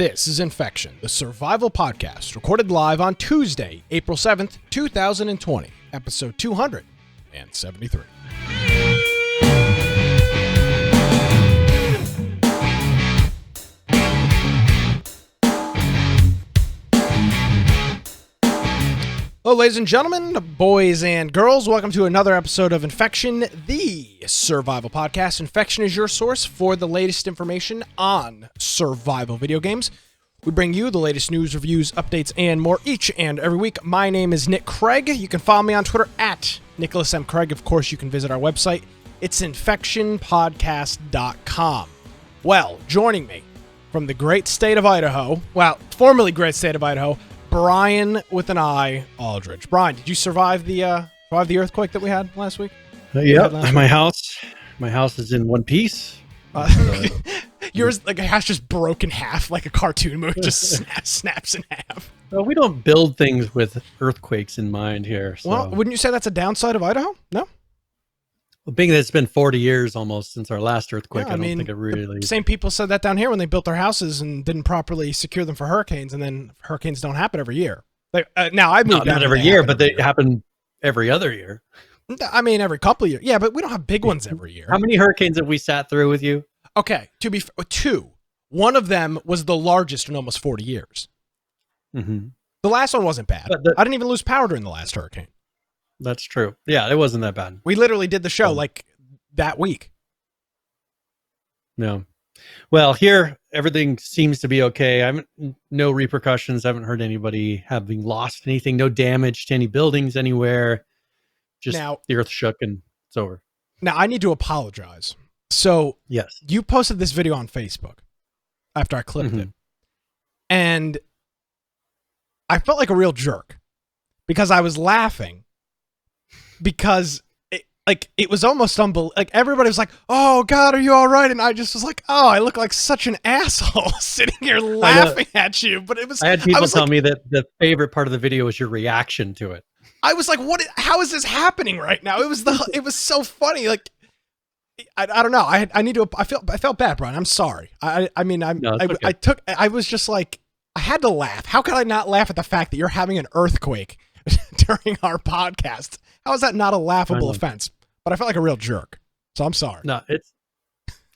This is Infection, the survival podcast, recorded live on Tuesday, April 7th, 2020, episode 273. Hello, ladies and gentlemen, boys and girls. Welcome to another episode of Infection, the survival podcast. Infection is your source for the latest information on survival video games. We bring you the latest news, reviews, updates, and more each and every week. My name is Nick Craig. You can follow me on Twitter at Nicholas M. Craig. Of course, you can visit our website. It's infectionpodcast.com. Well, joining me from the great state of Idaho, well, formerly great state of Idaho, Brian with an I, Aldridge. Brian, did you survive the earthquake that we had last week? Yep, my house is in one piece. Yours, like, has just broke in half, like a cartoon movie, just snaps in half. Well, we don't build things with earthquakes in mind here. So. Well, wouldn't you say that's a downside of Idaho? No? Well, being that it's been 40 years almost since our last earthquake, Yeah, I don't think it really... The same people said that down here when they built their houses and didn't properly secure them for hurricanes, and then hurricanes don't happen every year. Now, I moved not every year, but they happen every other year. I mean, every couple of years. Yeah, but we don't have big ones every year. How many hurricanes have we sat through with you? Okay, to be two. One of them was the largest in almost 40 years. Mm-hmm. The last one wasn't bad. I didn't even lose power during the last hurricane. That's true. Yeah, it wasn't that bad. We literally did the show like that week. No. Well, here, everything seems to be okay. No repercussions. I haven't heard anybody having lost anything. No damage to any buildings anywhere. Just the earth shook and it's over. Now, I need to apologize. So, yes, you posted this video on Facebook after I clipped it. And I felt like a real jerk because I was laughing because it was almost unbelievable. Like, everybody was like, "Oh God, are you all right?" And I just was like, "Oh, I look like such an asshole sitting here laughing at you." But it was. I had people tell me that the favorite part of the video was your reaction to it. I was like, "What? How is this happening right now?" It was so funny. Like, I don't know. I felt bad, Brian. I'm sorry. I was just like, I had to laugh. How could I not laugh at the fact that you're having an earthquake during our podcast? How is that not a laughable offense? But I felt like a real jerk, so I'm sorry. No,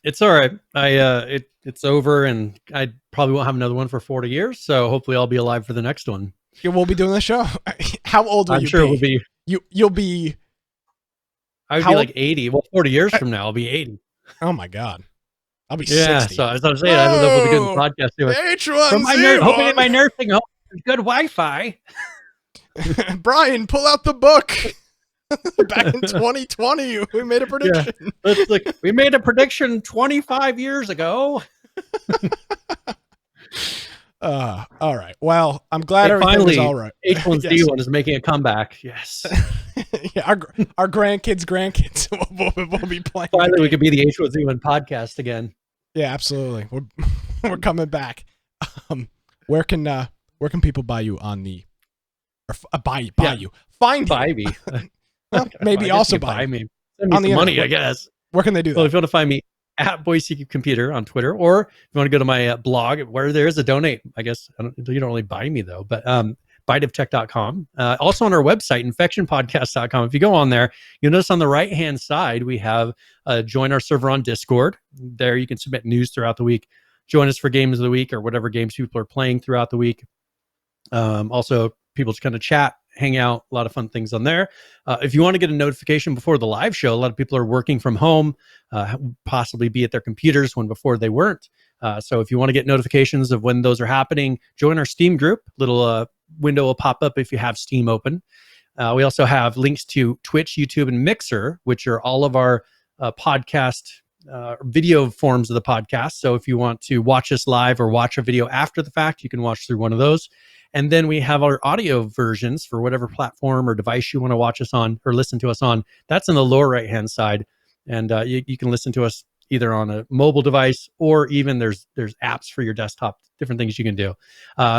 it's all right. It's over, and I probably won't have another one for 40 years. So hopefully, I'll be alive for the next one. You will be doing the show. How old will you be? I'm sure it will be. You'll be. I would be like 80. Well, 40 years from now, I'll be 80. Oh my God. I'll be 60. So as I was saying, I don't know if we'll be doing the podcast too. H1Z1. Hoping at my nursing home, good Wi-Fi. Brian, pull out the book. Back in 2020, we made a prediction. Yeah. We made a prediction 25 years ago. All right. Well, I'm glad everything is all right. H1Z1 is making a comeback. Yes. Yeah, our grandkids will be playing. Finally, we could be the H1Z1 podcast again. Yeah, absolutely. We're coming back. Where can people buy you on the buy you find buy me? Well, maybe also buy me. Send me some money, I guess. Where can they do that? Well, if you want to find me at Boise Computer on Twitter, or if you want to go to my blog where there is a donate, I guess you don't really buy me though, but biteoftech.com. Also on our website, infectionpodcast.com. If you go on there, you'll notice on the right-hand side, we have join our server on Discord. There you can submit news throughout the week. Join us for games of the week or whatever games people are playing throughout the week. Also, people just kind of chat, hang out, a lot of fun things on there. If you want to get a notification before the live show, a lot of people are working from home, possibly be at their computers when before they weren't. So if you want to get notifications of when those are happening, join our Steam group. Little window will pop up if you have Steam open. We also have links to Twitch, YouTube, and Mixer, which are all of our podcast video forms of the podcast. So if you want to watch us live or watch a video after the fact, you can watch through one of those. And then we have our audio versions for whatever platform or device you want to watch us on or listen to us on. That's in the lower right-hand side. And you can listen to us either on a mobile device or even there's apps for your desktop, different things you can do.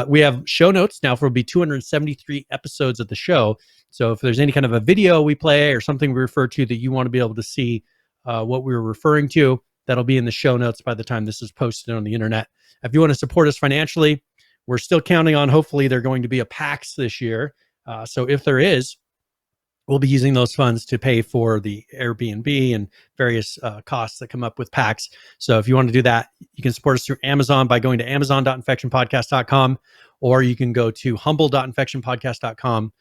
We have show notes now for 273 episodes of the show. So if there's any kind of a video we play or something we refer to that you want to be able to see what we were referring to, That'll be in the show notes by the time this is posted on the internet. If you want to support us financially, we're still counting on, hopefully, they're going to be a PAX this year. So if there is, we'll be using those funds to pay for the Airbnb and various costs that come up with PAX. So if you want to do that, you can support us through Amazon by going to amazon.infectionpodcast.com, or you can go to humble.infectionpodcast.com,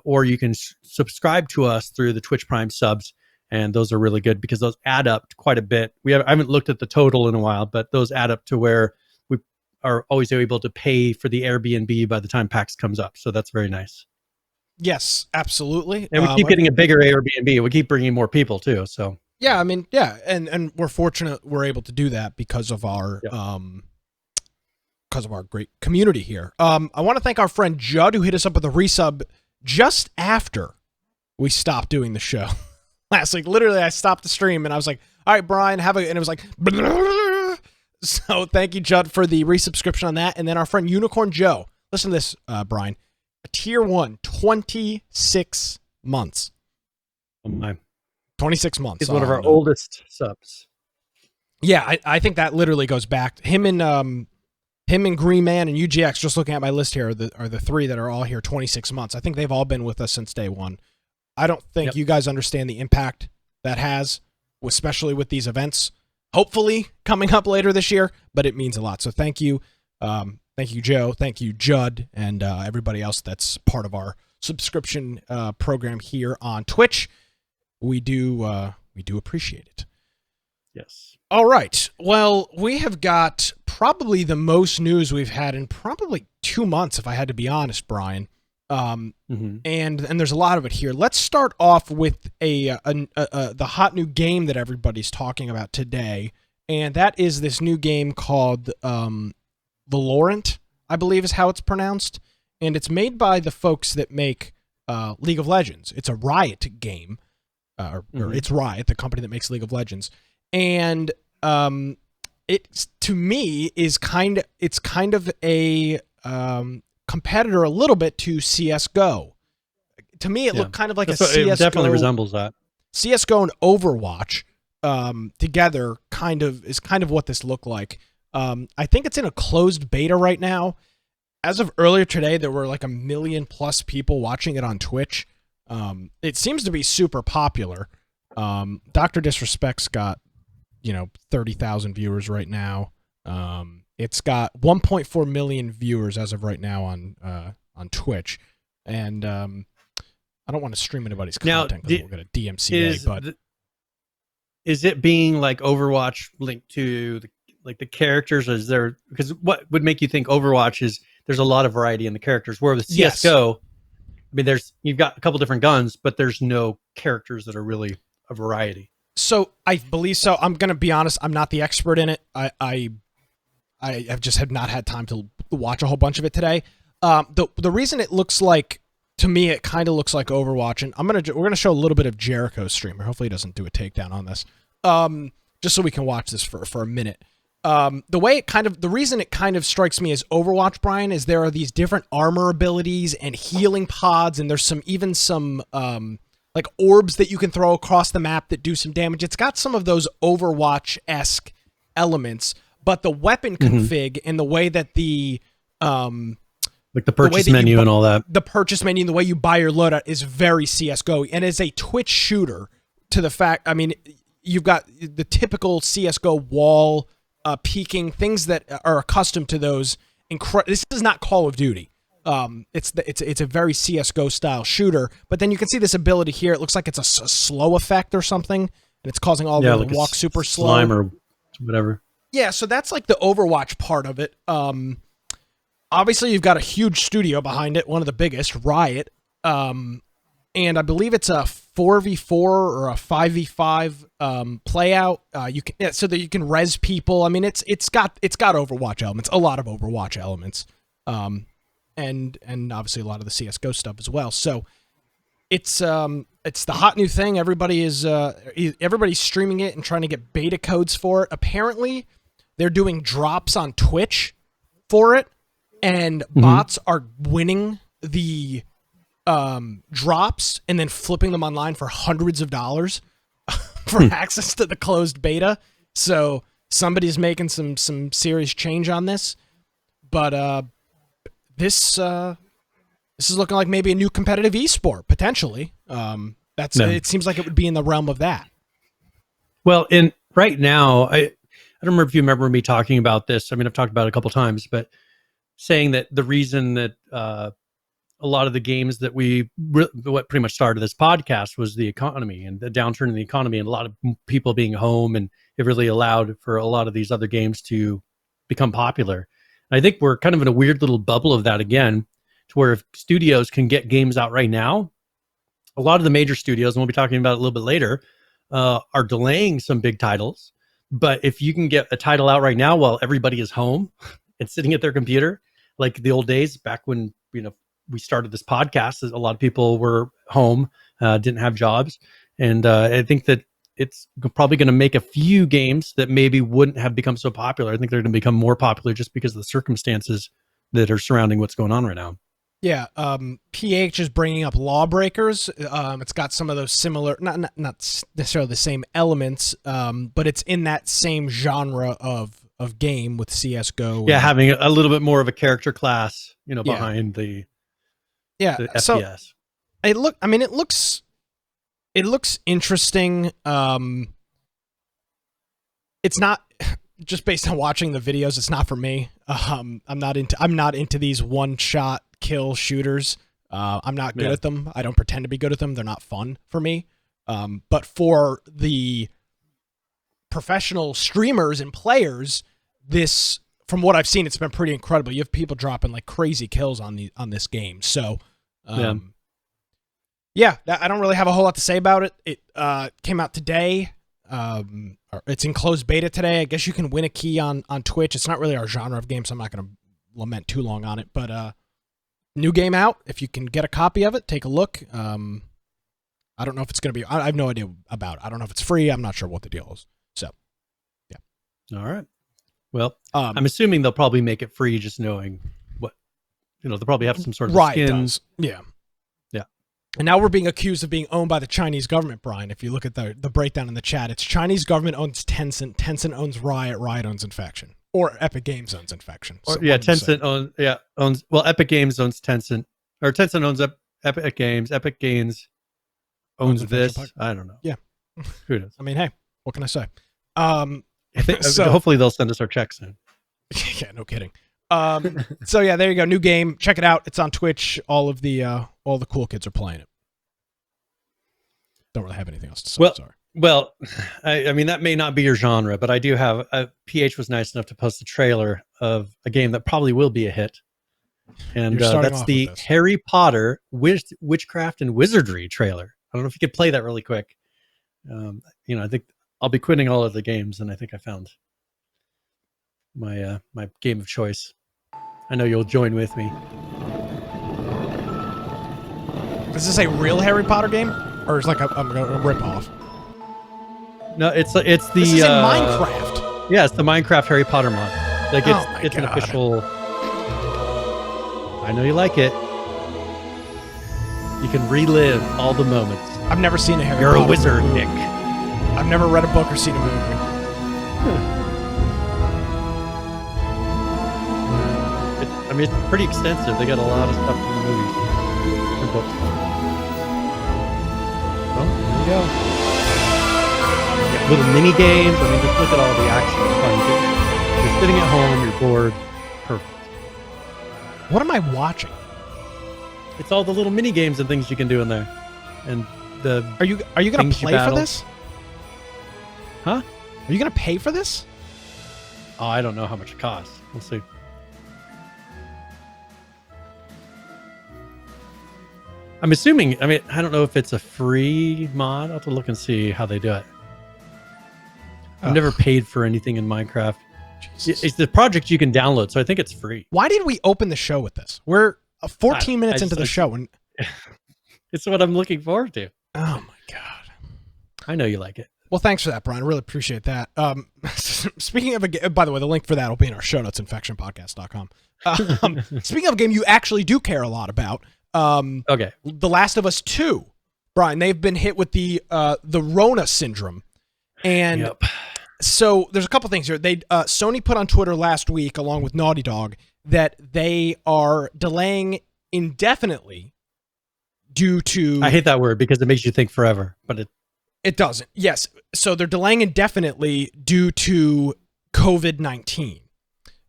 or you can subscribe to us through the Twitch Prime subs. And those are really good because those add up quite a bit. I haven't looked at the total in a while, but those add up to where we are always able to pay for the Airbnb by the time PAX comes up. So that's very nice. Yes, absolutely. And we keep getting a bigger Airbnb. We keep bringing more people too. So yeah, I mean, yeah, and we're fortunate we're able to do that because of our great community here. I want to thank our friend Judd who hit us up with a resub just after we stopped doing the show. Last week, literally, I stopped the stream and I was like, all right, Brian, and it was like, so thank you, Judd, for the resubscription on that. And then our friend Unicorn Joe, listen to this, Brian, a tier 1, 26 months. Oh my. 26 months. He's one of our oldest subs. Yeah, I think that literally goes back. Him and Green Man and UGX, just looking at my list here, are the three that are all here 26 months. I think they've all been with us since day one. I don't think you guys understand the impact that has, especially with these events, hopefully coming up later this year, but it means a lot. So thank you. Thank you, Joe. Thank you, Judd, and everybody else that's part of our subscription program here on Twitch. We do appreciate it. Yes. All right. Well, we have got probably the most news we've had in probably 2 months, if I had to be honest, Brian. And there's a lot of it here. Let's start off with the hot new game that everybody's talking about today, and that is this new game called VALORANT, I believe is how it's pronounced, and it's made by the folks that make League of Legends. It's a Riot game, or it's Riot, the company that makes League of Legends, and it to me is kind of a competitor a little bit to CSGO. To me, it looked kind of like CSGO. It definitely resembles that. CSGO and Overwatch together is kind of what this looked like. I think it's in a closed beta right now. As of earlier today, there were like 1 million+ people watching it on Twitch. It seems to be super popular. Dr. Disrespect's got 30,000 viewers right now. It's got 1.4 million viewers as of right now on Twitch, and I don't want to stream anybody's content because we'll get a DMCA. But is it being like Overwatch linked to the characters? Or is there, because what would make you think Overwatch is there's a lot of variety in the characters, where with CS:GO, I mean, you've got a couple different guns, but there's no characters that are really a variety. So I believe so. I'm gonna be honest. I'm not the expert in it. I have just have not had time to watch a whole bunch of it today. The reason it looks like, to me, it kind of looks like Overwatch, and we're gonna show a little bit of Jericho's streamer. Hopefully, he doesn't do a takedown on this. Just so we can watch this for a minute. The reason it kind of strikes me as Overwatch, Brian, is there are these different armor abilities and healing pods, and there's some like orbs that you can throw across the map that do some damage. It's got some of those Overwatch-esque elements. But the weapon config and the way that the purchase menu and all that, the purchase menu and the way you buy your loadout is very CS:GO, and as a Twitch shooter, to the fact, I mean, you've got the typical CS:GO wall peeking things that are accustomed to those. This is not Call of Duty. It's a very CS:GO style shooter, but then you can see this ability here. It looks like it's a slow effect or something, and it's causing all the walk super slow slime or whatever. Yeah, so that's like the Overwatch part of it. Obviously, you've got a huge studio behind it, one of the biggest, Riot. And I believe it's a 4v4 or a 5v5 play out. So that you can res people. I mean, it's got Overwatch elements, a lot of Overwatch elements, and obviously a lot of the CS:GO stuff as well. So it's the hot new thing. Everybody's streaming it and trying to get beta codes for it. Apparently, they're doing drops on Twitch for it, and bots are winning the drops and then flipping them online for hundreds of dollars for access to the closed beta. So somebody's making some serious change on this. But this is looking like maybe a new competitive esport potentially. It seems like it would be in the realm of that. Well, right now, I don't remember if you remember me talking about this. I mean, I've talked about it a couple times, but saying that the reason that a lot of the games that what pretty much started this podcast was the economy and the downturn in the economy and a lot of people being home, and it really allowed for a lot of these other games to become popular. And I think we're kind of in a weird little bubble of that again, to where if studios can get games out right now, a lot of the major studios, and we'll be talking about it a little bit later, are delaying some big titles. But if you can get a title out right now while everybody is home and sitting at their computer, like the old days back when, we started this podcast, a lot of people were home, didn't have jobs. And I think that it's probably going to make a few games that maybe wouldn't have become so popular. I think they're going to become more popular just because of the circumstances that are surrounding what's going on right now. Yeah, PH is bringing up Lawbreakers. It's got some of those similar, not necessarily the same elements, but it's in that same genre of game with CS:GO. Yeah, having a little bit more of a character class, behind the FPS. So it looks interesting. It's not, just based on watching the videos, it's not for me. I'm not into these one-shot kill shooters. I'm not good at them. I don't pretend to be good at them. They're not fun for me. But for the professional streamers and players, this, from what I've seen, it's been pretty incredible. You have people dropping like crazy kills on this game. So, I don't really have a whole lot to say about it. It came out today. It's in closed beta today. I guess you can win a key on Twitch. It's not really our genre of game, so I'm not going to lament too long on it. But new game out. If you can get a copy of it, take a look. I don't know if it's going to be. I have no idea about it. I don't know if it's free. I'm not sure what the deal is. So, yeah. All right. Well, I'm assuming they'll probably make it free, just knowing what they'll probably have some sort of skins. Yeah. And now we're being accused of being owned by the Chinese government, Brian. If you look at the breakdown in the chat, it's Chinese government owns Tencent, Tencent owns Riot, Riot owns Infection, or Epic Games owns Infection. So Tencent owns Epic Games owns Tencent, or Tencent owns Epic Games owns this. I don't know. Yeah, who knows? I mean, hey, what can I say? Hopefully they'll send us our checks soon. Yeah, no kidding. So yeah, there you go. New game. Check it out. It's on Twitch. All the cool kids are playing it. Don't really have anything else to say. Sorry. Well, I mean, that may not be your genre, but I do have PH was nice enough to post a trailer of a game that probably will be a hit. And that's the Harry Potter Witchcraft and Wizardry trailer. I don't know if you could play that really quick. I think I'll be quitting all of the games, and I think I found my game of choice. I know you'll join with me. Is this a real Harry Potter game, or is it like a rip-off? No, it's the. This is in Minecraft. Yeah, it's the Minecraft Harry Potter mod. Like it's an official. I know you like it. You can relive all the moments. I've never seen a Harry Potter. You're a wizard, Nick. I've never read a book or seen a movie. I mean, it's pretty extensive. They got a lot of stuff in the movies and books. Well, there you go. You got little mini games. I mean, just look at all the action. You're sitting at home. You're bored. Perfect. What am I watching? It's all the little mini games and things you can do in there. And Are you gonna play for this? Huh? Are you gonna pay for this? Oh, I don't know how much it costs. We'll see. I'm assuming, I mean, I don't know if it's a free mod. I'll have to look and see how they do it. I've never paid for anything in Minecraft. It's the project you can download, so I think it's free. Why did we open the show with this? We're 14 minutes into the show. And it's what I'm looking forward to. Oh, my God. I know you like it. Well, thanks for that, Brian. I really appreciate that. Speaking of a game, by the way, the link for that will be in our show notes, infectionpodcast.com. Speaking of a game you actually do care a lot about, okay, The Last of Us 2, Brian, they've been hit with the Rona syndrome. And So there's a couple things here. Sony put on Twitter last week, along with Naughty Dog, that they are delaying indefinitely due to... I hate that word because it makes you think forever, but it doesn't. Yes. So they're delaying indefinitely due to COVID-19.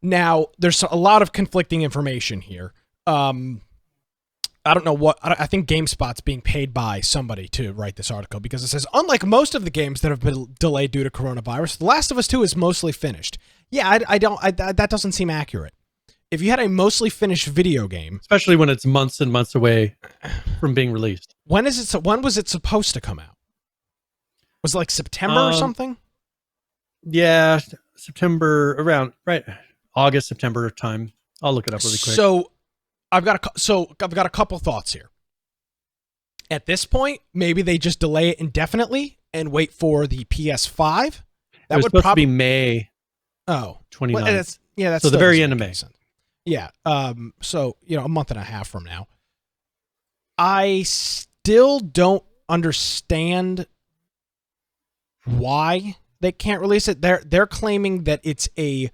Now, there's a lot of conflicting information here. I don't know what... I think GameSpot's being paid by somebody to write this article because it says, unlike most of the games that have been delayed due to coronavirus, The Last of Us 2 is mostly finished. Yeah, that doesn't seem accurate. If you had a mostly finished video game... Especially when it's months and months away from being released. When was it supposed to come out? Was it like September or something? Yeah, September, around, right, August, September time. I'll look it up really quick. So I've got a couple thoughts here. At this point, maybe they just delay it indefinitely and wait for the PS5. That was supposed to be May 29th. Well, that's so the very end of May. Sense. Yeah. So, a month and a half from now. I still don't understand why they can't release it. They're claiming that it's a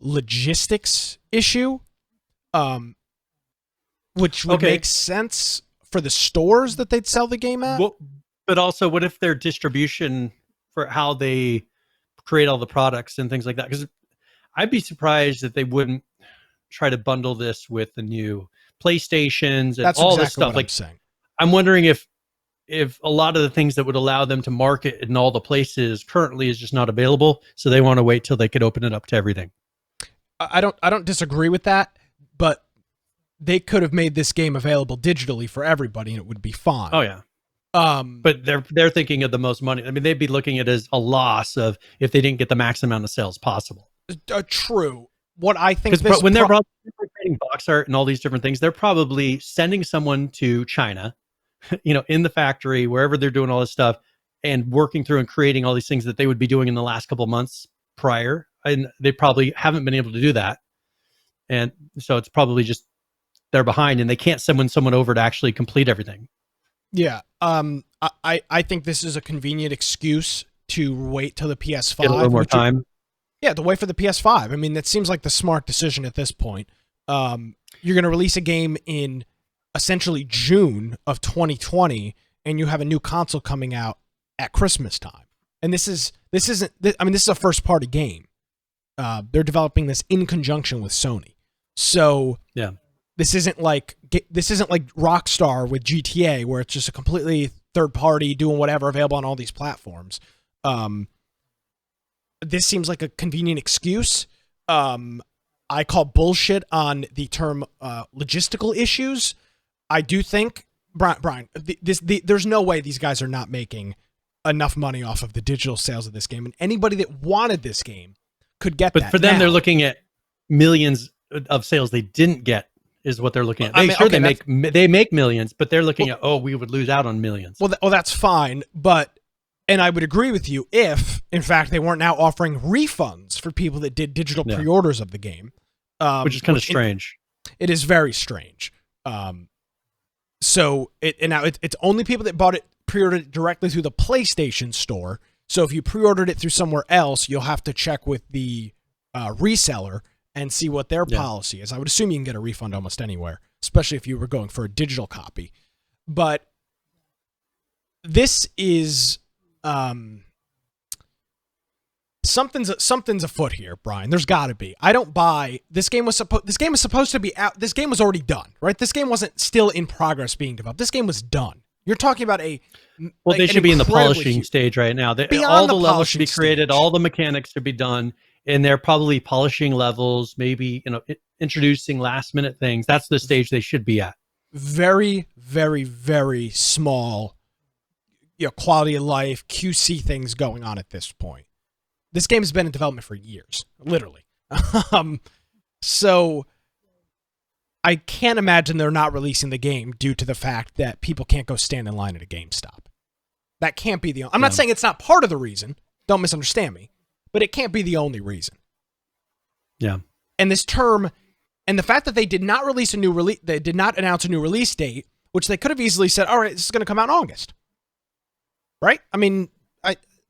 logistics issue, which would make sense for the stores that they'd sell the game at. Well, but also, what if their distribution for how they create all the products and things like that? Because I'd be surprised that they wouldn't try to bundle this with the new PlayStations and That's all exactly this stuff. What I'm saying. I'm wondering if a lot of the things that would allow them to market in all the places currently is just not available, so they want to wait till they could open it up to everything. I don't disagree with that, but they could have made this game available digitally for everybody and it would be fine. Oh yeah. But they're thinking of the most money. I mean, they'd be looking at it as a loss of if they didn't get the max amount of sales possible. True. What I think when they're probably creating box art and all these different things, they're probably sending someone to China, in the factory, wherever they're doing all this stuff and working through and creating all these things that they would be doing in the last couple of months prior. And they probably haven't been able to do that. And so it's probably just they're behind and they can't send someone over to actually complete everything. Yeah. I think this is a convenient excuse to wait till the PS5. Get a little more time. Yeah, to wait for the PS5. I mean, that seems like the smart decision at this point. You're going to release a game in essentially June of 2020, and you have a new console coming out at Christmas time. And this is a first-party game. They're developing this in conjunction with Sony. So yeah, this isn't like Rockstar with GTA, where it's just a completely third-party doing whatever available on all these platforms. This seems like a convenient excuse. I call bullshit on the term logistical issues. I do think, Brian, there's no way these guys are not making enough money off of the digital sales of this game, and anybody that wanted this game could get that. But for them, they're looking at millions of sales they didn't get is what they're looking at. They make millions, but they're looking at, we would lose out on millions. Well, that's fine, and I would agree with you if, in fact, they weren't now offering refunds for people that did digital pre-orders of the game. Which is kind of strange. It is very strange. So it's only people that pre-ordered it directly through the PlayStation Store. So if you pre-ordered it through somewhere else, you'll have to check with the reseller and see what their policy is. I would assume you can get a refund almost anywhere, especially if you were going for a digital copy. But this is something's afoot here, Brian. There's got to be. I don't buy this game was supposed to be out. This game was already done, right? This game wasn't still in progress being developed. This game was done. You're talking about they should be in the polishing stage right now. All the levels should be created, all the mechanics should be done, and they're probably polishing levels, maybe introducing last minute things. That's the stage they should be at. Very, very, very small, quality of life, QC things going on at this point. This game has been in development for years, literally. So I can't imagine they're not releasing the game due to the fact that people can't go stand in line at a GameStop. That can't be the only... I'm not saying it's not part of the reason. Don't misunderstand me. But it can't be the only reason. Yeah. And this term... And the fact that they did not release they did not announce a new release date, which they could have easily said, all right, this is going to come out in August. Right? I mean,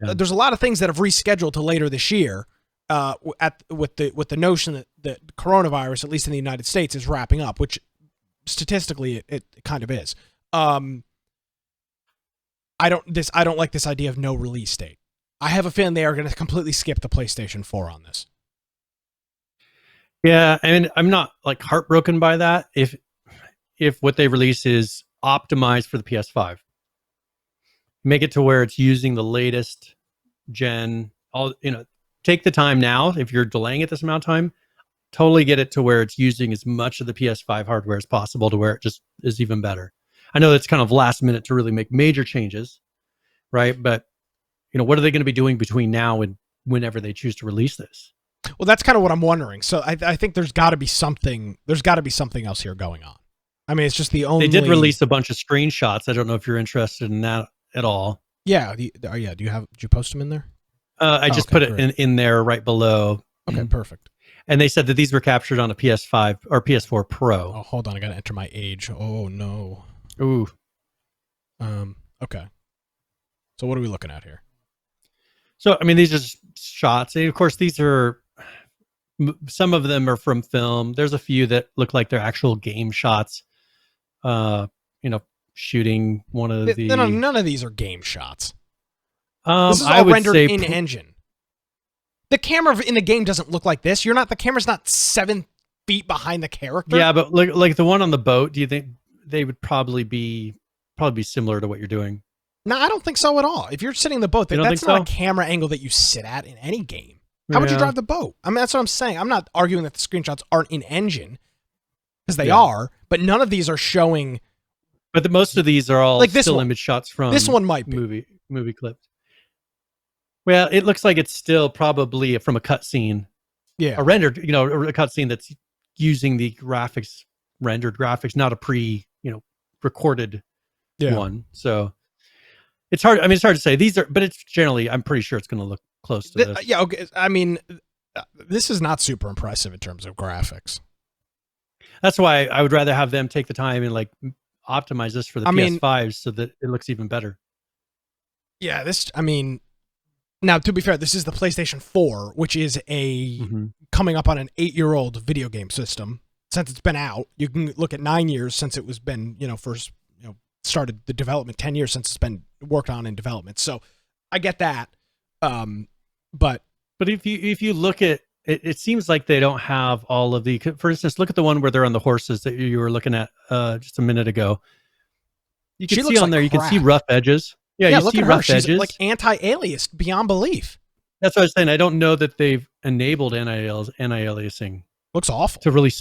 there's a lot of things that have rescheduled to later this year. With the notion that coronavirus, at least in the United States, is wrapping up, which statistically it kind of is. I don't like this idea of no release date. I have a feeling they are going to completely skip the PlayStation 4 on this. Yeah, I mean, I'm not like heartbroken by that. If what they release is optimized for the PS5, make it to where it's using the latest gen, take the time now. If you're delaying it this amount of time, totally get it to where it's using as much of the PS5 hardware as possible to where it just is even better. I know it's kind of last minute to really make major changes, right? But what are they going to be doing between now and whenever they choose to release this? Well, that's kind of what I'm wondering. So I think there's got to be something. There's got to be something else here going on. I mean, it's just the only. They did release a bunch of screenshots. I don't know if you're interested in that at all. Yeah. Did you post them in there? I just put it in there right below. Okay, perfect. And they said that these were captured on a PS5 or PS4 Pro. Oh, hold on. I got to enter my age. Oh, no. Ooh. Okay. So what are we looking at here? So, I mean, these are just shots. And of course, these are, some of them are from film. There's a few that look like they're actual game shots. Shooting one of the... None of these are game shots. This is all rendered in engine. The camera in the game doesn't look like this. The camera's not 7 feet behind the character. Yeah, but like the one on the boat, do you think they would probably be similar to what you're doing? No, I don't think so at all. If you're sitting in the boat, that's not a camera angle that you sit at in any game. How would you drive the boat? I mean, that's what I'm saying. I'm not arguing that the screenshots aren't in engine, because they are, but none of these are showing. But most of these are all still image shots from this one might be movie clips. Well, it looks like it's still probably from a cutscene. Yeah. A rendered, a cutscene that's using the rendered graphics, not a recorded one. So it's hard. I mean, it's hard to say. But it's generally, I'm pretty sure it's going to look close to this. Yeah. Okay. I mean, this is not super impressive in terms of graphics. That's why I would rather have them take the time and optimize this for the PS5 so that it looks even better. Yeah. Now, to be fair, this is the PlayStation 4, which is coming up on an 8-year-old video game system. Since it's been out, you can look at 9 years since it was been, first, started the development, 10 years since it's been worked on in development. So I get that. But if you look at it, it seems like they don't have all of the, for instance, look at the one where they're on the horses that you were looking at just a minute ago. You can see on there, you can see rough edges. Yeah, you see rough edges. She's like anti-aliased beyond belief. That's what I was saying. I don't know that they've enabled anti-aliasing. Looks awful. To really,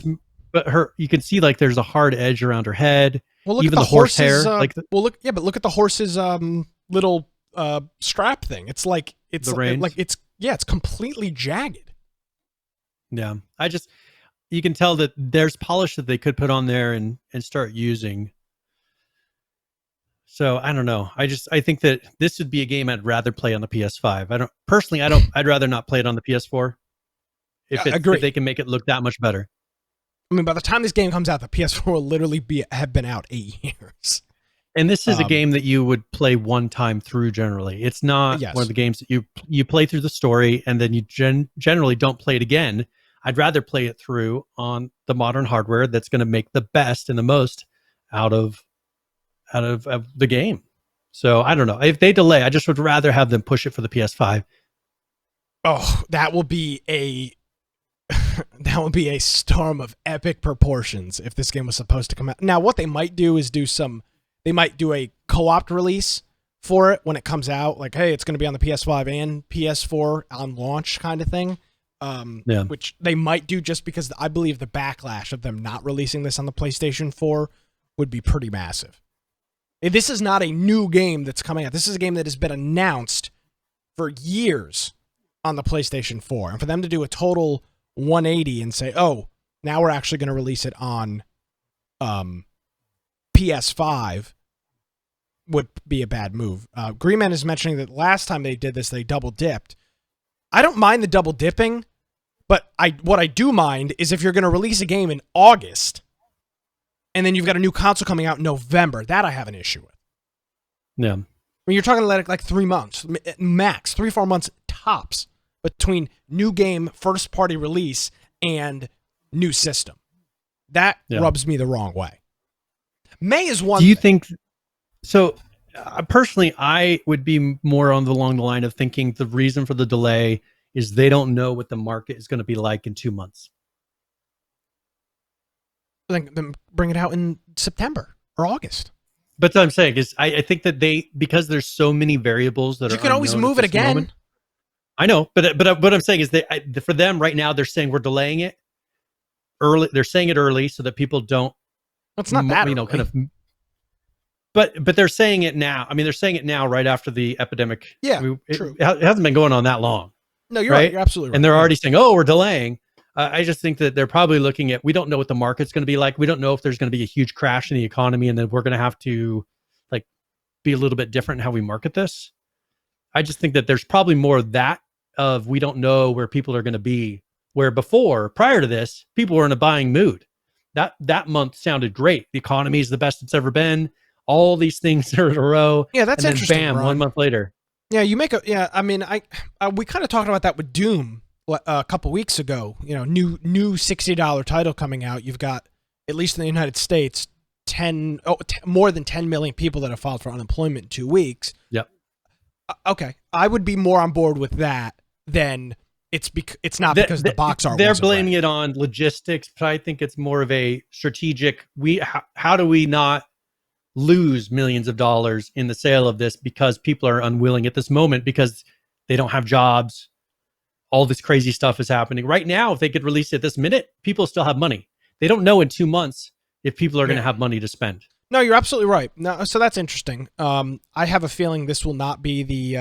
but you can see there's a hard edge around her head. Well, look even at the horsehair. But look at the horse's little strap thing. It's it's completely jagged. Yeah, you can tell that there's polish that they could put on there and start using. So I don't know. I think that this would be a game I'd rather play on the PS5. I'd rather not play it on the PS4. If they can make it look that much better. I mean, by the time this game comes out, the PS4 will literally have been out 8 years. And this is a game that you would play one time through generally. It's not one of the games that you play through the story and then you generally don't play it again. I'd rather play it through on the modern hardware that's going to make the best and the most out of the game. So I don't know. If they delay, I just would rather have them push it for the PS5. Oh, that will be a storm of epic proportions if this game was supposed to come out. Now, what they might do is they might do a co-op release for it when it comes out. Like, hey, it's going to be on the PS5 and PS4 on launch kind of thing. Which they might do just because I believe the backlash of them not releasing this on the PlayStation 4 would be pretty massive. This is not a new game that's coming out. This is a game that has been announced for years on the PlayStation 4. And for them to do a total 180 and say, oh, now we're actually going to release it on PS5 would be a bad move. Green Man is mentioning that last time they did this, they double dipped. I don't mind the double dipping, but what I do mind is if you're going to release a game in August and then you've got a new console coming out in November, that I have an issue with. Yeah. mean, you're talking like 3 months, max 3-4 months tops between new game, first party release, and new system. That rubs me the wrong way. May is one. Do you think so? Personally, I would be more along the line of thinking the reason for the delay is they don't know what the market is going to be like in 2 months. Then bring it out in September or August. But what I'm saying is, I think that because there's so many variables that you can always move it again. Moment, I know, but what I'm saying is that for them right now, they're saying we're delaying it early. They're saying it early so that people don't. It's not that early. Kind of. But they're saying it now. I mean, they're saying it now right after the epidemic. Yeah, true. It hasn't been going on that long. No, you're right. You're absolutely right. And they're already saying, "Oh, we're delaying." I just think that they're probably looking at, we don't know what the market's going to be like. We don't know if there's going to be a huge crash in the economy and then we're going to have to like be a little bit different in how we market this. I just think that there's probably more of that of we don't know where people are going to be, where before, prior to this, people were in a buying mood. That month sounded great. The economy is the best it's ever been. All these things are in a row. Yeah, that's and then interesting. Bam, Ron. 1 month later. Yeah, I mean, we kind of talked about that with Doom a couple weeks ago. You know, new $60 title coming out. You've got, at least in the United States, more than 10 million people that have filed for unemployment in 2 weeks. Yep. Okay, I would be more on board with that than it's not because the box art. They're blaming it on logistics, but I think it's more of a strategic. How do we not lose millions of dollars in the sale of this because people are unwilling at this moment because they don't have jobs. All this crazy stuff is happening right now. If they could release it this minute, people still have money. They don't know in 2 months if people are going to have money to spend. No, you're absolutely right. No, so that's interesting. I have a feeling this will not be the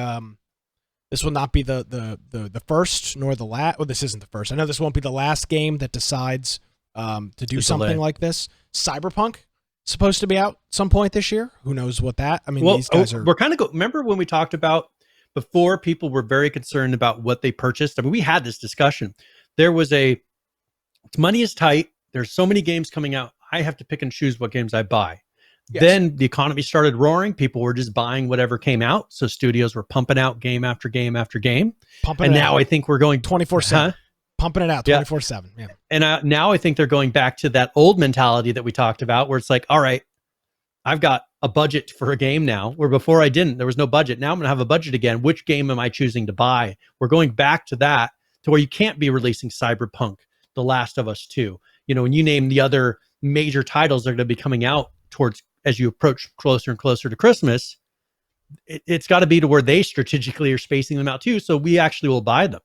first nor the last. Well, this isn't the first. I know this won't be the last game that decides to do something like this. Cyberpunk supposed to be out some point this year. Who knows what that? I mean, these guys are. We're kind of remember when we talked about before, people were very concerned about what they purchased. I mean, we had this discussion. There was money is tight. There's so many games coming out. I have to pick and choose what games I buy. Yes. Then the economy started roaring. People were just buying whatever came out. So studios were pumping out game after game after game. And now I think we're going 24/7. Pumping it out 24/7. Yeah. And now I think they're going back to that old mentality that we talked about, where it's like, all right, I've got a budget for a game now, where before I didn't. There was no budget. Now I'm going to have a budget again. Which game am I choosing to buy? We're going back to that, to where you can't be releasing Cyberpunk, The Last of Us 2. You know, when you name the other major titles that are going to be coming out towards, as you approach closer and closer to Christmas, it's got to be to where they strategically are spacing them out too, so we actually will buy them.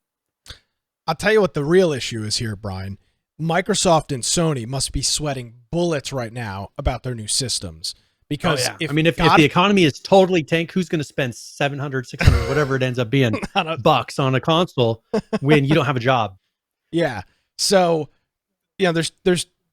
I'll tell you what the real issue is here, Brian. Microsoft and Sony must be sweating bullets right now about their new systems. Because if the economy is totally tank, who's going to spend 700, 600, whatever it ends up being, bucks on a console when you don't have a job? Yeah. So, there's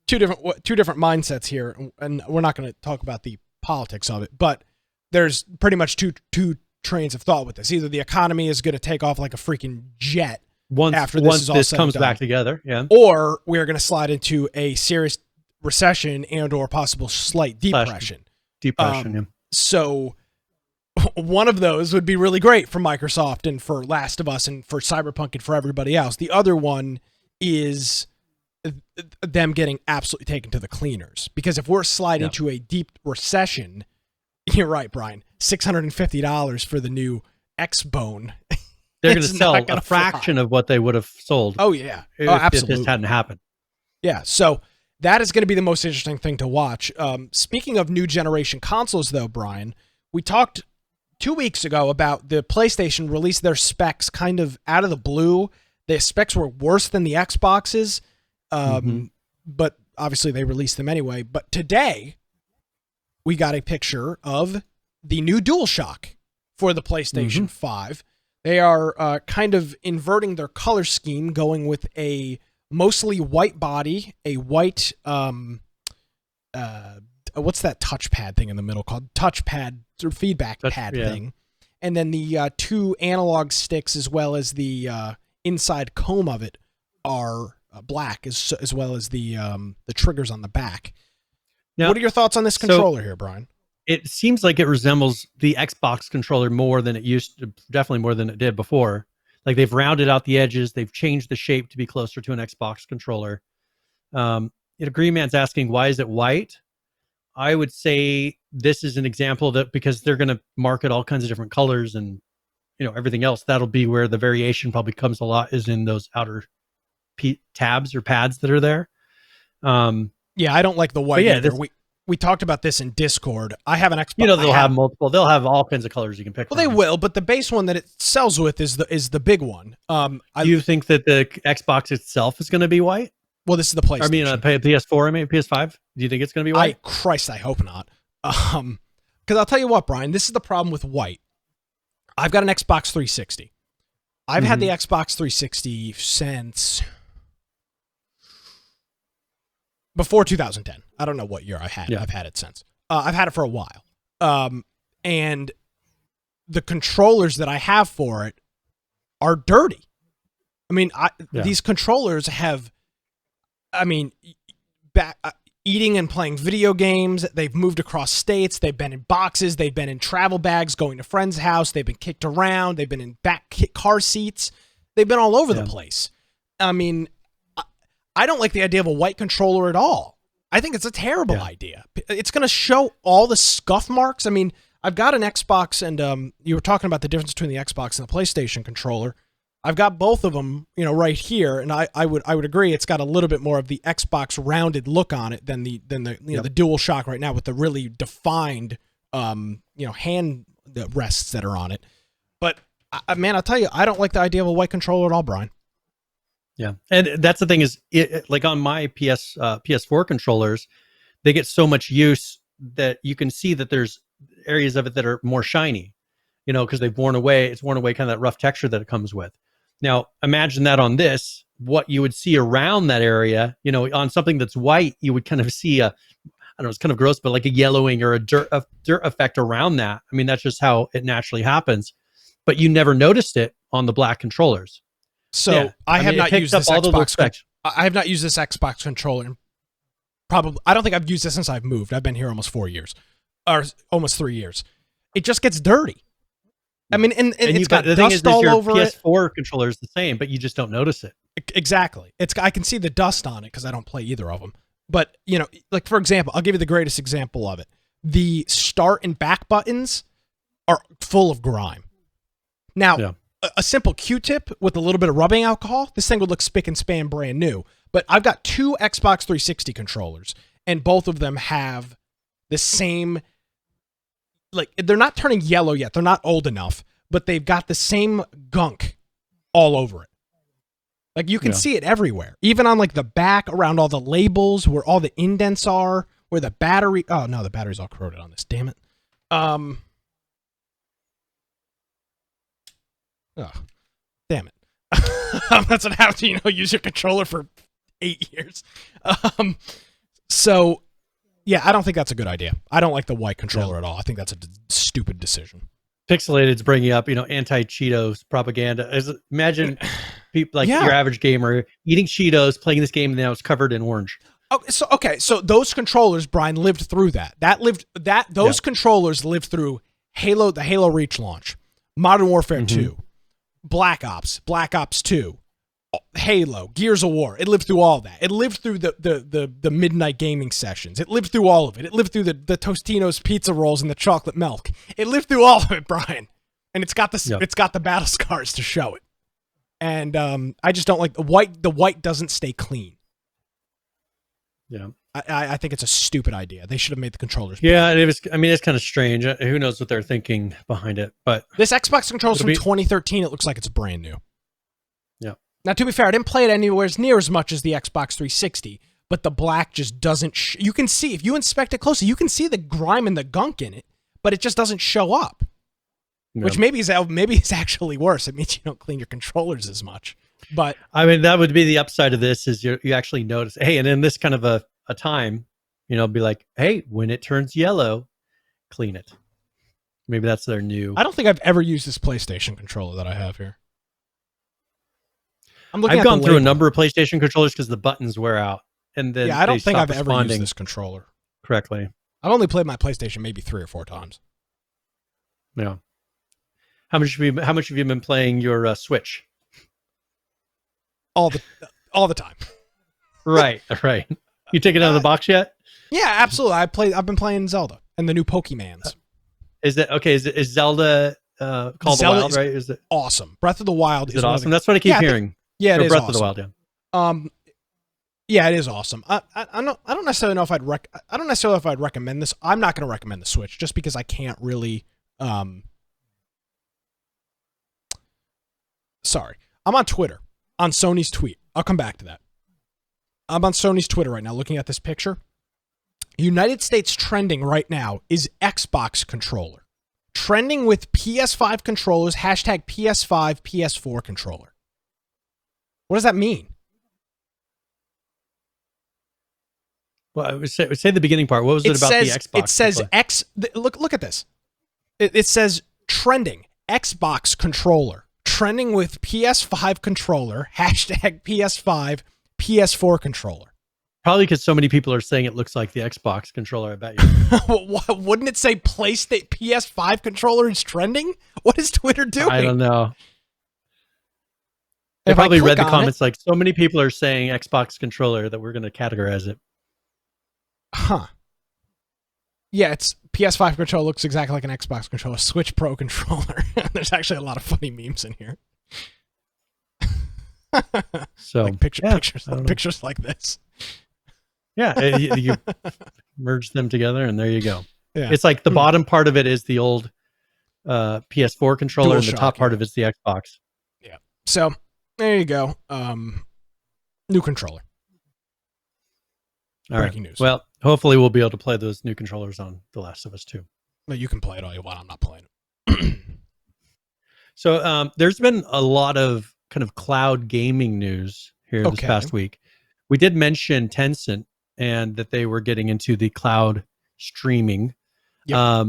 two different mindsets here, and we're not going to talk about the politics of it, but there's pretty much two trains of thought with this. Either the economy is going to take off like a freaking jet once this comes back together, or we're going to slide into a serious recession and or possible slight depression. So one of those would be really great for Microsoft and for Last of Us and for Cyberpunk and for everybody else. The other one is them getting absolutely taken to the cleaners, because if we're sliding into a deep recession, you're right, Brian, $650 for the new X-Bone. They're going to sell a fraction of what they would have sold. Oh yeah. If this hadn't happened. Yeah. So that is going to be the most interesting thing to watch. Speaking of new generation consoles, though, Brian, we talked 2 weeks ago about the PlayStation released their specs kind of out of the blue. The specs were worse than the Xboxes, but obviously they released them anyway. But today, we got a picture of the new DualShock for the PlayStation 5. They are kind of inverting their color scheme, going with a mostly white body, a white, what's that touchpad thing in the middle called? Touchpad or feedback pad thing. And then the two analog sticks, as well as the inside comb of it, are black, as well as the triggers on the back. Now, what are your thoughts on this controller here, Brian? it seems like it resembles the Xbox controller more than it used to, definitely more than it did before. Like they've rounded out the edges, they've changed the shape to be closer to an Xbox controller. Green Man's asking, why is it white? I would say this is an example that because they're going to market all kinds of different colors and everything else, that'll be where the variation probably comes a lot, is in those outer tabs or pads that are there. Yeah, I don't like the white either. We talked about this in Discord. I have an Xbox. They'll have multiple. They'll have all kinds of colors you can pick. Well, they will, but the base one that it sells with is the big one. Do you think that the Xbox itself is going to be white? Well, this is the PlayStation. I mean, PS4, I mean, PS5. Do you think it's going to be white? I hope not. Because I'll tell you what, Brian, this is the problem with white. I've got an Xbox 360. I've had the Xbox 360 since before 2010. I don't know what year I had. Yeah. I've had it since. I've had it for a while. And the controllers that I have for it are dirty. I mean, these controllers have, eating and playing video games. They've moved across states. They've been in boxes. They've been in travel bags, going to friends' house. They've been kicked around. They've been in back car seats. They've been all over the place. I mean, I don't like the idea of a white controller at all. I think it's a terrible idea. It's going to show all the scuff marks. I mean, I've got an Xbox, and you were talking about the difference between the Xbox and the PlayStation controller. I've got both of them, right here, and I would agree it's got a little bit more of the Xbox rounded look on it than the the DualShock right now with the really defined hand rests that are on it. But man, I'll tell you, I don't like the idea of a white controller at all, Brian. Yeah, and that's the thing is, like on my PS4 controllers, they get so much use that you can see that there's areas of it that are more shiny, because they've worn away. It's worn away kind of that rough texture that it comes with. Now, imagine that on this, what you would see around that area, on something that's white, you would kind of see I don't know, it's kind of gross, but like a yellowing or a dirt effect around that. I mean, that's just how it naturally happens. But you never noticed it on the black controllers. So I have not used this Xbox. I have not used this Xbox controller. Probably, I don't think I've used this since I've moved. I've been here almost 4 years, or almost 3 years. It just gets dirty. I mean, and it's got dust all over it. PS4 controller is the same, but you just don't notice it. Exactly. I can see the dust on it because I don't play either of them. But like for example, I'll give you the greatest example of it. The start and back buttons are full of grime. Now, a simple Q-tip with a little bit of rubbing alcohol, this thing would look spick and span brand new. But I've got two Xbox 360 controllers, and both of them have the same. Like, they're not turning yellow yet. They're not old enough, but they've got the same gunk all over it. Like, you can see it everywhere. Even on, like, the back, around all the labels, where all the indents are, where the battery... Oh, no, the battery's all corroded on this. Damn it. Oh, damn it. That's what happens when you use your controller for 8 years. So... Yeah, I don't think that's a good idea. I don't like the white controller at all. I think that's a stupid decision. Pixelated's bringing up, anti-Cheetos propaganda. Imagine people like your average gamer eating Cheetos, playing this game, and now it's covered in orange. Oh, so those controllers, Brian, lived through that. Those controllers lived through the Halo Reach launch, Modern Warfare 2, Black Ops 2. Halo, Gears of War. It lived through all that. It lived through the midnight gaming sessions. It lived through all of it. It lived through the Tostino's pizza rolls and the chocolate milk. It lived through all of it, Brian. And it's got the battle scars to show it. And I just don't like the white. The white doesn't stay clean. Yeah. I think it's a stupid idea. They should have made the controllers. Yeah, it was. I mean, it's kind of strange. Who knows what they're thinking behind it? But this Xbox controller from 2013. It looks like it's brand new. Yeah. Now, to be fair, I didn't play it anywhere near as much as the Xbox 360, but the black just doesn't... you can see, if you inspect it closely, you can see the grime and the gunk in it, but it just doesn't show up, which maybe is actually worse. It means you don't clean your controllers as much. But I mean, that would be the upside of this, is you actually notice, hey, and in this kind of a time, be like, hey, when it turns yellow, clean it. Maybe that's their new... I don't think I've ever used this PlayStation controller that I have here. I've gone through a number of PlayStation controllers because the buttons wear out, and then I don't think I've ever used this controller correctly. I've only played my PlayStation maybe 3 or 4 times. Yeah. How much have you been playing your Switch? All the time. Right. You take it out of the box yet? Yeah, absolutely. I've been playing Zelda and the new Pokemans. Is Zelda called Zelda the Wild, right? Is it awesome? Breath of the Wild is it awesome? That's what I keep hearing. Yeah, it is Breath awesome. of the Wild, yeah. Yeah, it is awesome. I don't necessarily know if I'd recommend this. I'm not going to recommend the Switch just because I can't really. Sorry, I'm on Twitter on Sony's tweet. I'll come back to that. I'm on Sony's Twitter right now, looking at this picture. United States trending right now is Xbox controller. Trending with PS5 controllers, hashtag PS5, PS4 controller. What does that mean? Well, I would say the beginning part. What was it about the Xbox? It says look at this. It says trending Xbox controller. Trending with PS5 controller, hashtag PS5, PS4 controller. Probably because so many people are saying it looks like the Xbox controller, I bet you. Wouldn't it say PlayStation PS5 controller is trending? What is Twitter doing? I don't know. They probably read the comments like, so many people are saying Xbox controller that we're going to categorize it. Huh. Yeah, it's PS5 controller looks exactly like an Xbox controller. Switch Pro controller. There's actually a lot of funny memes in here. So like pictures like this. Yeah, you merge them together and there you go. Yeah. It's like the bottom part of it is the old PS4 controller and the top part of it's the Xbox. Yeah. So there you go. New controller. Breaking news. Well, hopefully we'll be able to play those new controllers on The Last of Us 2. But you can play it all you want. I'm not playing it. So there's been a lot of kind of cloud gaming news here this past week. We did mention Tencent and that they were getting into the cloud streaming. Yep.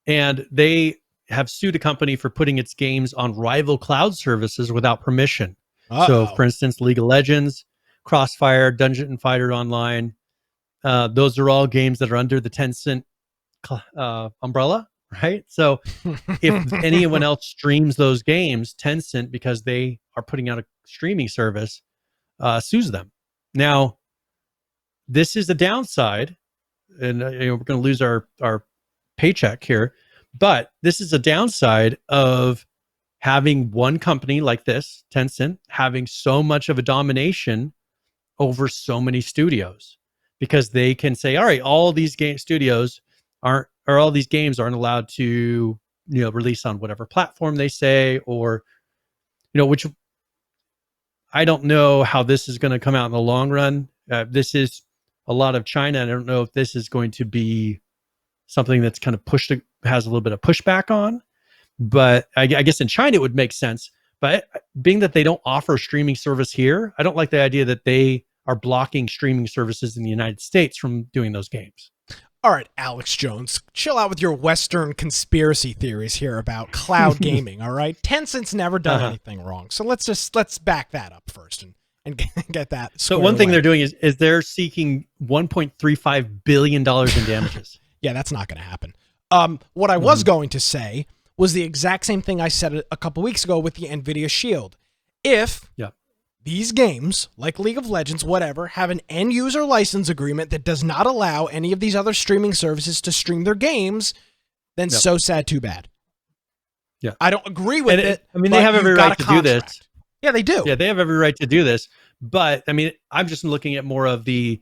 And they have sued a company for putting its games on rival cloud services without permission. So, for instance, League of Legends, Crossfire, Dungeon and Fighter Online, those are all games that are under the Tencent umbrella, right? So if anyone else streams those games, Tencent, because they are putting out a streaming service, sues them. Now, this is a downside, and we're going to lose our paycheck here, but this is a downside of having one company like this, Tencent, having so much of a domination over so many studios, because they can say, all right, all these game studios all these games aren't allowed to, release on whatever platform they say, or, which I don't know how this is going to come out in the long run. This is a lot of China. I don't know if this is going to be something that's kind of has a little bit of pushback on, but I guess in China it would make sense. But being that they don't offer streaming service here, I don't like the idea that they are blocking streaming services in the United States from doing those games. All right, Alex Jones, chill out with your Western conspiracy theories here about cloud gaming, all right? Tencent's never done anything wrong. So let's back that up first and get that. So one thing they're doing is they're seeking $1.35 billion in damages. Yeah, that's not going to happen. What I was going to say was the exact same thing I said a couple weeks ago with the NVIDIA Shield. If these games, like League of Legends, whatever, have an end-user license agreement that does not allow any of these other streaming services to stream their games, then so sad, too bad. Yeah, I don't agree with it. I mean, they have every right to do this. Yeah, they do. Yeah, they have every right to do this. But, I mean, I'm just looking at more of it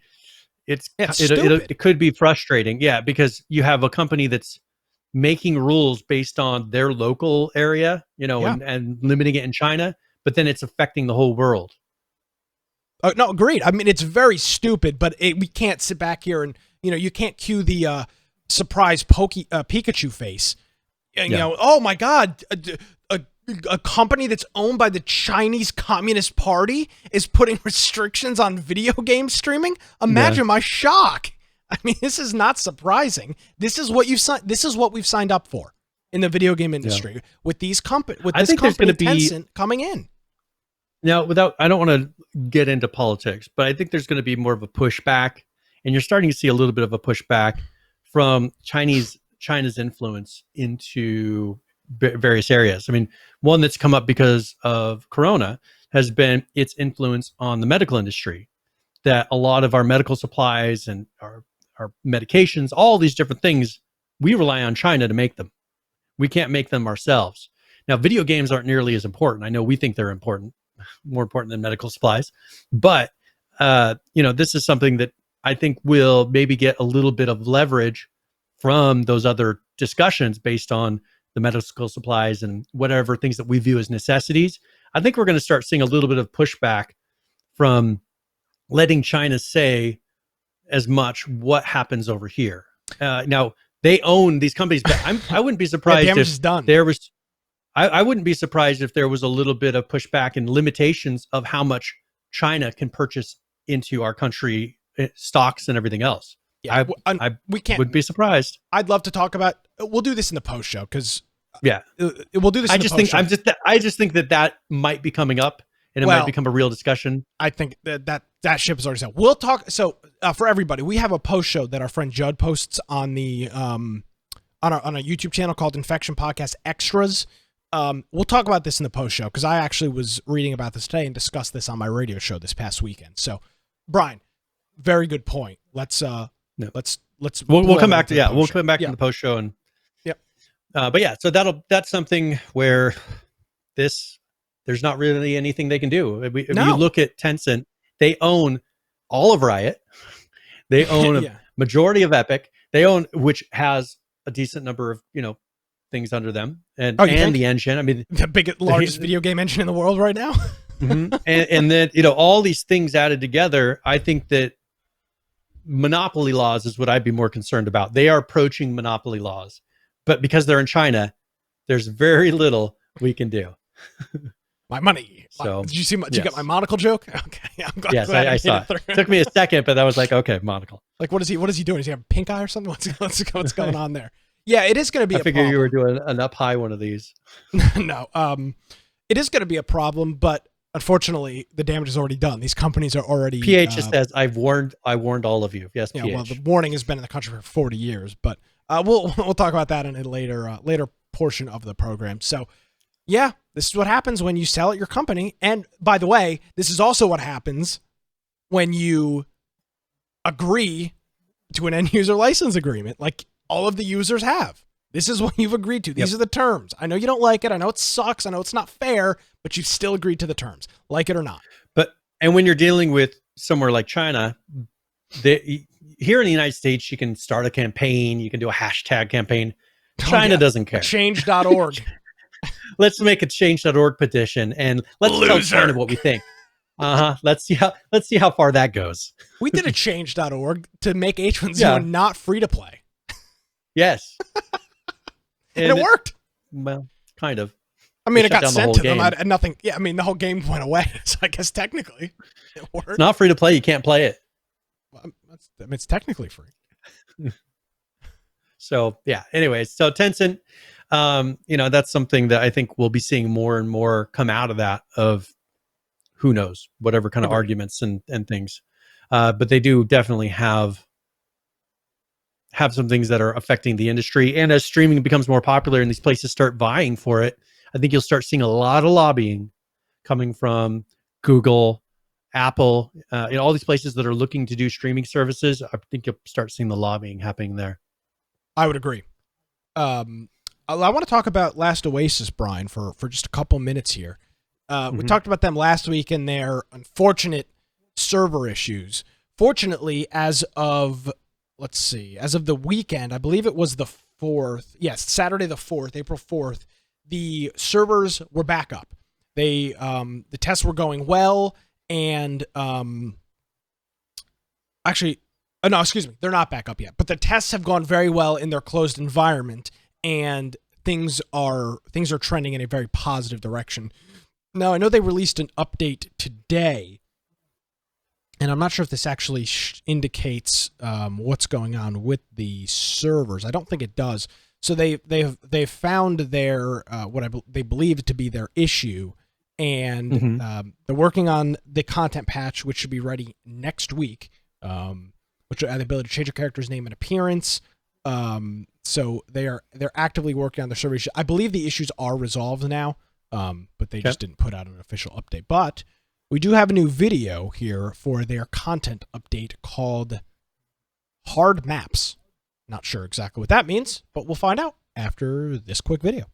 could be frustrating. Yeah, because you have a company that's making rules based on their local area, and limiting it in China, but then it's affecting the whole world. No, agreed. I mean, it's very stupid, but we can't sit back here and, you can't cue the surprise Pikachu face. Oh my God, a company that's owned by the Chinese Communist Party is putting restrictions on video game streaming? Imagine my shock. I mean, this is not surprising. This is what we've signed up for in the video game industry with these Tencent coming in. Now, I don't want to get into politics, but I think there's going to be more of a pushback, and you're starting to see a little bit of a pushback from China's influence into various areas. I mean, one that's come up because of Corona has been its influence on the medical industry, that a lot of our medical supplies and our medications, all these different things, we rely on China to make them. We can't make them ourselves. Now, video games aren't nearly as important. I know we think they're important, more important than medical supplies, but this is something that I think will maybe get a little bit of leverage from those other discussions based on the medical supplies and whatever things that we view as necessities. I think we're going to start seeing a little bit of pushback from letting China say as much what happens over here. Now, they own these companies, but I wouldn't be surprised damage if is done. there was. I wouldn't be surprised if there was a little bit of pushback and limitations of how much China can purchase into our country, stocks and everything else. Yeah, we can't. Would be surprised. I'd love to talk about. We'll do this in the post show because we'll do this. I just think that might be coming up, and it might become a real discussion. I think that ship is already set. We'll talk. So for everybody, we have a post show that our friend Judd posts on the on a YouTube channel called Infection Podcast Extras. We'll talk about this in the post show because I actually was reading about this today and discussed this on my radio show this past weekend. So, Brian, very good point. Let's we'll come back to we'll come back to the post show and so that's something where there's not really anything they can do. If you look at Tencent, they own all of Riot, they own a majority of Epic, they own, which has a decent number of things under them, and the engine. I mean, the largest video game engine in the world right now. Mm-hmm. and then all these things added together, I think that monopoly laws is what I'd be more concerned about. They are approaching monopoly laws, but because they're in China, there's very little we can do. My money. So did you see? Did you get my monocle joke? Okay, I'm glad. Yes, I saw it. It took me a second, but I was like, okay, monocle. Like, what is he doing? Does he have pink eye or something? What's going on there? Yeah, it is going to be. I figure you were doing an up high one of these. No, it is going to be a problem, but unfortunately, the damage is already done. These companies are already. PH just says, I warned all of you. Yes, yeah. PH. Well, the warning has been in the country for 40 years, but we'll talk about that in a later portion of the program. So, yeah, this is what happens when you sell at your company. And by the way, this is also what happens when you agree to an end user license agreement, like all of the users have. This is what you've agreed to. These are the terms. I know you don't like it. I know it sucks. I know it's not fair, but you've still agreed to the terms, like it or not. And when you're dealing with somewhere like China, here in the United States, you can start a campaign. You can do a hashtag campaign. China doesn't care. Change.org. Let's make a change.org petition and let's tell China what we think. Let's see how far that goes. We did a change.org to make H1Z1 not free to play. Yes. and it worked. Well, kind of. I mean, it got sent to them. Nothing. Yeah, I mean, the whole game went away. So I guess technically it worked. It's not free to play. You can't play it. Well, it's technically free. So, yeah. Anyways, so Tencent, that's something that I think we'll be seeing more and more come out of that, of who knows, whatever kind of arguments and things. But they do definitely have some things that are affecting the industry. And as streaming becomes more popular and these places start vying for it, I think you'll start seeing a lot of lobbying coming from Google, Apple, all these places that are looking to do streaming services. I think you'll start seeing the lobbying happening there. I would agree. I want to talk about Last Oasis, Brian, for just a couple minutes here. We talked about them last week and their unfortunate server issues. Fortunately, as of the weekend, I believe it was the 4th. Yes, Saturday the 4th, April 4th, the servers were back up. The tests were going well, and they're not back up yet. But the tests have gone very well in their closed environment, and things are trending in a very positive direction. Now, I know they released an update today, and I'm not sure if this actually indicates what's going on with the servers. I don't think it does. So they found their they believe to be their issue, and they're working on the content patch, which should be ready next week. Which will add the ability to change your character's name and appearance. So they're actively working on their server issue. I believe the issues are resolved now, but they just didn't put out an official update. But we do have a new video here for their content update called Hard Maps. Not sure exactly what that means, but we'll find out after this quick video.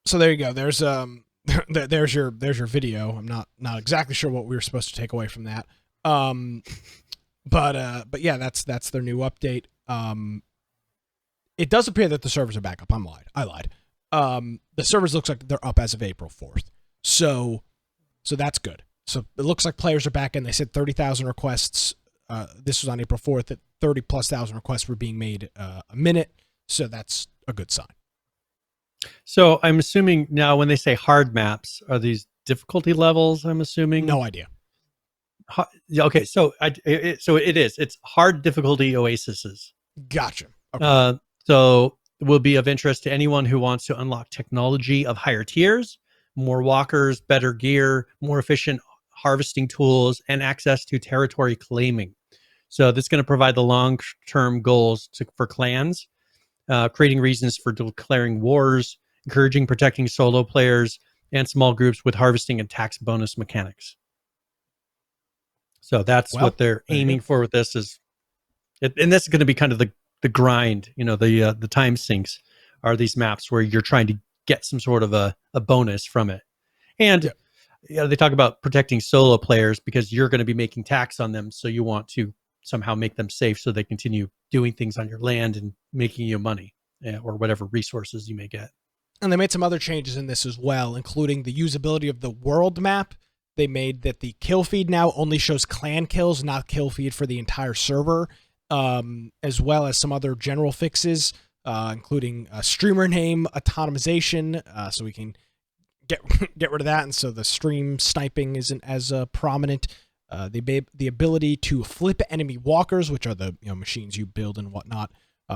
So there you go. There's there's your video. I'm not exactly sure what we were supposed to take away from that. But yeah, that's their new update. It does appear that the servers are back up. I lied. The servers looks like they're up as of April 4th. So that's good. So it looks like players are back in. They said 30,000 requests. This was on April 4th. That 30,000+ requests were being made a minute. So that's a good sign. So I'm assuming now when they say hard maps, are these difficulty levels? I'm assuming. No idea. Okay, so it is. It's hard difficulty Oasises. Gotcha. Okay. So it will be of interest to anyone who wants to unlock technology of higher tiers, more walkers, better gear, more efficient harvesting tools, and access to territory claiming. So that's going to provide the long-term goals for clans, creating reasons for declaring wars, encouraging protecting solo players and small groups with harvesting and tax bonus mechanics. So that's what they're aiming for with this and this is going to be kind of the grind, the time sinks are these maps where you're trying to get some sort of a bonus from it. And they talk about protecting solo players because you're going to be making tax on them. So you want to somehow make them safe so they continue doing things on your land and making you money or whatever resources you may get. And they made some other changes in this as well, including the usability of the world map. They made that the kill feed now only shows clan kills, not kill feed for the entire server, as well as some other general fixes, including a streamer name autonomization, so we can get rid of that, and so the stream sniping isn't as prominent. The ability to flip enemy walkers, which are the machines you build and whatnot,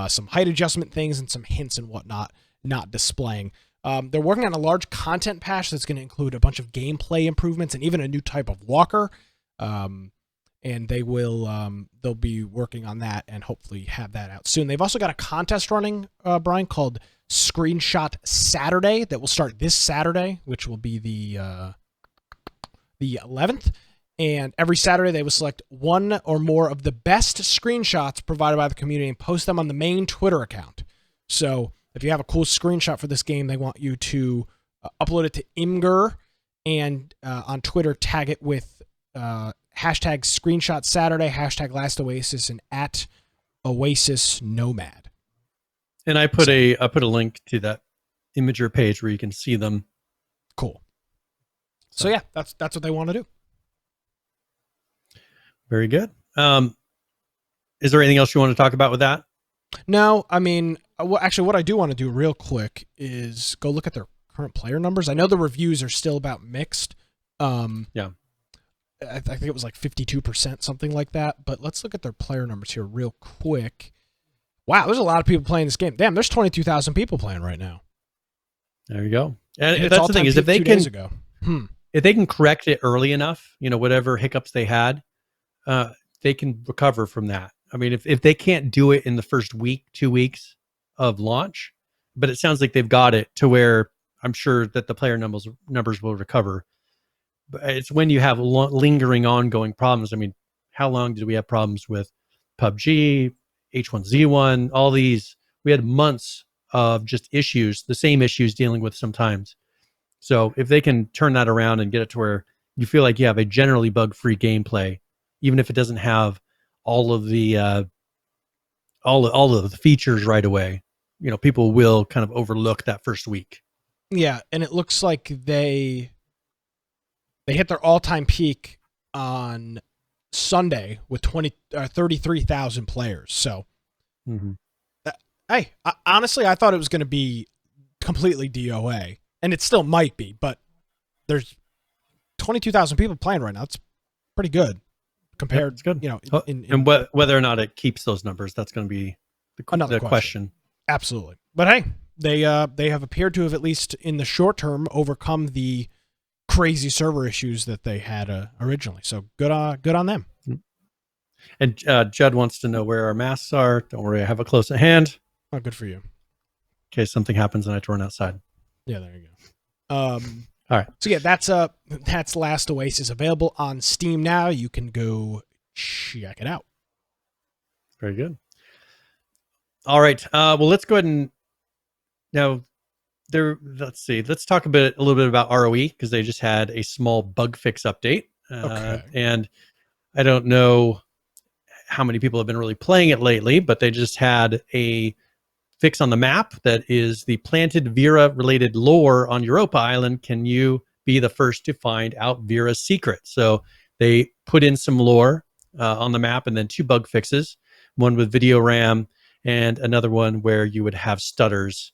some height adjustment things, and some hints and whatnot not displaying. They're working on a large content patch that's going to include a bunch of gameplay improvements and even a new type of walker. And they'll be working on that and hopefully have that out soon. They've also got a contest running, Brian, called Screenshot Saturday that will start this Saturday, which will be the 11th. And every Saturday they will select one or more of the best screenshots provided by the community and post them on the main Twitter account. So if you have a cool screenshot for this game, they want you to upload it to Imgur and on Twitter tag it with hashtag Screenshot Saturday, hashtag Last Oasis, and at Oasis Nomad. And I put a link to that Imager page where you can see them. Cool. So yeah, that's what they want to do. Very good. Is there anything else you want to talk about with that? No, I mean, actually, what I do want to do real quick is go look at their current player numbers. I know the reviews are still about mixed. Yeah. I think it was like 52%, something like that. But let's look at their player numbers here real quick. Wow, there's a lot of people playing this game. Damn, there's 22,000 people playing right now. There you go. And that's the thing is if they can correct it early enough, whatever hiccups they had, they can recover from that. I mean, if they can't do it in the first week, 2 weeks of launch, but it sounds like they've got it to where I'm sure that the player numbers will recover. But it's when you have lingering ongoing problems. I mean, how long did we have problems with PUBG, H1Z1, all these? We had months of just issues, the same issues dealing with sometimes. So if they can turn that around and get it to where you feel like you have a generally bug-free gameplay, even if it doesn't have all of the features right away, people will kind of overlook that first week. Yeah, and it looks like they hit their all-time peak on Sunday with 33,000 players. So, honestly, I thought it was going to be completely DOA, and it still might be, but there's 22,000 people playing right now. It's pretty good compared, it's good. you know, And whether or not it keeps those numbers, that's going to be another question. Absolutely. But hey, they have appeared to have, at least in the short term, overcome the crazy server issues that they had originally. So good on them. And Judd wants to know where our masks are. Don't worry, I have it close at hand. Oh, good for you. In case something happens and I have to run outside. Yeah, there you go. All right. So yeah, that's Last Oasis, available on Steam now. You can go check it out. Very good. All right. Well, let's go ahead and now let's see. Let's talk a little bit about ROE, because they just had a small bug fix update. Okay. And I don't know how many people have been really playing it lately, but they just had a fix on the map that is the planted Vera related lore on Europa Island. Can you be the first to find out Vera's secret? So they put in some lore on the map, and then 2 bug fixes, one with video RAM and another one where you would have stutters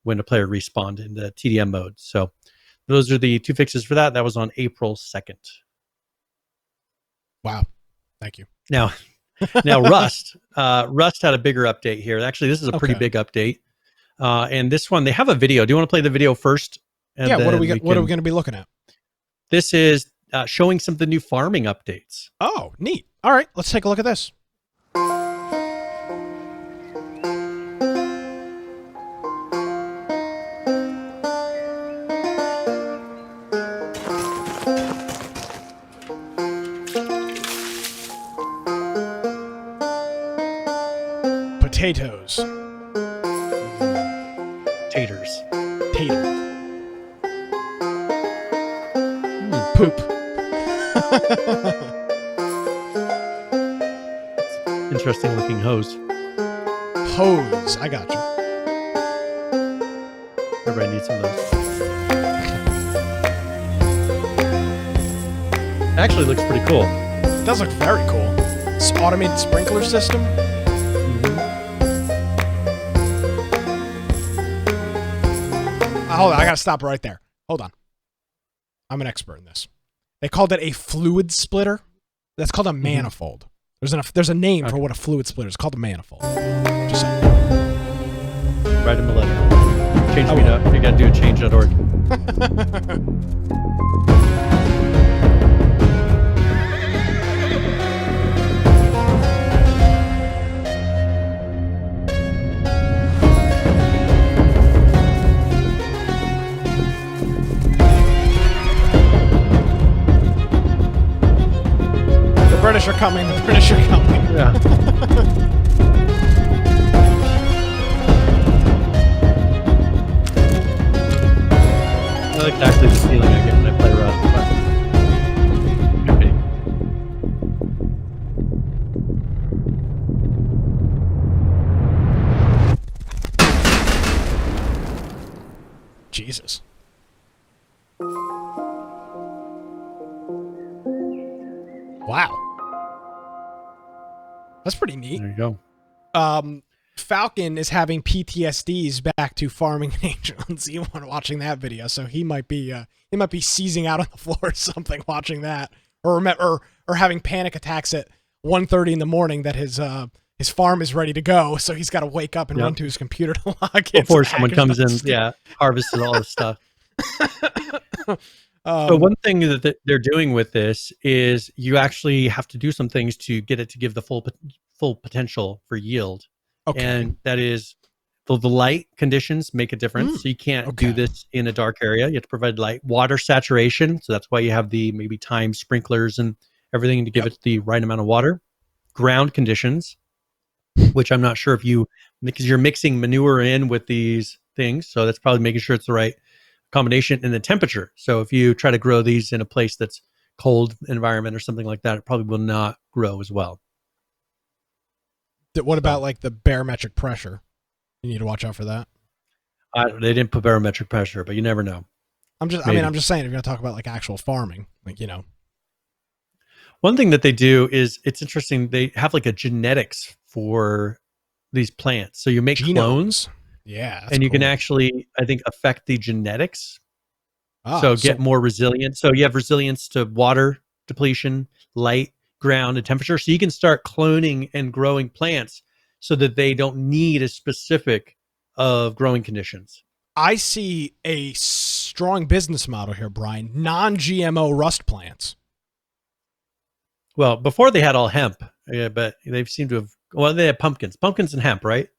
when a player respawned in the TDM mode. So those are the 2 fixes for that. That was on April 2nd. Wow. Thank you. Now Rust had a bigger update here. Actually, this is a pretty big update. And this one, they have a video. Do you want to play the video first? And what are we going to be looking at? This is showing some of the new farming updates. Oh, neat. All right, let's take a look at this. Potatoes. Taters. Poop. Interesting looking hose. I got you. Everybody needs some of those. Actually looks pretty cool. It does look very cool. It's automated sprinkler system. Hold on, I gotta stop right there. Hold on. I'm an expert in this. They called it a fluid splitter. That's called a manifold. There's a name for what a fluid splitter is. It's called a manifold. Just saying. Write him a letter. Change me up. You gotta do a change.org. British are coming. The British are coming. Yeah. I like actually the feeling I get when I play Rust. Jesus. Wow. That's pretty neat. There you go. Falcon is having PTSDs back to farming an angel and Z1 watching that video, so he might be seizing out on the floor or something watching that, or having panic attacks at 1:30 in the morning that his farm is ready to go, so he's got to wake up and run to his computer to log in before someone comes in. Harvested all this stuff. So one thing that they're doing with this is you actually have to do some things to get it to give the full potential for yield. Okay. And that is the light conditions make a difference. So you can't do this in a dark area. You have to provide light. Water saturation. So that's why you have the maybe timed sprinklers and everything to give it the right amount of water. Ground conditions, which I'm not sure because you're mixing manure in with these things. So that's probably making sure it's the right combination. In the temperature. So if you try to grow these in a place that's cold environment or something like that, it probably will not grow as well. What about like the barometric pressure? You need to watch out for that. They didn't put barometric pressure, but you never know. I'm just saying, if you're going to talk about like actual farming, like, you know. One thing that they do is, it's interesting. They have like a genetics for these plants. So you make clones. Yeah. And you can actually, I think, affect the genetics. So get more resilient. So you have resilience to water depletion, light. ground and temperature. So you can start cloning and growing plants so that they don't need a specific of growing conditions. I see a strong business model here, Brian. Non-GMO rust plants. Well, before they had all hemp, but they seem to have. Well, they have pumpkins and hemp, right?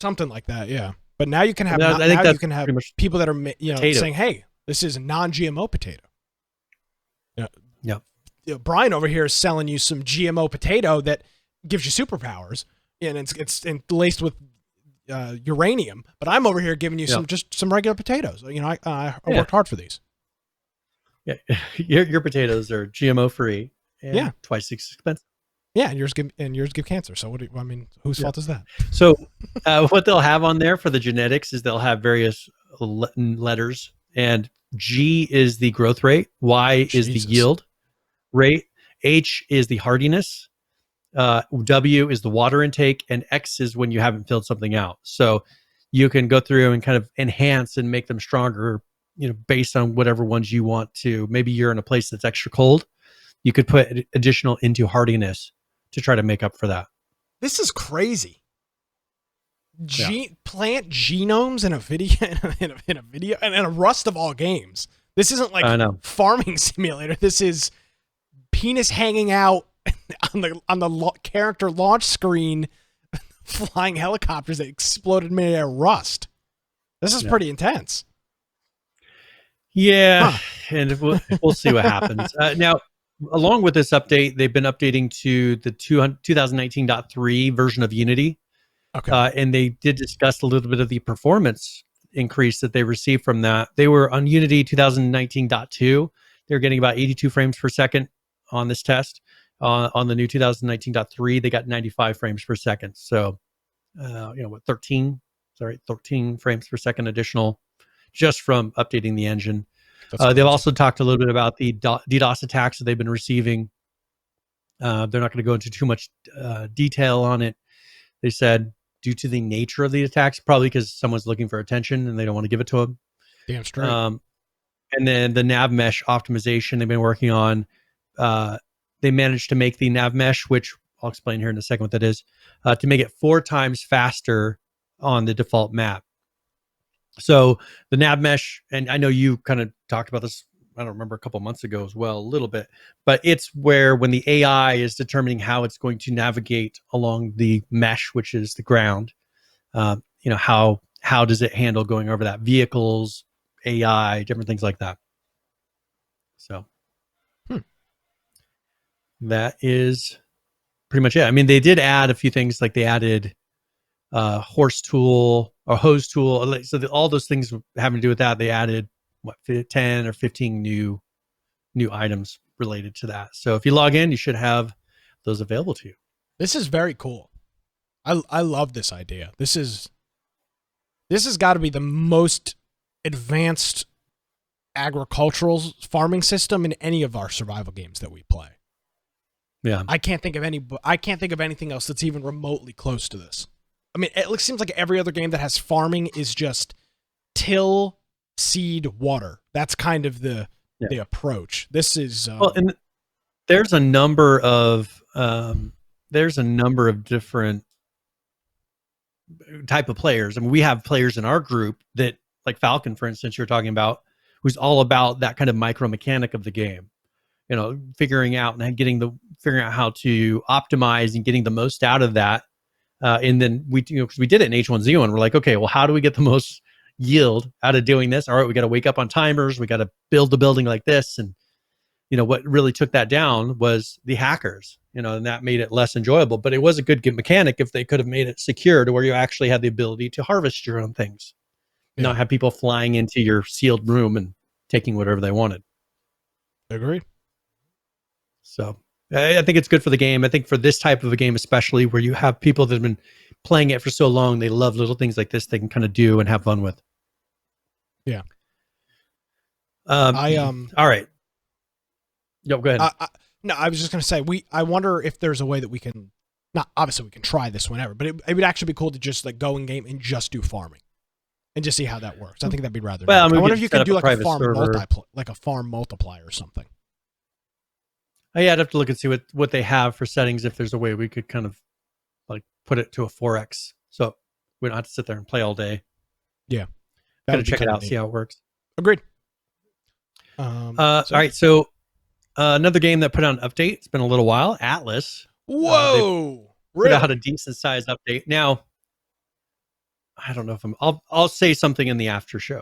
Something like that, yeah. But now you can have I think now that's you can have pretty much people that are potato. saying, "Hey, this is a non-GMO potato." Yeah. Brian over here is selling you some GMO potato that gives you superpowers, and it's laced with uranium. But I'm over here giving you some regular potatoes. I worked hard for these. Yeah, your potatoes are GMO free. And twice as expensive. Yeah, and yours give cancer. So whose fault is that? So what they'll have on there for the genetics is they'll have various letters, and G is the growth rate, Y is the yield rate, H is the hardiness, W is the water intake, and X is when you haven't filled something out. So you can go through and kind of enhance and make them stronger, based on whatever ones you want to. Maybe you're in a place that's extra cold. You could put additional into hardiness to try to make up for that. This is crazy. Plant genomes in a video and in a Rust of all games. This isn't like farming simulator. This is penis hanging out on the character launch screen, flying helicopters that exploded mid-air Rust. This is pretty intense. Yeah, and we'll see what happens. Now, along with this update, they've been updating to the 2019.3 version of Unity. Okay. And they did discuss a little bit of the performance increase that they received from that. They were on Unity 2019.2. They're getting about 82 frames per second on this test. On the new 2019.3, they got 95 frames per second. So, 13 frames per second additional just from updating the engine. They've also talked a little bit about the DDoS attacks that they've been receiving. They're not going to go into too much detail on it. They said due to the nature of the attacks, probably because someone's looking for attention and they don't want to give it to them. Damn straight. And then the nav mesh optimization they've been working on. They managed to make the nav mesh, which I'll explain here in a second what that is, to make it 4 times faster on the default map. So the nav mesh, and I know you kind of talked about this, I don't remember, a couple months ago as well, a little bit, but it's where when the AI is determining how it's going to navigate along the mesh, which is the ground, how does it handle going over that, vehicles, AI, different things like that. So that is pretty much it. I mean, they did add a few things, like they added horse tool or hose tool. So all those things having to do with that, they added 10 or 15 new items related to that. So if you log in, you should have those available to you. This is very cool. I love this idea. This has got to be the most advanced agricultural farming system in any of our survival games that we play. Yeah. I can't think of anything else that's even remotely close to this. I mean, it seems like every other game that has farming is just till, seed, water. That's kind of the approach. This is and there's a number of different type of players. I mean, we have players in our group that, like Falcon, for instance, you're talking about, who's all about that kind of micro mechanic of the game. Figuring out how to optimize and getting the most out of that. And then because we did it in H1Z1, we're like, okay, well, how do we get the most yield out of doing this? All right, we got to wake up on timers. We got to build the building like this. And, what really took that down was the hackers, and that made it less enjoyable. But it was a good mechanic if they could have made it secure to where you actually had the ability to harvest your own things, not have people flying into your sealed room and taking whatever they wanted. Agreed. So I think it's good for the game. I think for this type of a game, especially where you have people that have been playing it for so long, they love little things like this they can kind of do and have fun with. Yeah. All right. No, go ahead. No, I was just going to say, I wonder if there's a way that we can, not obviously we can try this whenever, but it would actually be cool to just like go in game and just do farming and just see how that works. I think that'd be rather nice. I wonder if you could do like a farm multiplier or something. I'd have to look and see what they have for settings. If there's a way we could kind of like put it to a 4x, so we don't have to sit there and play all day. Yeah, Gotta check it out, see how it works. Agreed. All right, so another game that put out an update. It's been a little while. Atlas. Whoa! Put out a decent sized update. Now, I don't know if I'll say something in the after show.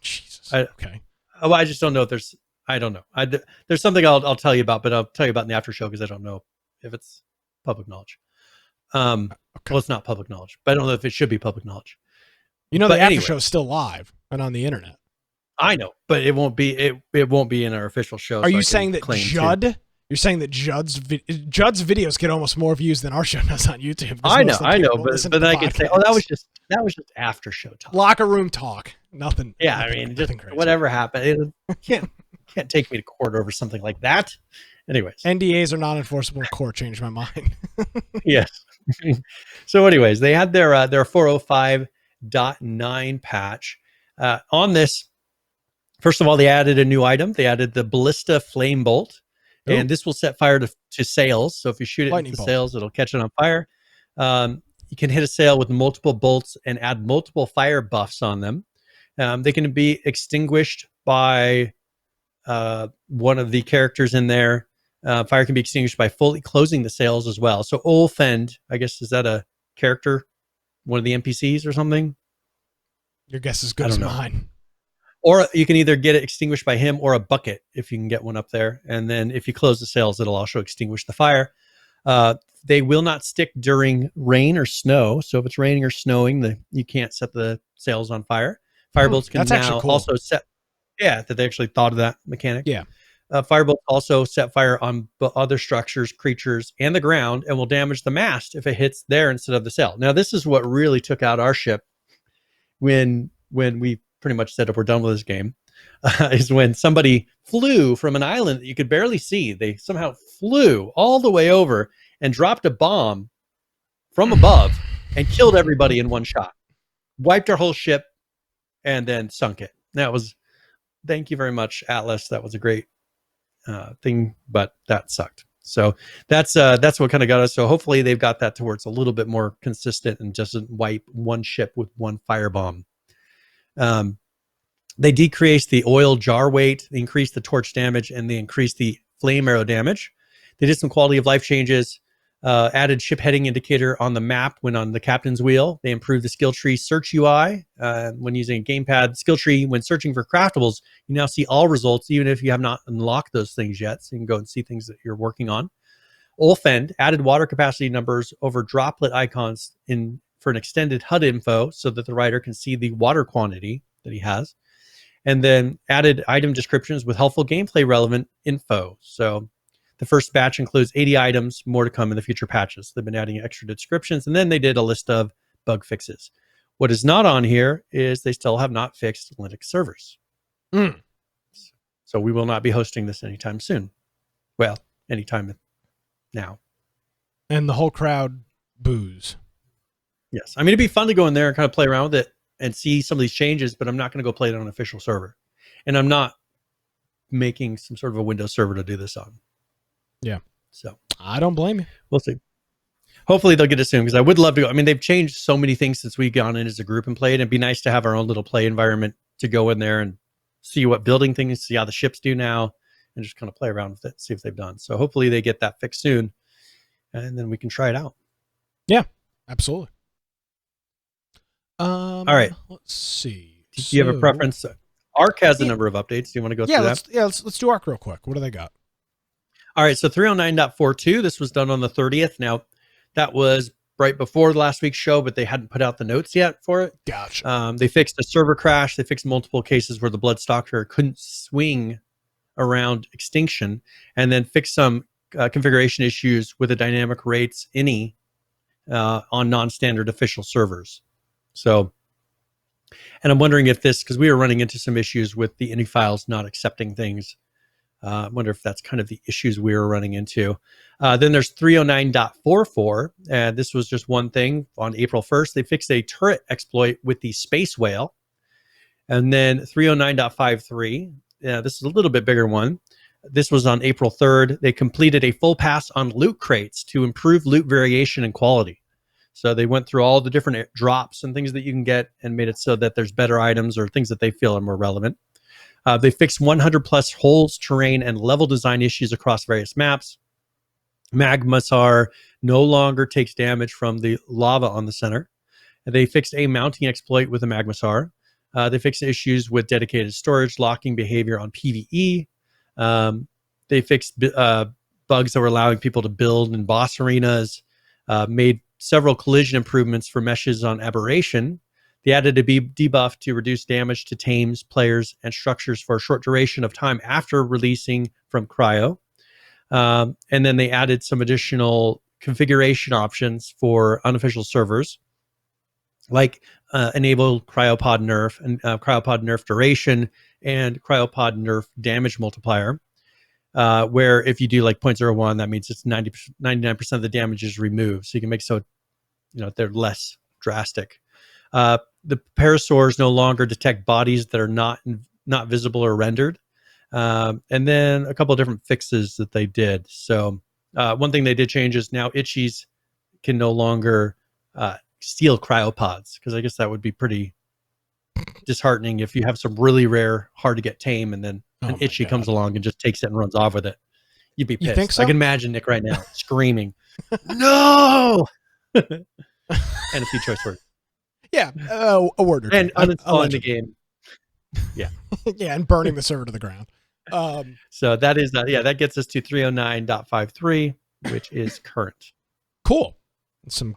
Jesus. Okay. I just don't know if there's. I don't know. There's something I'll tell you about, but I'll tell you about in the after show because I don't know if it's public knowledge. Okay. Well, it's not public knowledge, but I don't know if it should be public knowledge. You know, the after show is still live and on the internet. I know, but it won't be. It won't be in our official show. Are you saying that Judd? You're saying that Judd's videos get almost more views than our show does on YouTube. I know, but then I could say, oh, that was just after show talk, locker room talk, nothing. Yeah, I mean, just whatever happened. It can't take me to court over something like that. Anyways, NDAs are not enforceable in court. Changed my mind. Yes. So, anyways, they had their 405.9 patch on this. First of all, they added a new item. They added the Ballista Flame Bolt, and this will set fire to sails. So if you shoot it into sails, it'll catch it on fire. You can hit a sail with multiple bolts and add multiple fire buffs on them. They can be extinguished by one of the characters in there. Fire can be extinguished by fully closing the sails as well. So Olfend, I guess, is that a character? One of the NPCs or something? Your guess is as good as mine. Or you can either get it extinguished by him or a bucket if you can get one up there. And then if you close the sails, it'll also extinguish the fire. They will not stick during rain or snow. So if it's raining or snowing, you can't set the sails on fire. Firebolts can now also set. Yeah, that they actually thought of that mechanic. Yeah. Firebolts also set fire on other structures, creatures, and the ground, and will damage the mast if it hits there instead of the sail. Now, this is what really took out our ship when we pretty much said, if we're done with this game, is when somebody flew from an island that you could barely see. They somehow flew all the way over and dropped a bomb from above and killed everybody in one shot. Wiped our whole ship and then sunk it. That was, thank you very much, Atlas. That was a great thing, but that sucked. So that's what kind of got us. So hopefully they've got that to where it's a little bit more consistent and doesn't wipe one ship with one firebomb. They decreased the oil jar weight, they increased the torch damage, and they increased the flame arrow damage. They did some quality of life changes, added ship heading indicator on the map when on the captain's wheel. They improved the skill tree search UI when using a gamepad. Skill tree, when searching for craftables, you now see all results, even if you have not unlocked those things yet. So you can go and see things that you're working on. Olfend added water capacity numbers over droplet icons for an extended HUD info so that the rider can see the water quantity that he has. And then added item descriptions with helpful gameplay relevant info. So the first batch includes 80 items, more to come in the future patches. They've been adding extra descriptions, and then they did a list of bug fixes. What is not on here is they still have not fixed Linux servers. So we will not be hosting this anytime soon. Well, anytime now. And the whole crowd boos. Yes. I mean, it'd be fun to go in there and kind of play around with it and see some of these changes, but I'm not going to go play it on an official server. And I'm not making some sort of a Windows server to do this on. Yeah. So I don't blame you. We'll see. Hopefully they'll get it soon because I would love to go. I mean, they've changed so many things since we've gone in as a group and played. It'd be nice to have our own little play environment to go in there and see what building things, see how the ships do now, and just kind of play around with it, see if they've done. So hopefully they get that fixed soon, and then we can try it out. Yeah, absolutely. All right. Let's see. Do you have a preference? Arc has a number of updates. Do you want to go through that? Let's do Arc real quick. What do they got? All right, so 309.42, this was done on the 30th. Now, that was right before last week's show, but they hadn't put out the notes yet for it. Gotcha. They fixed a server crash. They fixed multiple cases where the Bloodstalker couldn't swing around Extinction, and then fixed some configuration issues with the dynamic rates ini on non-standard official servers. So, and I'm wondering if this, because we were running into some issues with the ini files not accepting things. I wonder if that's kind of the issues we were running into. Then there's 309.44, and this was just one thing. On April 1st, they fixed a turret exploit with the Space Whale. And then 309.53, this is a little bit bigger one. This was on April 3rd. They completed a full pass on loot crates to improve loot variation and quality. So they went through all the different drops and things that you can get and made it so that there's better items or things that they feel are more relevant. They fixed 100 plus holes, terrain, and level design issues across various maps. Magmasar no longer takes damage from the lava on the center. They fixed a mounting exploit with the Magmasar. They fixed issues with dedicated storage, locking behavior on PvE. They fixed bugs that were allowing people to build in boss arenas, made several collision improvements for meshes on Aberration. They added a debuff to reduce damage to tames, players, and structures for a short duration of time after releasing from Cryo. And then they added some additional configuration options for unofficial servers, like enable cryopod nerf and cryopod nerf duration and cryopod nerf damage multiplier, where if you do like 0.01, that means it's 99% of the damage is removed. So you can make so, they're less drastic. The parasaurs no longer detect bodies that are not visible or rendered. And then a couple of different fixes that they did. So one thing they did change is now Itchies can no longer steal cryopods, because I guess that would be pretty disheartening if you have some really rare, hard to get tame, and then an Itchy comes along and just takes it and runs off with it. You'd be pissed. You think so? I can imagine Nick right now screaming, "No!" and a few choice words. Yeah, a word or two. And uninstalling the game. Yeah. Yeah, and burning the server to the ground. So that is, that gets us to 309.53, which is current. Cool. Some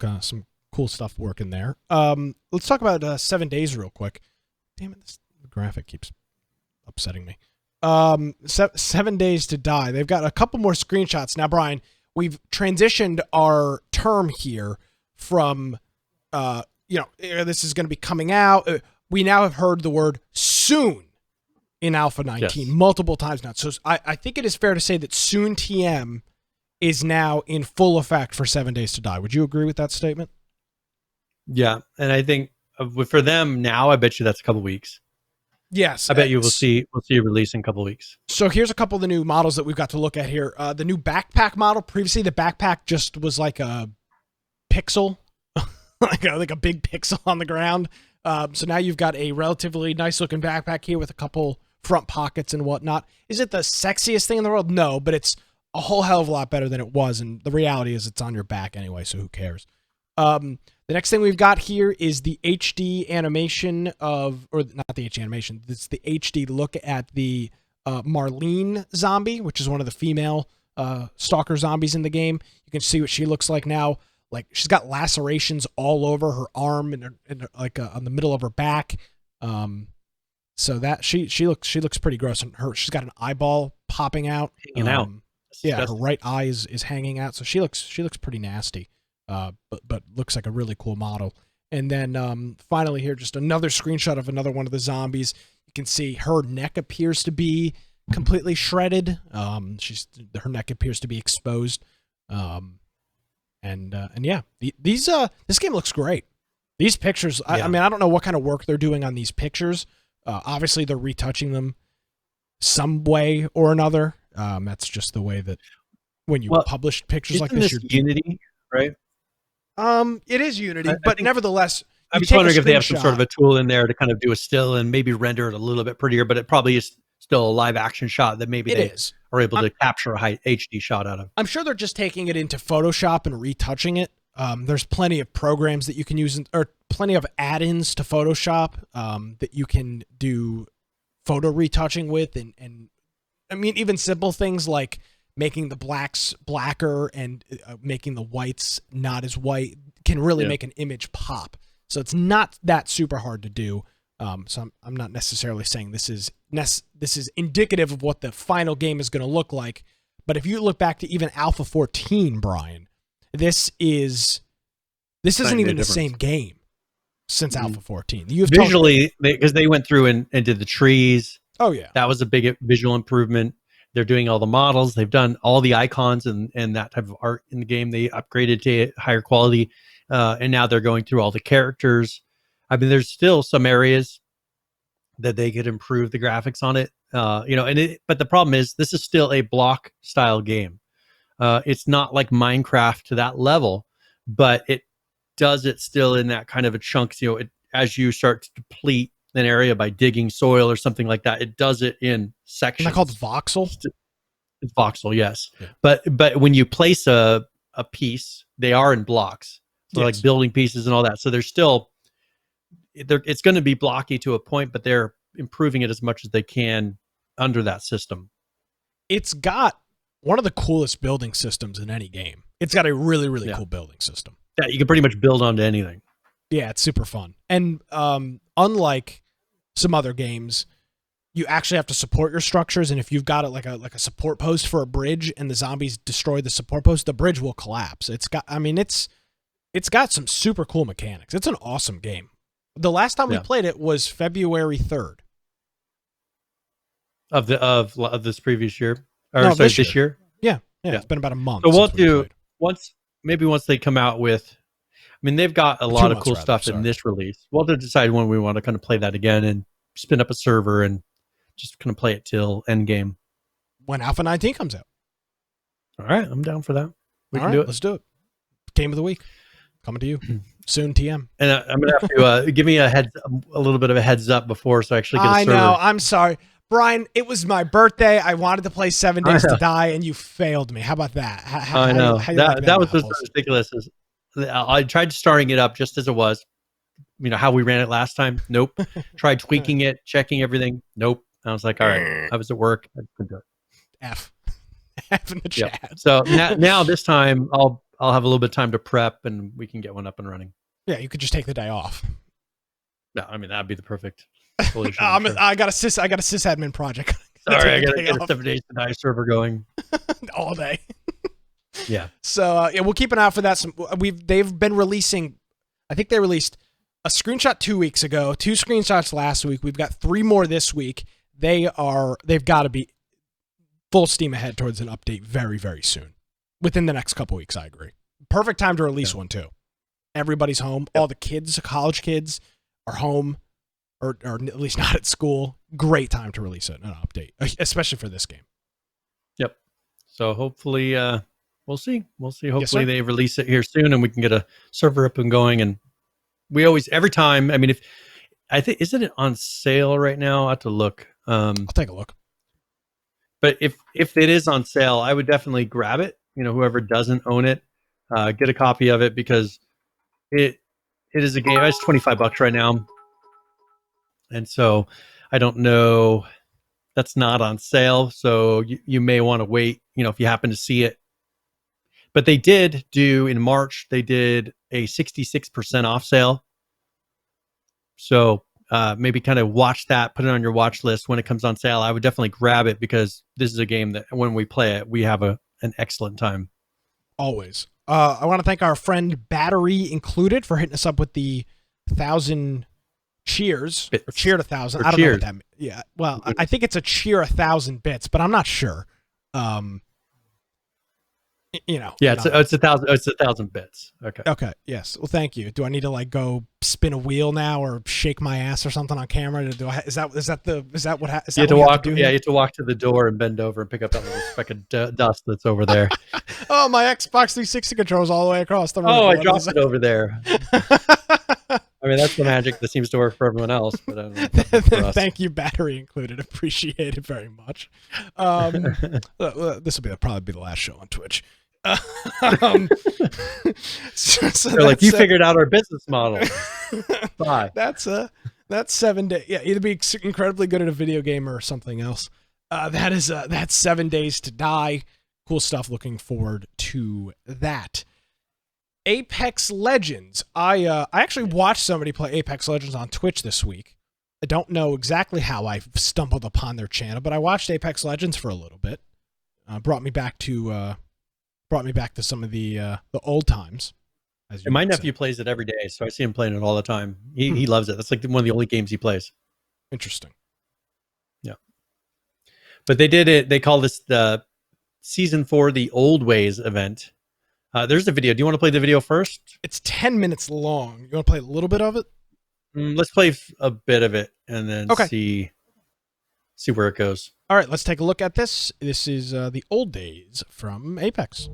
cool stuff working there. Let's talk about 7 days real quick. Damn it, this graphic keeps upsetting me. 7 days to die. They've got a couple more screenshots. Now, Brian, we've transitioned our term here from, this is going to be coming out. We now have heard the word soon in Alpha 19 multiple times now. So I think it is fair to say that soon TM is now in full effect for 7 days to die. Would you agree with that statement? Yeah, and I think for them now, I bet you that's a couple weeks. Yes, I bet you we'll see a release in a couple weeks. So here's a couple of the new models that we've got to look at here. The new backpack model. Previously, the backpack just was like a pixel, like a big pixel on the ground. So now you've got a relatively nice looking backpack here with a couple front pockets and whatnot. Is it the sexiest thing in the world? No, but it's a whole hell of a lot better than it was. And the reality is it's on your back anyway, so who cares? The next thing we've got here is the HD animation or not the HD animation, it's the HD look at the Marlene zombie, which is one of the female stalker zombies in the game. You can see what she looks like now. Like, she's got lacerations all over her arm and on the middle of her back. So that she looks pretty gross. And she's got an eyeball popping out. Hanging out. Yeah, her right eye is hanging out. So she looks pretty nasty. But looks like a really cool model. And then finally here, just another screenshot of another one of the zombies. You can see her neck appears to be completely shredded. Her neck appears to be exposed. And yeah, this game looks great. These pictures, I mean, I don't know what kind of work they're doing on these pictures. Obviously, they're retouching them some way or another. That's just the way that when you publish pictures like this, you're Unity, right? It is Unity, but nevertheless, I'm just wondering if they have some sort of a tool in there to kind of do a still and maybe render it a little bit prettier, but it probably is still a live action shot that maybe are able to capture a high HD shot out of. I'm sure they're just taking it into Photoshop and retouching it. There's plenty of programs that you can use, or plenty of add-ins to Photoshop that you can do photo retouching with, and I mean, even simple things like making the blacks blacker and making the whites not as white can really make an image pop. So it's not that super hard to do. So I'm not necessarily saying this is indicative of what the final game is going to look like. But if you look back to even Alpha 14, Brian, this isn't even the same game since Alpha 14. You've visually, because they went through and did the trees. Oh yeah, that was a big visual improvement. They're doing all the models. They've done all the icons and that type of art in the game. They upgraded to higher quality, and now they're going through all the characters. I mean, there's still some areas that they could improve the graphics on it, But the problem is this is still a block style game. It's not like Minecraft to that level, but it does it still in that kind of a chunks. As you start to deplete an area by digging soil or something like that, it does it in sections. Isn't that called voxel? It's voxel, yes. Yeah. But when you place a piece, they are in blocks. So Yes. like building pieces and all that. So there's still it's going to be blocky to a point, but they're improving it as much as they can under that system. It's got one of the coolest building systems in any game. It's got a really, really cool building system. Yeah, you can pretty much build onto anything. Yeah, it's super fun. And unlike some other games, you actually have to support your structures, and if you've got it like a support post for a bridge and the zombies destroy the support post, the bridge will collapse. It's got some super cool mechanics. It's an awesome game. The last time we played it was February 3rd. Of this previous year? This year? Yeah, it's been about a month. So we'll do once they come out with, I mean, they've got a lot of cool stuff in this release. We'll have to decide when we want to kind of play that again and spin up a server and just kind of play it till end game. When Alpha 19 comes out. All right, I'm down for that. We can do it. Let's do it. Game of the week. Coming to you soon, TM. And I'm going to have to give me a little bit of a heads up before so I actually get a server. I know. I'm sorry. Brian, it was my birthday. I wanted to play 7 Days to Die, and you failed me. How about that? I know. That was just ridiculous. I tried starting it up just as it was. How we ran it last time. Nope. Tried tweaking it, checking everything. Nope. I was like, all right. I was at work. I couldn't do it. F in the chat. Yep. So now this time I'll have a little bit of time to prep and we can get one up and running. Yeah, you could just take the day off. No, I mean that'd be the perfect solution. I got a sysadmin project. Sorry, I got to get a 7 Days to Die server going all day. Yeah. So we'll keep an eye out for that. They've been releasing. I think they released a screenshot 2 weeks ago, 2 screenshots last week. We've got 3 more this week. They've got to be full steam ahead towards an update very, very soon. Within the next couple weeks, I agree. Perfect time to release one too. Everybody's home. All the kids, college kids, are home, or at least not at school. Great time to release an update, especially for this game. Yep. So hopefully, we'll see. Hopefully they release it here soon, and we can get a server up and going. And we always, every time. I mean, isn't it on sale right now? I have to look. I'll take a look. But if it is on sale, I would definitely grab it. Whoever doesn't own it, get a copy of it because it is a game. It's $25 right now, and so I don't know. That's not on sale, so you may want to wait. If you happen to see it. But they did do in March. They did a 66% off sale. So maybe kind of watch that, put it on your watch list when it comes on sale. I would definitely grab it because this is a game that when we play it, we have an excellent time. Always. I want to thank our friend Battery Included for hitting us up with the 1,000 cheers bits. Or cheer 1,000. I don't know what that means. Yeah. Well, I think it's a cheer 1,000 bits, but I'm not sure. Yeah, it's 1,000. It's 1,000 bits. Okay. Okay. Yes. Well, thank you. Do I need to go spin a wheel now or shake my ass or something on camera? Is that what you have to do? Yeah, you have to walk to the door and bend over and pick up that little speck of dust that's over there. Oh, my Xbox 360 controls all the way across the room. Oh, I dropped it over there. I mean, that's the magic that seems to work for everyone else, but I don't know for us. Thank you, Battery Included. Appreciate it very much. This will probably be the last show on Twitch. So they're like, you figured out our business model. Bye. That's 7 days. Yeah, either be incredibly good at a video game or something else. That's 7 Days to Die. Cool stuff. Looking forward to that. Apex Legends. I actually watched somebody play Apex Legends on Twitch this week. I don't know exactly how I stumbled upon their channel, but I watched Apex Legends for a little bit. Brought me back to some of the old times. And my nephew plays it every day, so I see him playing it all the time. He loves it. That's like one of the only games he plays. Interesting. Yeah. But they did it. They call this the Season 4, the Old Ways event. There's the video. Do you want to play the video first? It's 10 minutes long. You want to play a little bit of it? Let's play a bit of it and then see. See where it goes. All right, let's take a look at this. This is the old days from Apex.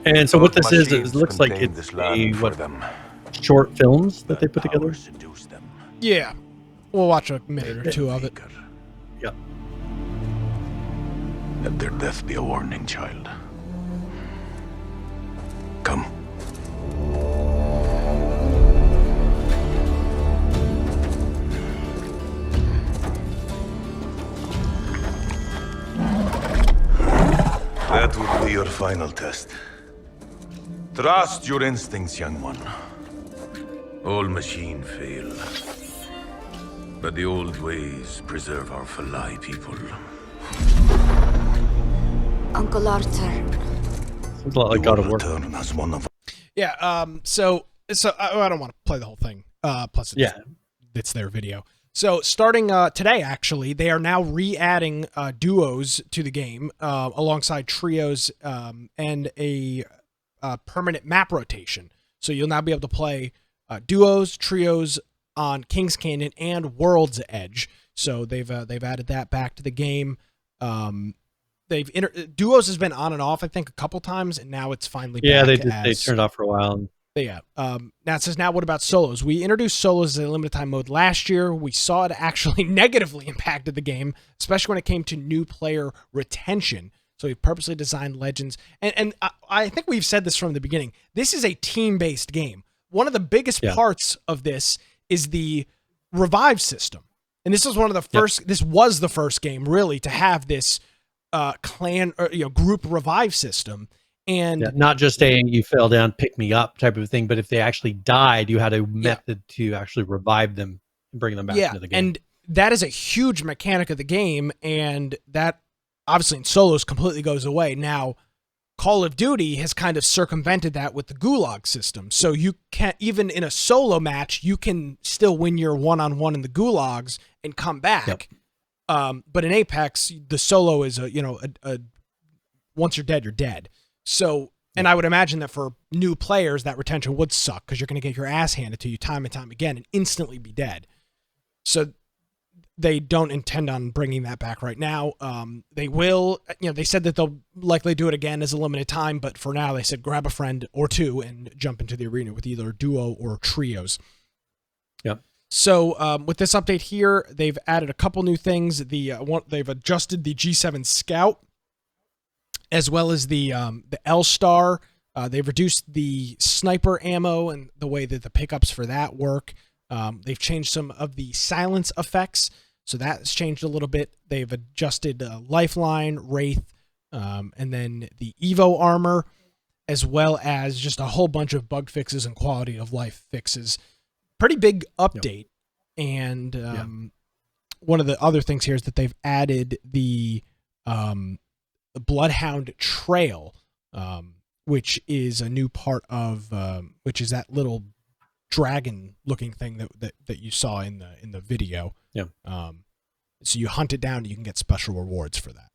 And so what this is, it looks like it's short films that they put together. Yeah, we'll watch a minute or two of it. Yep. Let their death be a warning, child. Come. That will be your final test. Trust your instincts, young one. All machine fail. But the old ways preserve our Falai people. Uncle Arthur. Seems a lot like God of War. As one of Yeah, so I don't want to play the whole thing. Plus, it's their video. So starting today, actually, they are now re-adding duos to the game alongside trios and a permanent map rotation. So you'll now be able to play duos, trios on King's Canyon and World's Edge. So they've added that back to the game. Duos has been on and off, I think, a couple times, and now it's finally back. They turned off for a while. Yeah. Now it says, now what about solos? We introduced solos as a limited time mode last year. We saw it actually negatively impacted the game, especially when it came to new player retention. So we purposely designed Legends. And I think we've said this from the beginning. This is a team-based game. One of the biggest parts of this is the revive system. And this is one of the first, this was the first game really to have this clan or group revive system. And not just a you fell down, pick me up type of thing, but if they actually died, you had a method to actually revive them and bring them back into the game. And that is a huge mechanic of the game, and that obviously in solos completely goes away. Now, Call of Duty has kind of circumvented that with the Gulag system. So you can't, even in a solo match, you can still win your one-on-one in the Gulags and come back. But in Apex, the solo is once you're dead, you're dead. So, and I would imagine that for new players, that retention would suck because you're going to get your ass handed to you time and time again and instantly be dead. So they don't intend on bringing that back right now. They will, they said that they'll likely do it again as a limited time, but for now they said grab a friend or two and jump into the arena with either duo or trios. Yep. So with this update here, they've added a couple new things. They've adjusted the G7 Scout, as well as the L-Star. They've reduced the sniper ammo and the way that the pickups for that work. They've changed some of the silence effects, so that's changed a little bit. They've adjusted Lifeline, Wraith, and then the Evo armor, as well as just a whole bunch of bug fixes and quality of life fixes. Pretty big update. Yep. And one of the other things here is that they've added the Bloodhound Trail, which is a new part of which is that little dragon looking thing that you saw in the video. Yeah. So you hunt it down and you can get special rewards for that.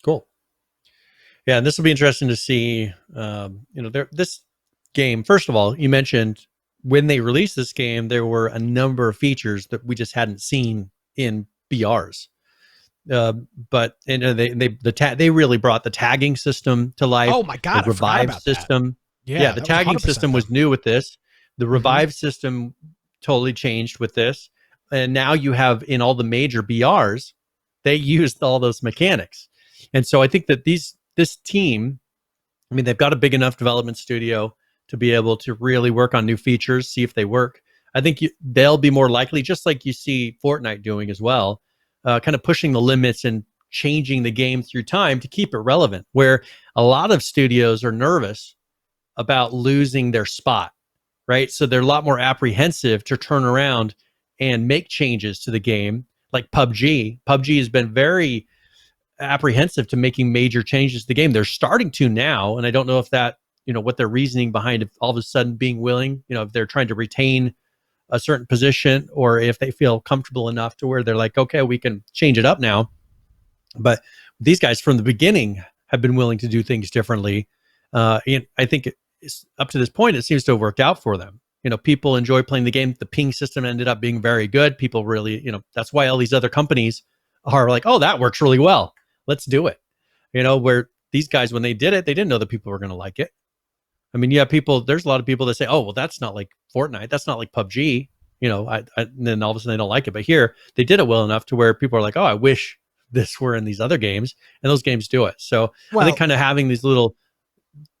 Cool. Yeah, and this will be interesting to see. This game, first of all, you mentioned when they released this game, there were a number of features that we just hadn't seen in BRs. But they really brought the tagging system to life. Oh my God, the revive system. Yeah, the tagging system was new with this. The revive system totally changed with this. And now you have in all the major BRs, they used all those mechanics. And so I think that this team, I mean, they've got a big enough development studio to be able to really work on new features, see if they work. I think they'll be more likely, just like you see Fortnite doing as well, kind of pushing the limits and changing the game through time to keep it relevant, where a lot of studios are nervous about losing their spot, right? So they're a lot more apprehensive to turn around and make changes to the game, like PUBG. PUBG has been very apprehensive to making major changes to the game. They're starting to now, and I don't know if that, what their reasoning behind it all of a sudden being willing, if they're trying to retain a certain position, or if they feel comfortable enough to where they're like, okay, we can change it up now. But these guys from the beginning have been willing to do things differently. And I think up to this point, it seems to have worked out for them. People enjoy playing the game. The ping system ended up being very good. People really, that's why all these other companies are like, oh, that works really well. Let's do it. Where these guys, when they did it, they didn't know that people were going to like it. I mean, there's a lot of people that say, oh, well, that's not like Fortnite. That's not like PUBG. And then all of a sudden they don't like it. But here they did it well enough to where people are like, oh, I wish this were in these other games, and those games do it. So I think kind of having these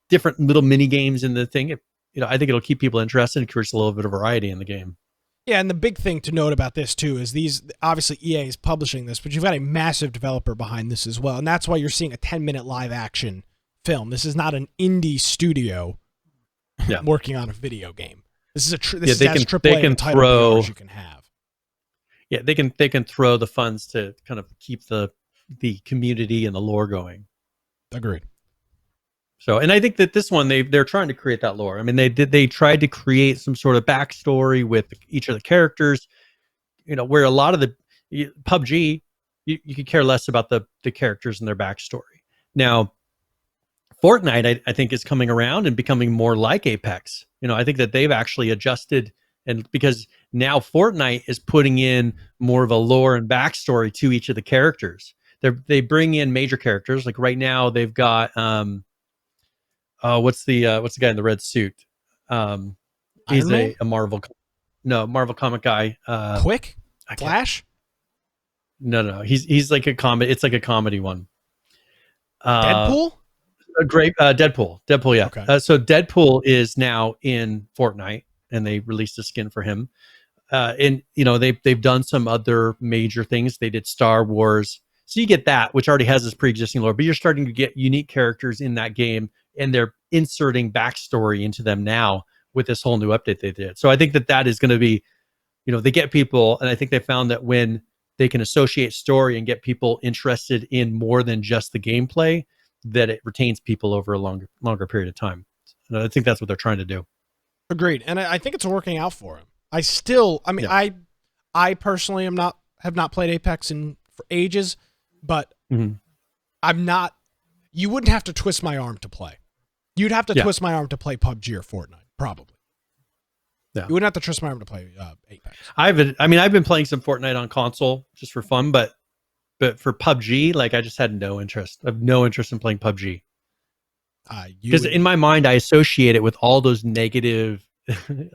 different little mini games in the thing, I think it'll keep people interested and creates a little bit of variety in the game. Yeah, and the big thing to note about this too is obviously EA is publishing this, but you've got a massive developer behind this as well, and that's why you're seeing a 10-minute live action film. This is not an indie studio working on a video game. This is as AAA title as you can have. Yeah, they can throw the funds to kind of keep the community and the lore going. Agreed. So, and I think that this one they're trying to create that lore. I mean, they tried to create some sort of backstory with each of the characters. Where a lot of the PUBG, you could care less about the characters and their backstory. Now, Fortnite, I think, is coming around and becoming more like Apex. I think that they've actually adjusted, and because now Fortnite is putting in more of a lore and backstory to each of the characters. They bring in major characters. Like right now, they've got what's the guy in the red suit? He's a Marvel comic guy. Quick? Flash? No. He's like a comedy. It's like a comedy one. Deadpool? A great Deadpool. Yeah. Okay. So Deadpool is now in Fortnite, and they released a skin for him. And they've done some other major things. They did Star Wars, so you get that, which already has this pre-existing lore. But you're starting to get unique characters in that game, and they're inserting backstory into them now with this whole new update they did. So I think that is going to be, they get people, and I think they found that when they can associate story and get people interested in more than just the gameplay, that it retains people over a longer period of time. And I think that's what they're trying to do. Agreed. And I think it's working out for him. I personally have not played Apex for ages, but I'm not, you wouldn't have to twist my arm to play. You'd have to twist my arm to play PUBG or Fortnite, probably. Yeah. You wouldn't have to twist my arm to play Apex. I've been playing some Fortnite on console just for fun, but for PUBG, like, I just had no interest. I have no interest in playing PUBG. Because in my mind, I associate it with all those negative,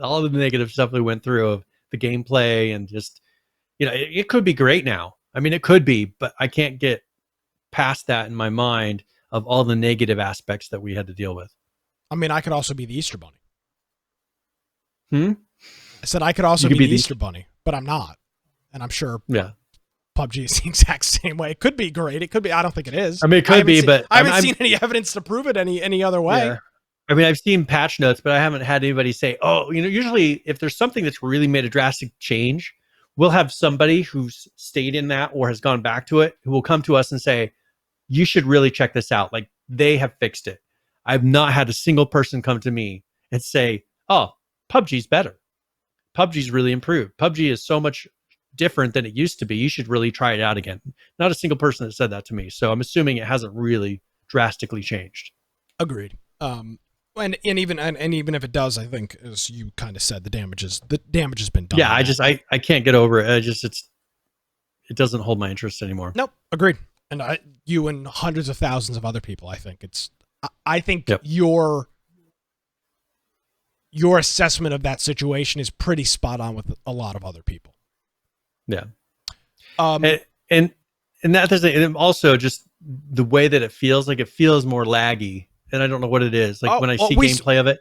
all the negative stuff we went through of the gameplay, and just, it could be great now. I mean, it could be, but I can't get past that in my mind of all the negative aspects that we had to deal with. I mean, I could also be the Easter Bunny. I said I could also be the Easter Bunny, but I'm not. And I'm sure PUBG is the exact same way. It could be great. It could be. I don't think it is. I mean, it could be, but I haven't seen any evidence to prove it any other way. Yeah. I mean, I've seen patch notes, but I haven't had anybody say, oh, usually if there's something that's really made a drastic change, we'll have somebody who's stayed in that or has gone back to it who will come to us and say, you should really check this out. Like, they have fixed it. I've not had a single person come to me and say, oh, PUBG's better. PUBG's really improved. PUBG is so much different than it used to be. You should really try it out again. Not a single person that said that to me. So I'm assuming it hasn't really drastically changed. Agreed. And even if it does, I think, as you kind of said, the damage has been done. Yeah, I can't get over it. It doesn't hold my interest anymore. Nope. Agreed. And you and hundreds of thousands of other people, I think your assessment of that situation is pretty spot on with a lot of other people. Yeah. And that is, and also just the way that it feels more laggy, and I don't know what it is. Like when I see gameplay of it.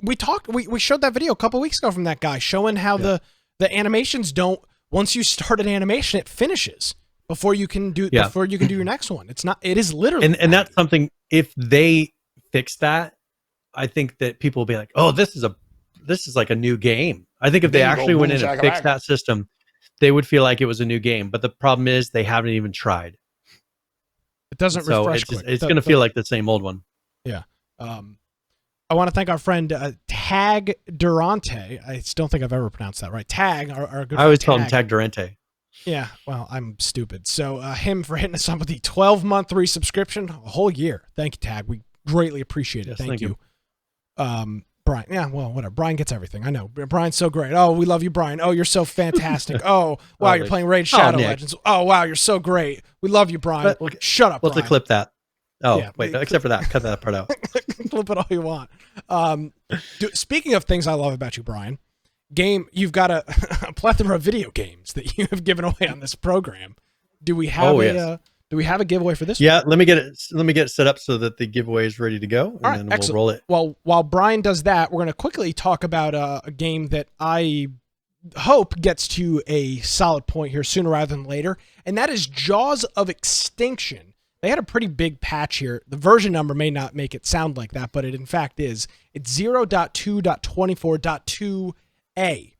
We showed that video a couple weeks ago from that guy showing how the animations don't, once you start an animation, it finishes before you can do your next one. It is literally and that's something, if they fix that, I think that people will be like, oh, this is like a new game. I think if they actually went in and fixed that system, they would feel like it was a new game. But the problem is they haven't even tried. It doesn't So refresh it's just, quick. it's going to feel like the same old one. Yeah. I want to thank our friend Tag Durante. I still don't think I've ever pronounced that right. Tag, our good I always friend call him Tag Durante. Yeah, well, I'm stupid. So him for hitting us up with the 12-month resubscription, a whole year. Thank you, Tag. We greatly appreciate it. Yes, thank you. Brian, yeah, well, whatever. Brian gets everything. I know. Brian's so great. Oh, we love you, Brian. Oh, you're so fantastic. Oh, wow, you're playing Raid Shadow Legends. Oh, wow, you're so great. We love you, Brian. Shut up, Let's Brian. clip that. Oh, Yeah, wait, except for that. Cut that part out. Clip it all you want. Speaking of things I love about you, Brian, you've got a plethora of video games that you have given away on this program. Do we have do we have a giveaway for this? Yeah, let me get it set up so that the giveaway is ready to go, and then excellent. we'll roll it. Well, while Brian does that, we're going to quickly talk about a game that I hope gets to a solid point here sooner rather than later, and that is Jaws of Extinction. They had a pretty big patch here. The version number may not make it sound like that, but it in fact is. It's 0.2.24.2a.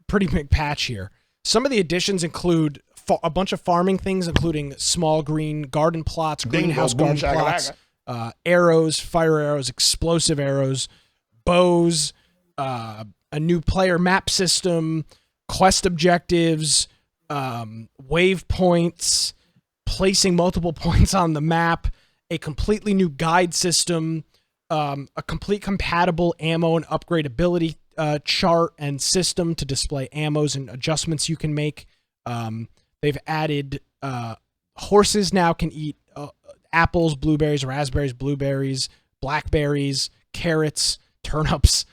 Pretty big patch here. Some of the additions include a bunch of farming things, including small green garden plots, greenhouse garden plots, arrows, fire arrows, explosive arrows, bows, a new player map system, quest objectives, wave points, placing multiple points on the map, a completely new guide system, a complete compatible ammo and upgradability chart and system to display ammos and adjustments you can make. They've added horses now can eat apples, blueberries, raspberries, blueberries, blackberries, carrots, turnips.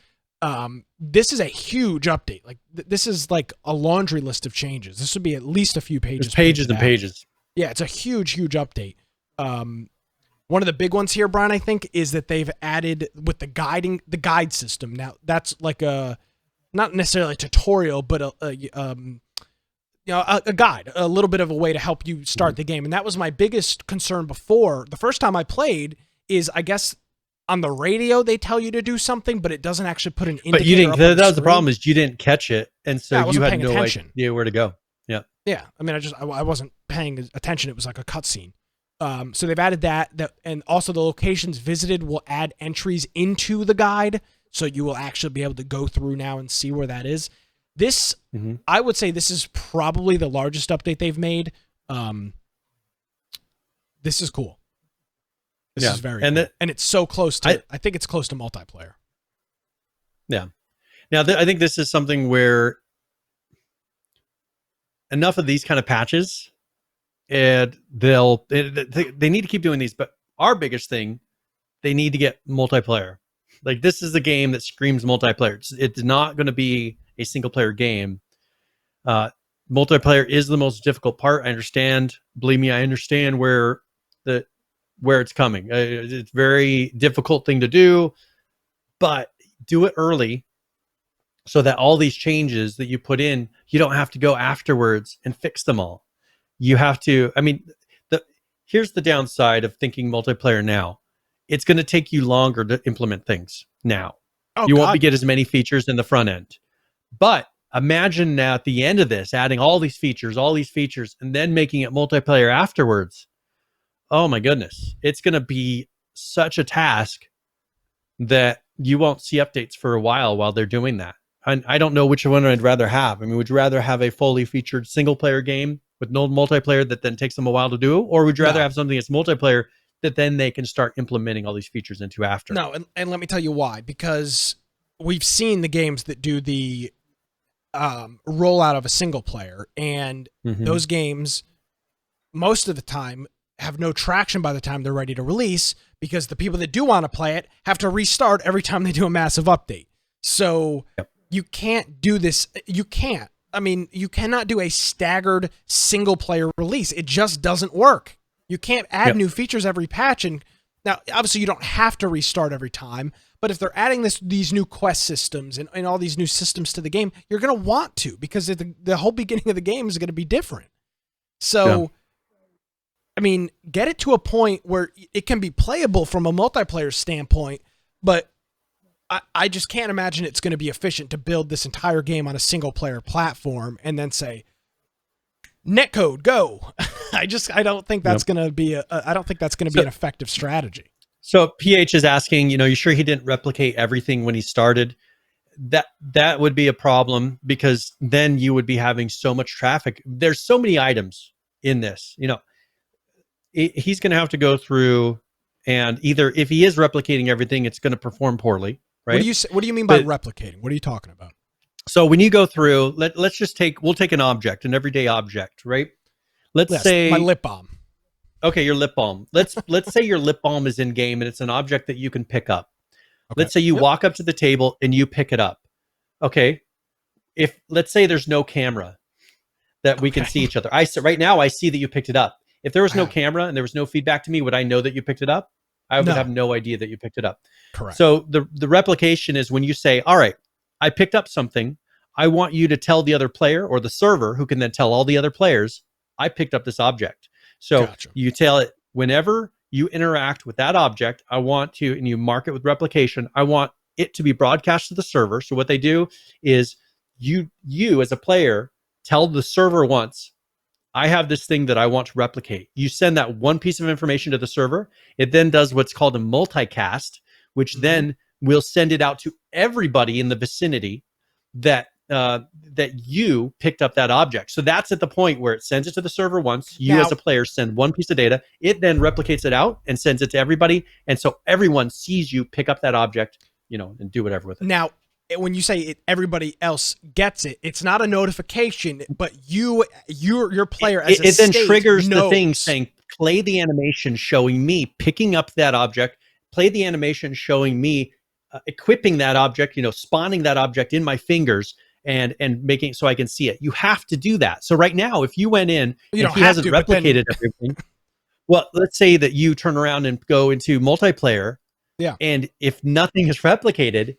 This is a huge update. Like this is like a laundry list of changes. This would be at least a few pages. There's pages and pages. Yeah, it's a huge update. One of the big ones here, Brian, I think, is that they've added with the guide system. Now that's like not necessarily a tutorial, but a guide, a little bit of a way to help you start the game. And that was my biggest concern before. The first time I played is, I guess, on the radio they tell you to do something, but it doesn't actually put an indicator. But you didn't. Up on That was the screen. problem, is you didn't catch it, and so you had no idea where to go. Yeah. Yeah. I mean, I wasn't paying attention. It was like a cutscene. So they've added that, and also the locations visited will add entries into the guide, so you will actually be able to go through now and see where that is. This, I would say, this is probably the largest update they've made. This is cool. This is very cool. And it's so close to. I think it's close to multiplayer. Yeah. Now, I think this is something where enough of these kind of patches, and they need to keep doing these. But our biggest thing, they need to get multiplayer. Like, this is a game that screams multiplayer. It's not going to be a single player game. Multiplayer is the most difficult part. I understand. Believe me, I understand where it's coming. It's a very difficult thing to do, but do it early so that all these changes that you put in, you don't have to go afterwards and fix them all. You have to, I mean, here's the downside of thinking multiplayer now. It's going to take you longer to implement things now. You won't get as many features in the front end. But imagine now at the end of this, adding all these features, and then making it multiplayer afterwards. Oh my goodness. It's going to be such a task that you won't see updates for a while they're doing that. I don't know which one I'd rather have. I mean, would you rather have a fully featured single player game with no multiplayer that then takes them a while to do? Or would you rather have something that's multiplayer that then they can start implementing all these features into after? No, and let me tell you why. Because we've seen the games that do the rollout of a single player, and those games, most of the time, have no traction by the time they're ready to release, because the people that do want to play it have to restart every time they do a massive update. So you can't do this. You can't. I mean, you cannot do a staggered single player release. It just doesn't work. You can't add new features every patch. And now, obviously, you don't have to restart every time, but if they're adding these new quest systems and all these new systems to the game, you're going to want to, because the whole beginning of the game is going to be different. So, I mean, get it to a point where it can be playable from a multiplayer standpoint, but I just can't imagine it's going to be efficient to build this entire game on a single player platform and then say, netcode, go. I don't think that's going to be I don't think that's going to be an effective strategy. So PH is asking, you sure he didn't replicate everything when he started? That would be a problem, because then you would be having so much traffic. There's so many items in this, he's going to have to go through, and either if he is replicating everything, it's going to perform poorly, right? What do you mean by replicating? What are you talking about? So when you go through, we'll take an object, an everyday object, right? Let's say my lip balm. Okay, your lip balm. Let's say your lip balm is in game and it's an object that you can pick up. Okay. Let's say you walk up to the table and you pick it up. Okay. Let's say there's no camera that we can see each other. Right now I see that you picked it up. If there was no camera and there was no feedback to me, would I know that you picked it up? I would have no idea that you picked it up. Correct. So the replication is when you say, all right, I picked up something. I want you to tell the other player, or the server, who can then tell all the other players, I picked up this object. So you tell it whenever you interact with that object, and you mark it with replication, I want it to be broadcast to the server. So what they do is you as a player tell the server once, I have this thing that I want to replicate. You send that one piece of information to the server. It then does what's called a multicast, which then will send it out to everybody in the vicinity that you picked up that object. So that's at the point where it sends it to the server once. You as a player send one piece of data. It then replicates it out and sends it to everybody. And so everyone sees you pick up that object, and do whatever with it. Now, when you say everybody else gets it, it's not a notification, but your player as it then triggers knows. The thing saying, play the animation showing me picking up that object, play the animation showing me equipping that object, spawning that object in my fingers and making it so I can see it. You have to do that. So right now, if you went in and he hasn't replicated everything, well, let's say that you turn around and go into multiplayer. Yeah. And if nothing is replicated,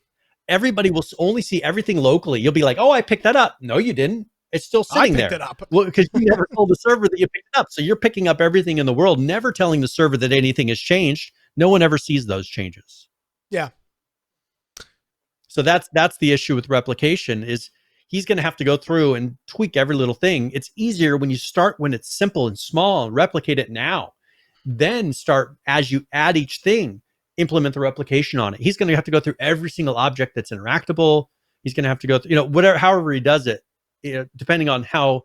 everybody will only see everything locally. You'll be like, oh, I picked that up. No, you didn't. It's still sitting there. I picked it up. Well, because you never told the server that you picked it up. So you're picking up everything in the world, never telling the server that anything has changed. No one ever sees those changes. Yeah. So that's the issue with replication, is he's going to have to go through and tweak every little thing. It's easier when you start when it's simple and small and replicate it now. Then start as you add each thing, implement the replication on it. He's going to have to go through every single object that's interactable. He's going to have to go through, however he does it, depending on how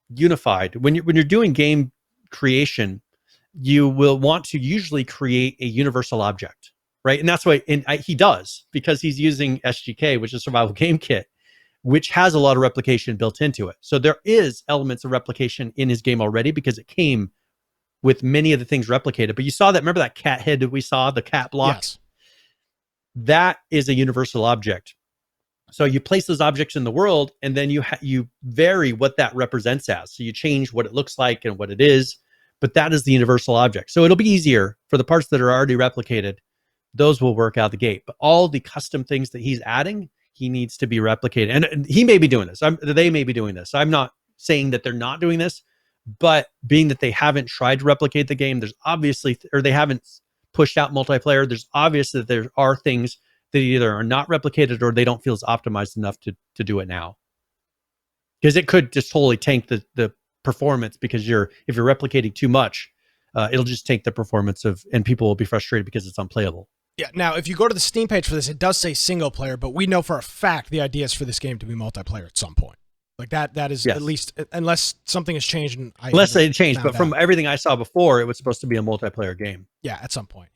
unified. When you're doing game creation, you will want to usually create a universal object, right? And that's why he does, because he's using SGK, which is Survival Game Kit, which has a lot of replication built into it. So there is elements of replication in his game already, because it came with many of the things replicated. But you saw that, remember that cat head that we saw, the cat block? Yes. That is a universal object. So you place those objects in the world, and then you vary what that represents as. So you change what it looks like and what it is, but that is the universal object. So it'll be easier for the parts that are already replicated. Those will work out the gate. But all the custom things that he's adding, he needs to be replicated. And he may be doing this. They may be doing this. I'm not saying that they're not doing this, but being that they haven't tried to replicate the game, there's obviously, or they haven't pushed out multiplayer, there's obviously that there are things that either are not replicated or they don't feel as optimized enough to do it now. Because it could just totally tank the performance, because if you're replicating too much, it'll just tank the performance and people will be frustrated because it's unplayable. Yeah. Now, if you go to the Steam page for this, it does say single player, but we know for a fact the idea is for this game to be multiplayer at some point. Like that is at least, unless something has changed. Unless they changed, but from everything I saw before, it was supposed to be a multiplayer game. Yeah, at some point.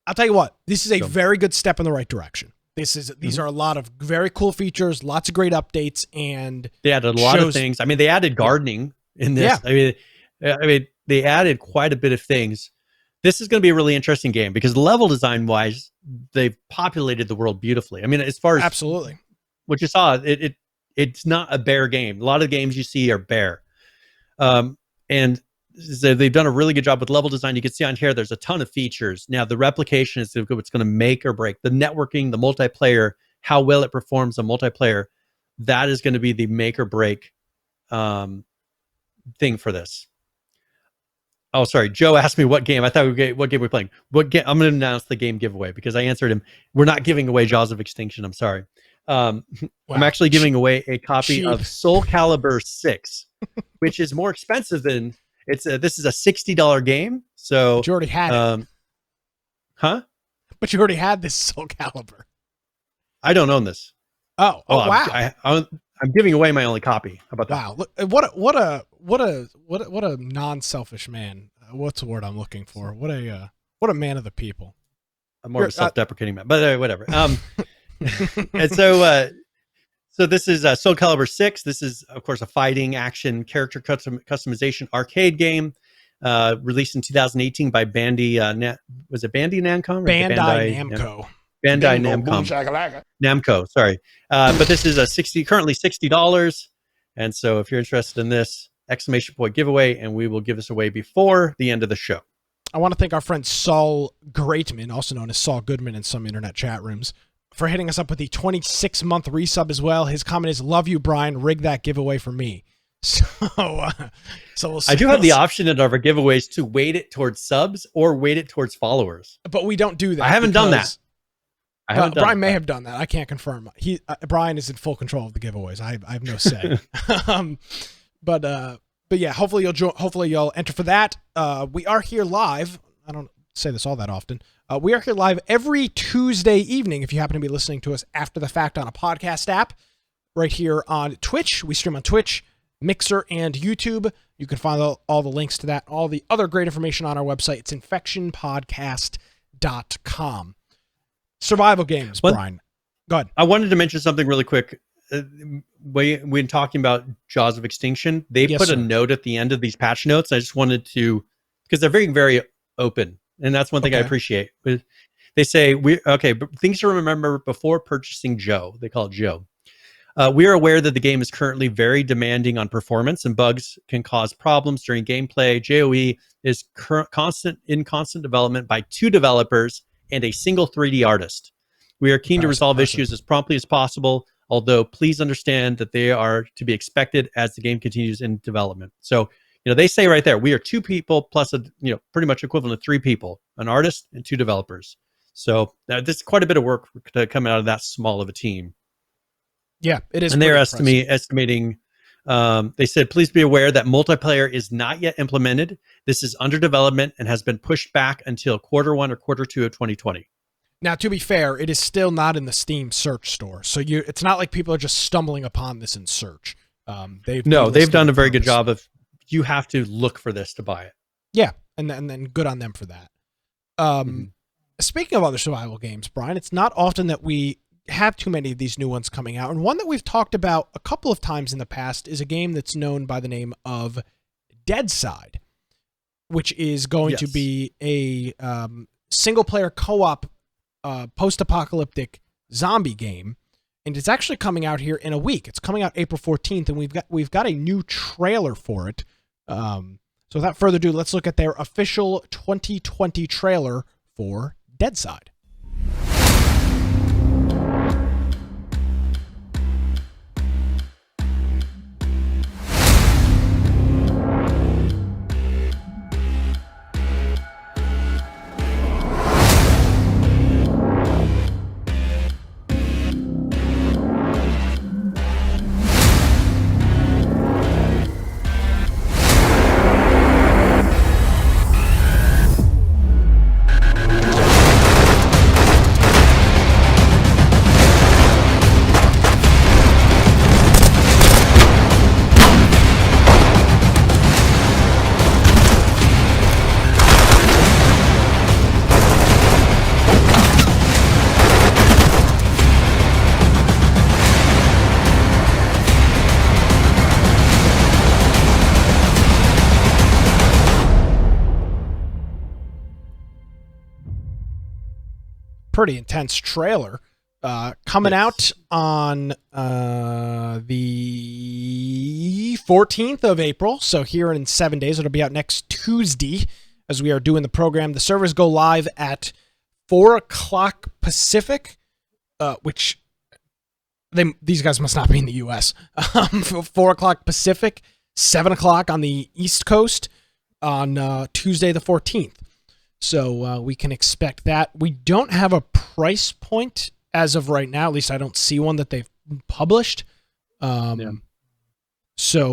I'll tell you what, this is a very good step in the right direction. These are a lot of very cool features, lots of great updates, and they added a lot of things. I mean, they added gardening in this. Yeah. I mean, they added quite a bit of things. This is going to be a really interesting game because level design wise, they've populated the world beautifully. I mean, as far as absolutely what you saw, it's not a bare game. A lot of games you see are bare. And so they've done a really good job with level design. You can see on here, there's a ton of features. Now, the replication is what's going to make or break. The networking, the multiplayer, how well it performs on multiplayer, that is going to be the make or break thing for this. Oh, sorry. Joe asked me what game. I thought what game we're playing. What game? I'm going to announce the game giveaway because I answered him. We're not giving away Jaws of Extinction. I'm sorry. Wow. I'm actually giving away a copy of Soul Calibur 6, which is more expensive than This is a $60 game. So But you already had it. Huh? But you already had this Soul Calibur. I don't own this. Oh, wow. I'm giving away my only copy. How about that? Wow. Look, what a non-selfish man. What's the word I'm looking for? What a man of the people. I'm more of a self-deprecating man, but whatever. And so this is Soul Calibur 6. This is, of course, a fighting action character customization arcade game released in 2018 by was it Bandai Namco? Bandai Namco. Bandai Namco. Namco, sorry. But this is currently $60. And so if you're interested in this, exclamation point giveaway, and we will give this away before the end of the show. I want to thank our friend Saul Greatman, also known as Saul Goodman in some internet chat rooms, for hitting us up with the 26-month resub as well. His comment is, "Love you, Brian. Rig that giveaway for me." So we'll see. I do have the option in our giveaways to weight it towards subs or weight it towards followers. But we don't do that. I haven't done that. Brian may have done that. I can't confirm. Brian is in full control of the giveaways. I have no say. But yeah, hopefully you'll enter for that. We are here live. I don't say this all that often. We are here live every Tuesday evening. If you happen to be listening to us after the fact on a podcast app, right here on Twitch, we stream on Twitch, Mixer, and YouTube. You can find all the links to that, all the other great information on our website. It's infectionpodcast.com. Survival games, Brian. Go ahead. I wanted to mention something really quick. When talking about Jaws of Extinction, they put a note at the end of these patch notes. I just wanted to, because they're very, very open, and that's one thing I appreciate. They say, things to remember before purchasing Joe. They call it Joe. We are aware that the game is currently very demanding on performance, and bugs can cause problems during gameplay. JOE is in constant development by 2 developers and a single 3D artist. We are keen to resolve issues as promptly as possible, although please understand that they are to be expected as the game continues in development. So, they say right there, we are 2 people plus pretty much equivalent to 3 people, an artist and 2 developers. So this is quite a bit of work to come out of that small of a team. Yeah, it is. And they're estimating, they said, please be aware that multiplayer is not yet implemented. This is under development and has been pushed back until Q1 or Q2 of 2020. Now, to be fair, it is still not in the Steam search store. So it's not like people are just stumbling upon this in search. They've done a very good job of, you have to look for this to buy it. Yeah, and then good on them for that. Speaking of other survival games, Brian, it's not often that we have too many of these new ones coming out. And one that we've talked about a couple of times in the past is a game that's known by the name of Deadside, which is going to be a single-player co-op post-apocalyptic zombie game. And it's actually coming out here in a week. It's coming out April 14th, and we've got a new trailer for it. So without further ado, let's look at their official 2020 trailer for Deadside. Pretty intense trailer coming out on the 14th of April. So here in 7 days, it'll be out next Tuesday as we are doing the program. The servers go live at 4 o'clock Pacific, which these guys must not be in the U.S. 4 o'clock Pacific, 7 o'clock on the East Coast on Tuesday the 14th. So we can expect that. We don't have a price point as of right now. At least I don't see one that they've published. So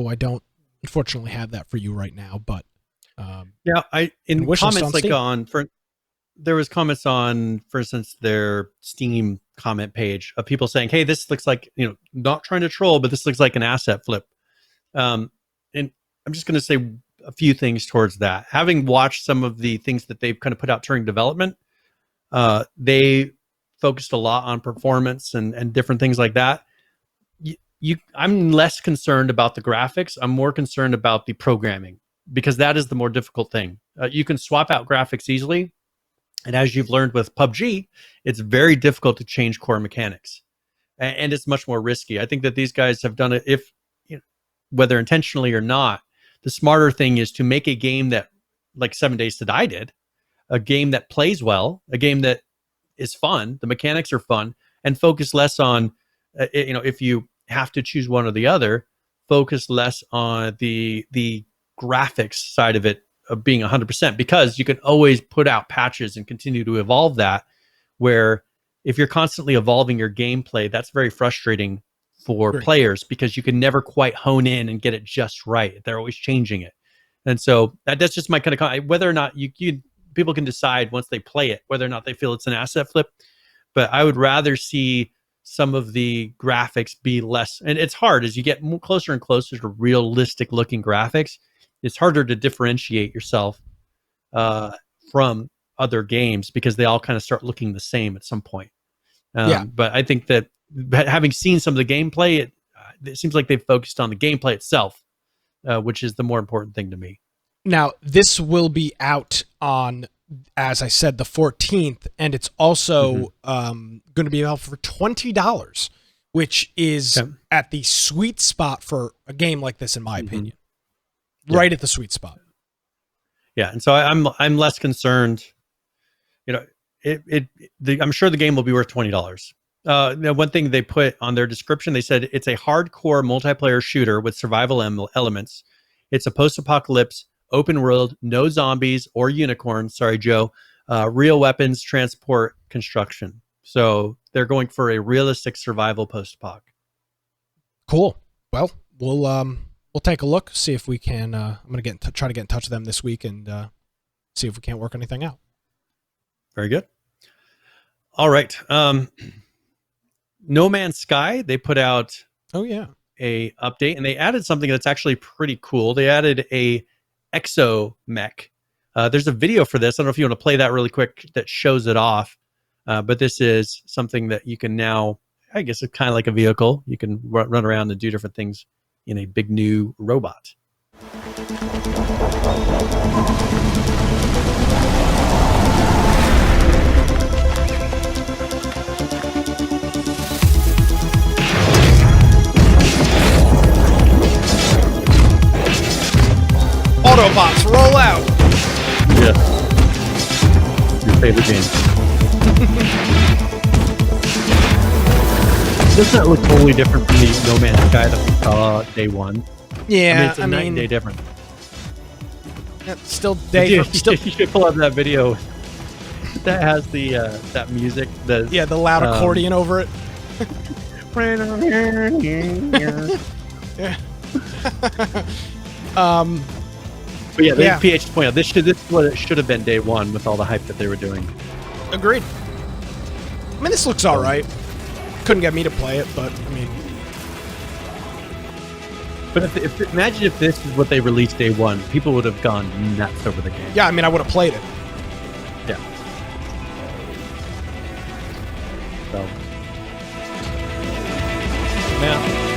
I don't, unfortunately, have that for you right now. But Yeah, in wishlist comments on like Steam. there was comments on, for instance, their Steam comment page of people saying, "Hey, this looks like, not trying to troll, but this looks like an asset flip." And I'm just going to say a few things towards that. Having watched some of the things that they've kind of put out during development, they focused a lot on performance and different things like that. I'm less concerned about the graphics. I'm more concerned about the programming, because that is the more difficult thing. You can swap out graphics easily, and as you've learned with PUBG, it's very difficult to change core mechanics, and it's much more risky. I think that these guys have done it, if whether intentionally or not. The smarter thing is to make a game that, like 7 Days to Die did, a game that plays well, a game that is fun, the mechanics are fun, and focus less on, if you have to choose one or the other, focus less on the graphics side of it of being 100%, because you can always put out patches and continue to evolve that. Where if you're constantly evolving your gameplay, that's very frustrating for Great. players, because you can never quite hone in and get it just right. They're always changing it. And so that's just my kind of, whether or not you people can decide once they play it whether or not they feel it's an asset flip. But I would rather see some of the graphics be less, and it's hard as you get closer and closer to realistic looking graphics. It's harder to differentiate yourself from other games, because they all kind of start looking the same at some point. But I think that having seen some of the gameplay, it seems like they've focused on the gameplay itself, which is the more important thing to me. Now, this will be out on, as I said, the 14th, and it's also going to be out for $20, which is at the sweet spot for a game like this, in my opinion. Right at the sweet spot. Yeah, and so I'm less concerned. I'm sure the game will be worth $20. Now, one thing they put on their description, they said it's a hardcore multiplayer shooter with survival elements. It's a post-apocalypse, open world, no zombies or unicorns. Sorry, Joe. Real weapons, transport, construction. So they're going for a realistic survival post-apoc. Cool. Well, we'll take a look, see if we can. I'm gonna try to get in touch with them this week and see if we can't work anything out. Very good. All right. No Man's Sky, they put out a update, and they added something that's actually pretty cool. They added a exo mech. There's a video for this. I don't know if you want to play that really quick that shows it off. But this is something that you can now, I guess it's kind of like a vehicle. You can run around and do different things in a big new robot. Autobots, roll out! Yeah. Your favorite game. Doesn't that look totally different from the No Man's Sky that we saw day one? Yeah, it's a night and day different. Still day. You should pull up that video that has the that music. The loud accordion over it. But yeah, the PH point out this is what it should have been day one with all the hype that they were doing. Agreed. I mean, this looks all right. Couldn't get me to play it, but I mean. But imagine if this is what they released day one, people would have gone nuts over the game. Yeah, I mean, I would have played it. Yeah. So. Yeah.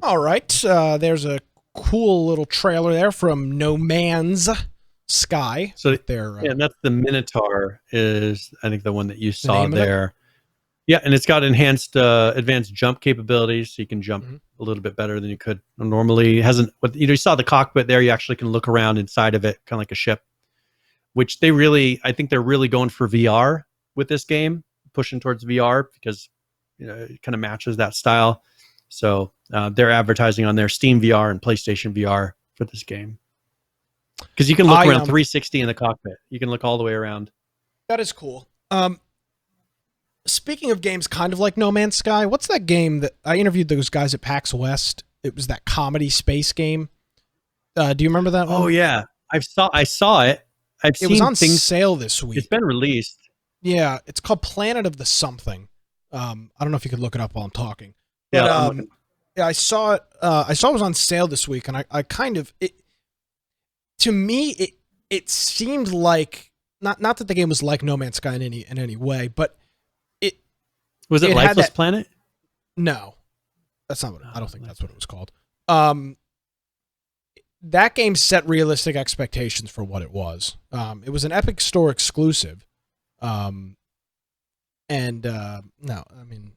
All right, there's a cool little trailer there from No Man's Sky. So and that's the Minotaur is, I think, the one that you saw there. Yeah, and it's got enhanced advanced jump capabilities, so you can jump a little bit better than you could normally. It hasn't, but you saw the cockpit there. You actually can look around inside of it, kind of like a ship. Which I think they're really going for VR with this game, pushing towards VR because it kind of matches that style. So they're advertising on their Steam VR and PlayStation VR for this game. Because you can look around 360 in the cockpit. You can look all the way around. That is cool. Speaking of games kind of like No Man's Sky, what's that game that I interviewed those guys at PAX West? It was that comedy space game. Do you remember that one? Oh yeah, I saw it. It was on sale this week. It's been released. Yeah, it's called Planet of the Something. I don't know if you could look it up while I'm talking. Yeah, But, yeah, I saw it. I saw it was on sale this week, and I kind of to me it seemed like not that the game was like No Man's Sky in any way, but was it Lifeless Planet? No, that's not what I don't think that's what it was called. That game set realistic expectations for what it was. It was an Epic Store exclusive. No, I mean,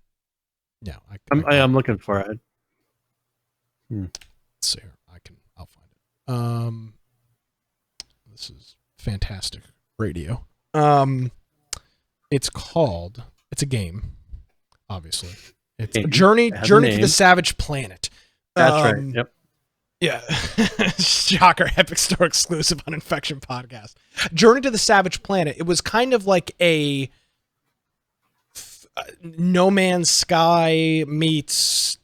no. I'm looking for it. Let's see here. I'll find it. This is fantastic radio. It's a game, obviously. It's a Journey to the Savage Planet. That's right. Yep. Yeah. Shocker, Epic Store exclusive on Infection Podcast. Journey to the Savage Planet. It was kind of like a No Man's Sky meets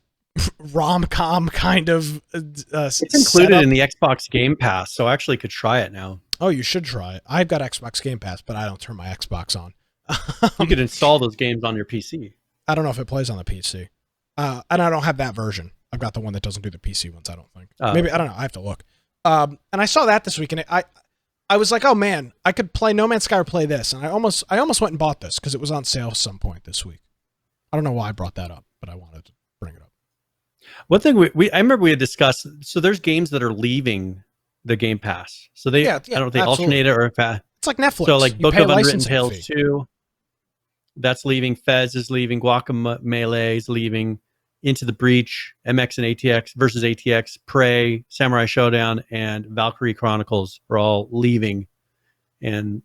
rom-com kind of it's included in the Xbox Game Pass, so I actually could try it now. Oh, you should try it. I've got Xbox Game Pass, but I don't turn my Xbox on. You could install those games on your PC. I don't know if it plays on the PC. And I don't have that version. I've got the one that doesn't do the PC ones, I don't think. Maybe, I don't know. I have to look. And I saw that this week, and I was like, oh man, I could play No Man's Sky or play this. And I almost went and bought this because it was on sale at some point this week. I don't know why I brought that up, but I wanted to bring it up. One thing I remember we had discussed, so there's games that are leaving the Game Pass. So they, I don't know if they alternate it or if it's like Netflix. So like Book of Unwritten Tales 2, that's leaving. Fez is leaving. Guacamelee is leaving. Into the Breach, MX and ATX versus ATX, Prey, Samurai Showdown, and Valkyrie Chronicles are all leaving, and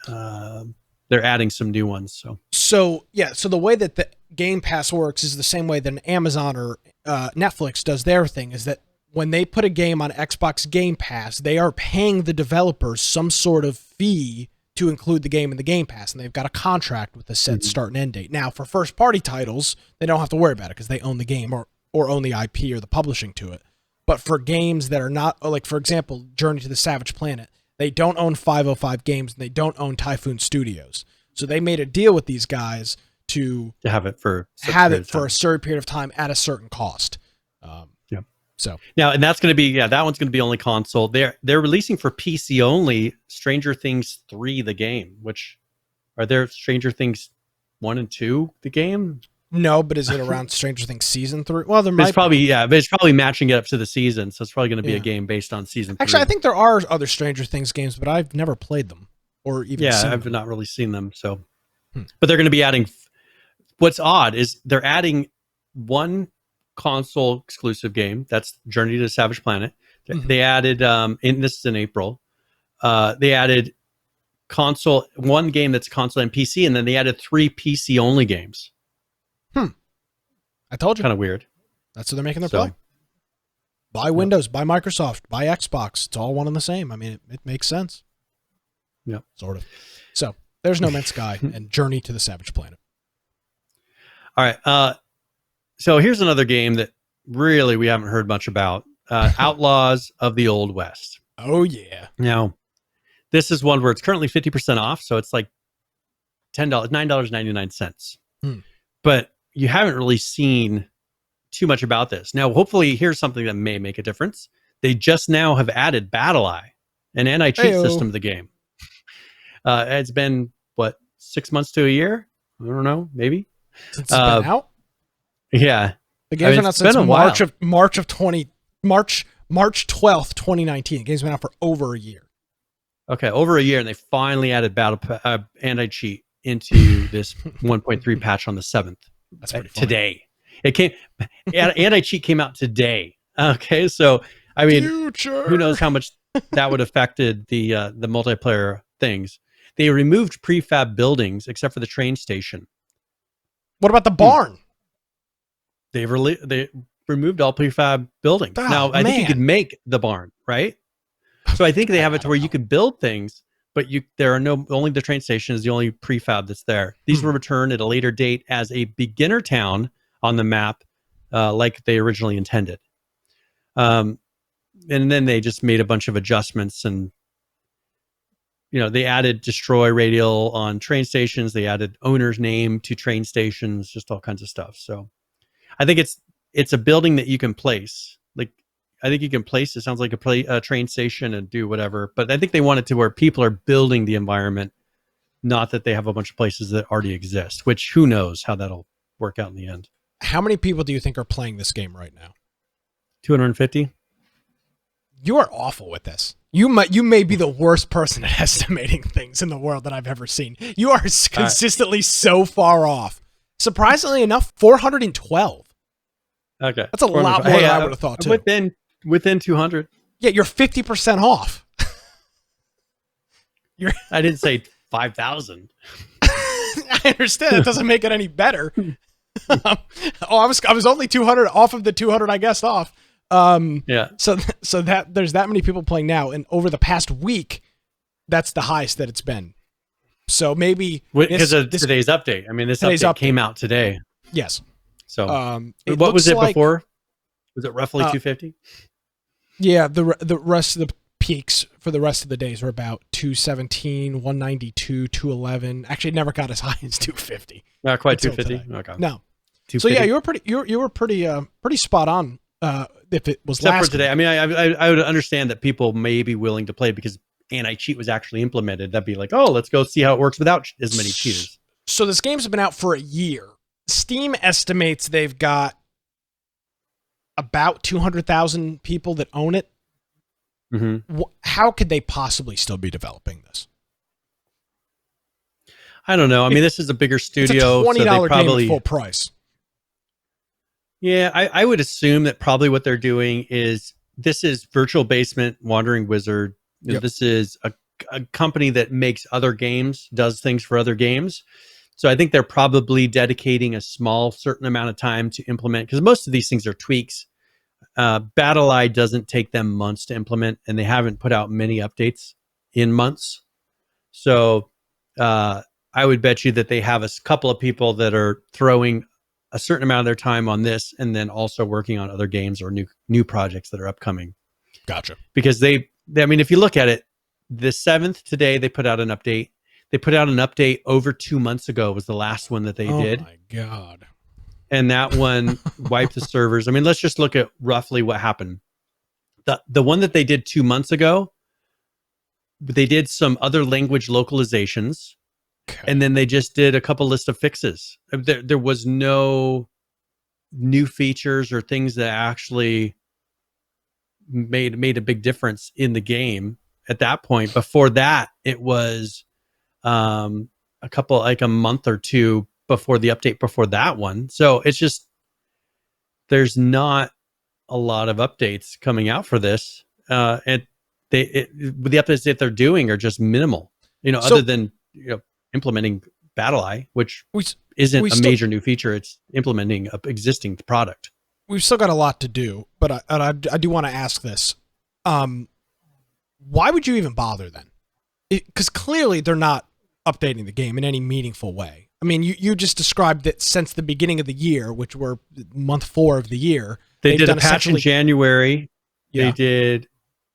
they're adding some new ones. So the way that the Game Pass works is the same way that an Amazon or Netflix does their thing. Is that when they put a game on Xbox Game Pass, they are paying the developers some sort of fee to include the game in the Game Pass, and they've got a contract with a set start and end date. Now, for first-party titles, they don't have to worry about it because they own the game or own the IP or the publishing to it. But for games that are not, like, for example, Journey to the Savage Planet, they don't own 505 Games, and they don't own Typhoon Studios. So they made a deal with these guys to have it for a certain period of time at a certain cost. So now, and that's going to be, that one's going to be only console. They're releasing for PC only Stranger Things 3, the game, which are there Stranger Things 1 and 2, the game? No, but is it around Stranger Things season 3? Well, there might probably, but it's probably matching it up to the season. So it's probably going to be a game based on season 3. Actually, I think there are other Stranger Things games, but I've never played them or even seen I've them. not really seen them. So, but they're going to be adding, what's odd is they're adding one console exclusive game, that's Journey to the Savage Planet. They added this is in April, they added one game that's console and PC, and then they added 3 PC only games. I told you, kind of weird. That's what they're making their play. Buy Windows, buy Microsoft, buy Xbox. It's all one and the same. I mean, it makes sense. Yeah, sort of. So there's No Man's Sky and Journey to the Savage Planet. All right. So here's another game that really we haven't heard much about. Outlaws of the Old West. Oh, yeah. Now, this is one where it's currently 50% off, so it's like $10, $9.99. But you haven't really seen too much about this. Now, hopefully, here's something that may make a difference. They just now have added Battle Eye, an anti-cheat system to the game. It's been, 6 months to a year? I don't know, maybe. Since it's been out? Yeah. The game's been out since March 12th, 2019. The game's been out for over a year. Okay, over a year, and they finally added anti-cheat into this 1.3 patch on the 7th. That's pretty funny. Today. It came. Anti-cheat came out today. Okay, so I mean, who knows how much that would have affected the multiplayer things. They removed prefab buildings except for the train station. What about the barn? They removed all prefab buildings. Now, I think you could make the barn, right? So I think they have it to where you could build things, but there are only the train station is the only prefab that's there. These were returned at a later date as a beginner town on the map, like they originally intended. And then they just made a bunch of adjustments, and they added destroy radial on train stations. They added owner's name to train stations, just all kinds of stuff. So I think it's a building that you can place. Like, I think you can place, it sounds like a train station and do whatever, but I think they want it to where people are building the environment, not that they have a bunch of places that already exist, which who knows how that'll work out in the end. How many people do you think are playing this game right now? 250. You are awful with this. You may be the worst person at estimating things in the world that I've ever seen. You are consistently so far off. Surprisingly enough, 412. Okay. That's a lot more than I would have thought, too. Within 200. Yeah, you're 50% off. I didn't say 5,000. I understand. It doesn't make it any better. I was only 200 off of the 200 I guessed off. Yeah. So that there's that many people playing now, and over the past week, that's the highest that it's been. So maybe because of today's update. I mean, this update came out today. Yes. So what was it before? Was it roughly 250? Yeah, the rest of the peaks for the rest of the days were about 217, 192, 211. Actually, it never got as high as 250. Not quite 250. Okay. No. So yeah, you were pretty spot on. If it was except last for today, I mean, I would understand that people may be willing to play because anti-cheat was actually implemented. That'd be like, oh, let's go see how it works without as many cheaters. So this game's been out for a year. Steam estimates they've got about 200,000 people that own it. Mm-hmm. How could they possibly still be developing this? I don't know. I mean, this is a bigger studio. It's a $20 so game at full price. Yeah, I would assume that probably what they're doing is this is Virtual Basement, Wandering Wizard. Yep. This is a company that makes other games, does things for other games. So I think they're probably dedicating a small certain amount of time to implement, because most of these things are tweaks. BattleEye doesn't take them months to implement, and they haven't put out many updates in months. So I would bet you that they have a couple of people that are throwing a certain amount of their time on this, and then also working on other games or new projects that are upcoming. Gotcha. Because I mean, if you look at it, the 7th today, they put out an update. They put out an update over 2 months ago was the last one that they did. Oh my God. And that one wiped the servers. I mean, let's just look at roughly what happened. The one that they did 2 months ago, they did some other language localizations. Okay. And then they just did a couple list of fixes. There was no new features or things that actually made a big difference in the game at that point. Before that, it was a month or two before the update before that one. So it's just, there's not a lot of updates coming out for this. The updates that they're doing are just minimal, other than, implementing BattleEye, which isn't a major new feature. It's implementing an existing product. We've still got a lot to do, but I do want to ask this. Why would you even bother then? Because clearly they're not updating the game in any meaningful way. I mean, you just described that since the beginning of the year, which were month 4 of the year. They did a patch in January. Yeah. They did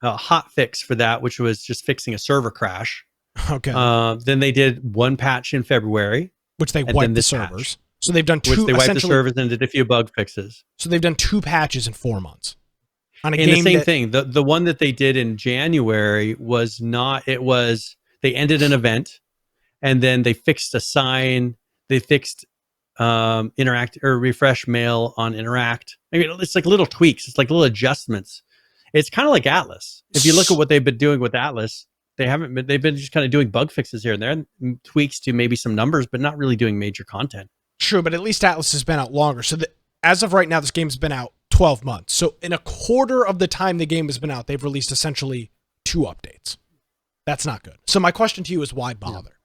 a hot fix for that, which was just fixing a server crash. Okay. Then they did one patch in February, which they wiped the servers. So they've done 2. Which they wiped the servers and did a few bug fixes. So they've done 2 patches in 4 months. On a and game the same thing. The one that they did in January was not. It was they ended an event, and then they fixed a sign. They fixed interact or refresh mail on interact. I mean, it's like little tweaks. It's like little adjustments. It's kind of like Atlas. If you look at what they've been doing with Atlas. They've been just kind of doing bug fixes here and there, and tweaks to maybe some numbers, but not really doing major content. True, but at least Atlas has been out longer. So as of right now, this game's been out 12 months. So in a quarter of the time the game has been out, they've released essentially 2 updates. That's not good. So my question to you is, why bother?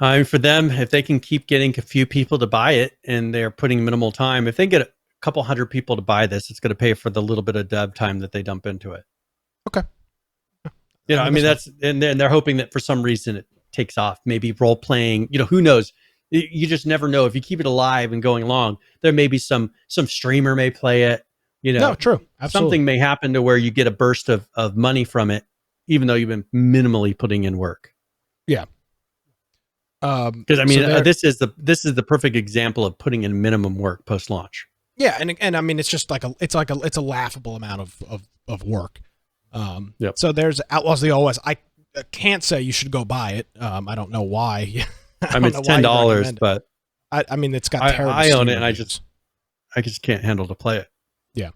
For them, if they can keep getting a few people to buy it and they're putting minimal time, if they get a couple hundred people to buy this, it's going to pay for the little bit of dev time that they dump into it. Okay. I mean, and they're hoping that for some reason it takes off. Maybe role playing, who knows? You just never know. If you keep it alive and going along, there may be some streamer may play it. No, true. Absolutely. Something may happen to where you get a burst of money from it, even though you've been minimally putting in work. Yeah. Because this is the perfect example of putting in minimum work post launch. Yeah, and I mean it's just it's a laughable amount of work. Yep. So there's Outlaws the OS. I can't say you should go buy it. I don't know why. I mean, it's $10, but I mean it's got terrible. I own it, and I just can't handle to play it. Yeah.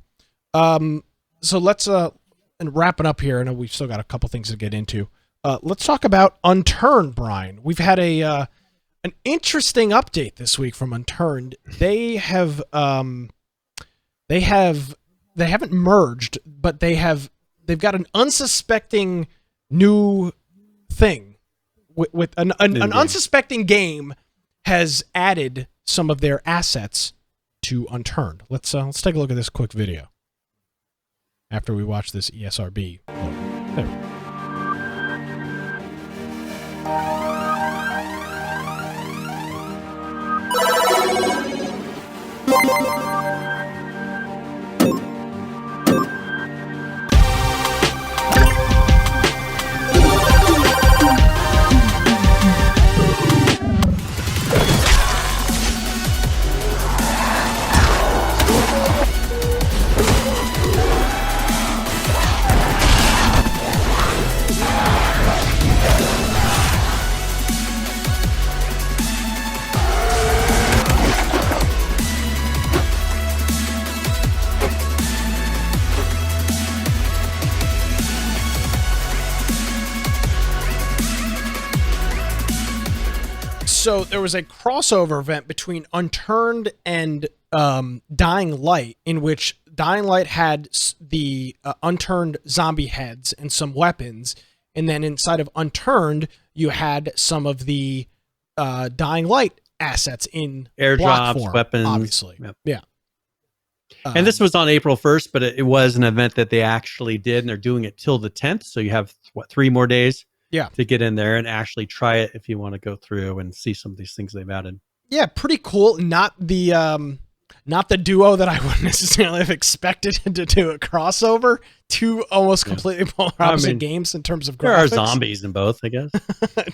So let's and wrapping up here. I know we've still got a couple things to get into. Let's talk about Unturned, Brian. We've had an interesting update this week from Unturned. They haven't merged, but they've got an unsuspecting new thing with an unsuspecting game has added some of their assets to Unturned. Let's take a look at this quick video after we watch this ESRB. There we go. So there was a crossover event between Unturned and Dying Light, in which Dying Light had the Unturned zombie heads and some weapons, and then inside of Unturned you had some of the Dying Light assets in block airdrops, form, weapons, obviously. Yep. Yeah. And this was on April 1st, but it was an event that they actually did, and they're doing it till the 10th. So you have 3 more days. Yeah. To get in there and actually try it if you want to go through and see some of these things they've added. Yeah, pretty cool. Not the duo that I would necessarily have expected to do a crossover. Two almost completely polar opposite games in terms of graphics. There are zombies in both, I guess.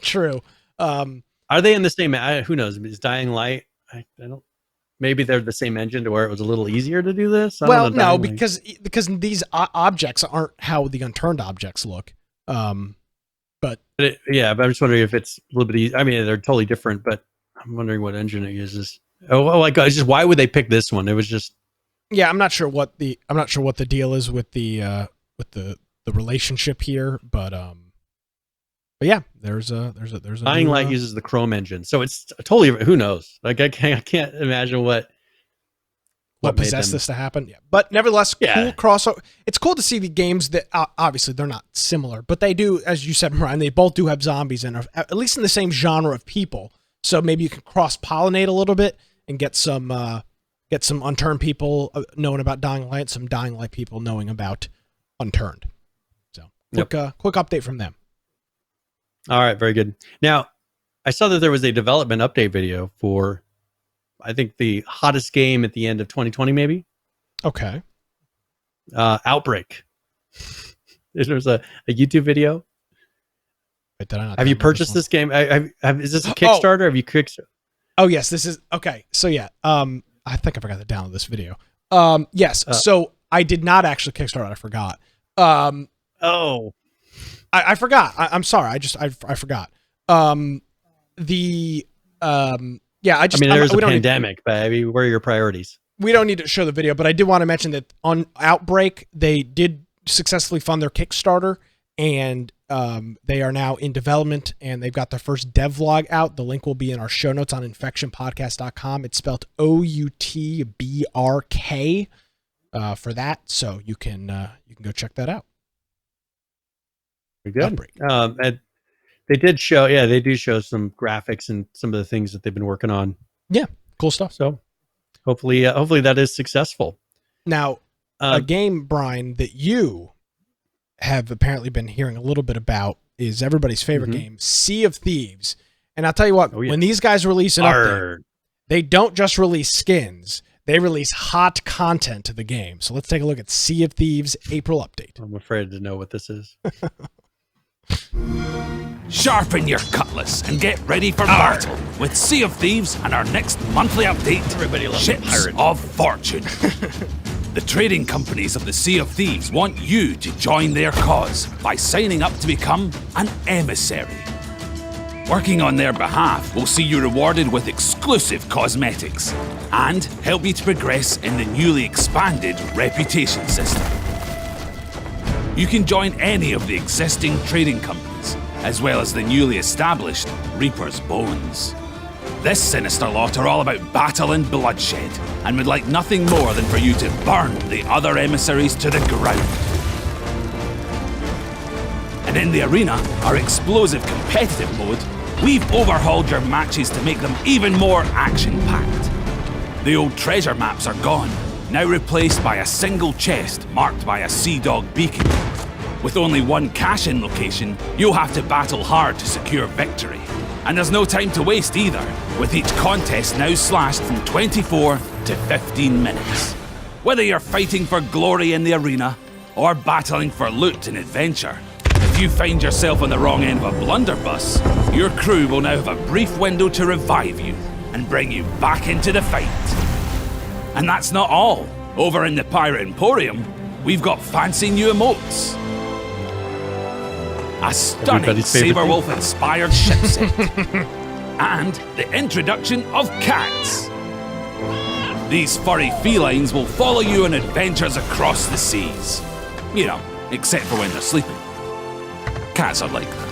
True. Are they in the same? Who knows? Is Dying Light? I don't. Maybe they're the same engine to where it was a little easier to do this. Well, no, because these objects aren't how the Unturned objects look. But I'm just wondering if it's a little bit easy. I mean, they're totally different, but I'm wondering what engine it uses. Oh my God! It's just, why would they pick this one? It was just. Yeah, I'm not sure what the deal is with the relationship here, but yeah, there's a Dying Light uses the Chrome engine, so it's totally, who knows? Like I can't imagine what possessed this to happen. Yeah, but nevertheless, cool crossover. It's cool to see the games that obviously they're not similar, but they do, as you said, Ryan, they both do have zombies and are at least in the same genre of people. So maybe you can cross pollinate a little bit and get some Unturned people knowing about Dying Light, some Dying Light people knowing about Unturned. So quick update from them. All right, very good. Now, I saw that there was a development update video for, I think, the hottest game at the end of 2020, maybe. Okay. Outbreak. There's a YouTube video. Wait, have you purchased this game? Is this a Kickstarter? Have you Kickstarter? Oh yes, this is okay. So yeah, I think I forgot to download this video. Yes. So I did not actually Kickstarter. I forgot. I forgot. I'm sorry. I forgot. Yeah, I mean, there's a pandemic, but I mean, where are your priorities? We don't need to show the video, but I did want to mention that on Outbreak, they did successfully fund their Kickstarter, and they are now in development, and they've got their first devlog out. The link will be in our show notes on infectionpodcast.com. It's spelled OUTBRK for that, so you can go check that out. Very good. And They did show, they do show some graphics and some of the things that they've been working on. Yeah, cool stuff. So hopefully that is successful. Now, a game, Brian, that you have apparently been hearing a little bit about is everybody's favorite game, Sea of Thieves. And I'll tell you what, when these guys release an update, they don't just release skins. They release hot content to the game. So let's take a look at Sea of Thieves April update. I'm afraid to know what this is. Sharpen your cutlass and get ready for battle with Sea of Thieves and our next monthly update, Everybody loves Ships of Fortune. The trading companies of the Sea of Thieves want you to join their cause by signing up to become an emissary. Working on their behalf will see you rewarded with exclusive cosmetics and help you to progress in the newly expanded reputation system. You can join any of the existing trading companies, as well as the newly established Reaper's Bones. This sinister lot are all about battle and bloodshed, and would like nothing more than for you to burn the other emissaries to the ground. And in the arena, our explosive competitive mode, we've overhauled your matches to make them even more action-packed. The old treasure maps are gone, now replaced by a single chest marked by a Sea Dog beacon. With only one cash-in location, you'll have to battle hard to secure victory. And there's no time to waste either, with each contest now slashed from 24 to 15 minutes. Whether you're fighting for glory in the arena, or battling for loot and adventure, if you find yourself on the wrong end of a blunderbuss, your crew will now have a brief window to revive you and bring you back into the fight. And that's not all. Over in the Pirate Emporium, we've got fancy new emotes. A stunning Saberwolf-inspired ship set. And the introduction of cats. These furry felines will follow you on adventures across the seas. You know, except for when they're sleeping. Cats are like that.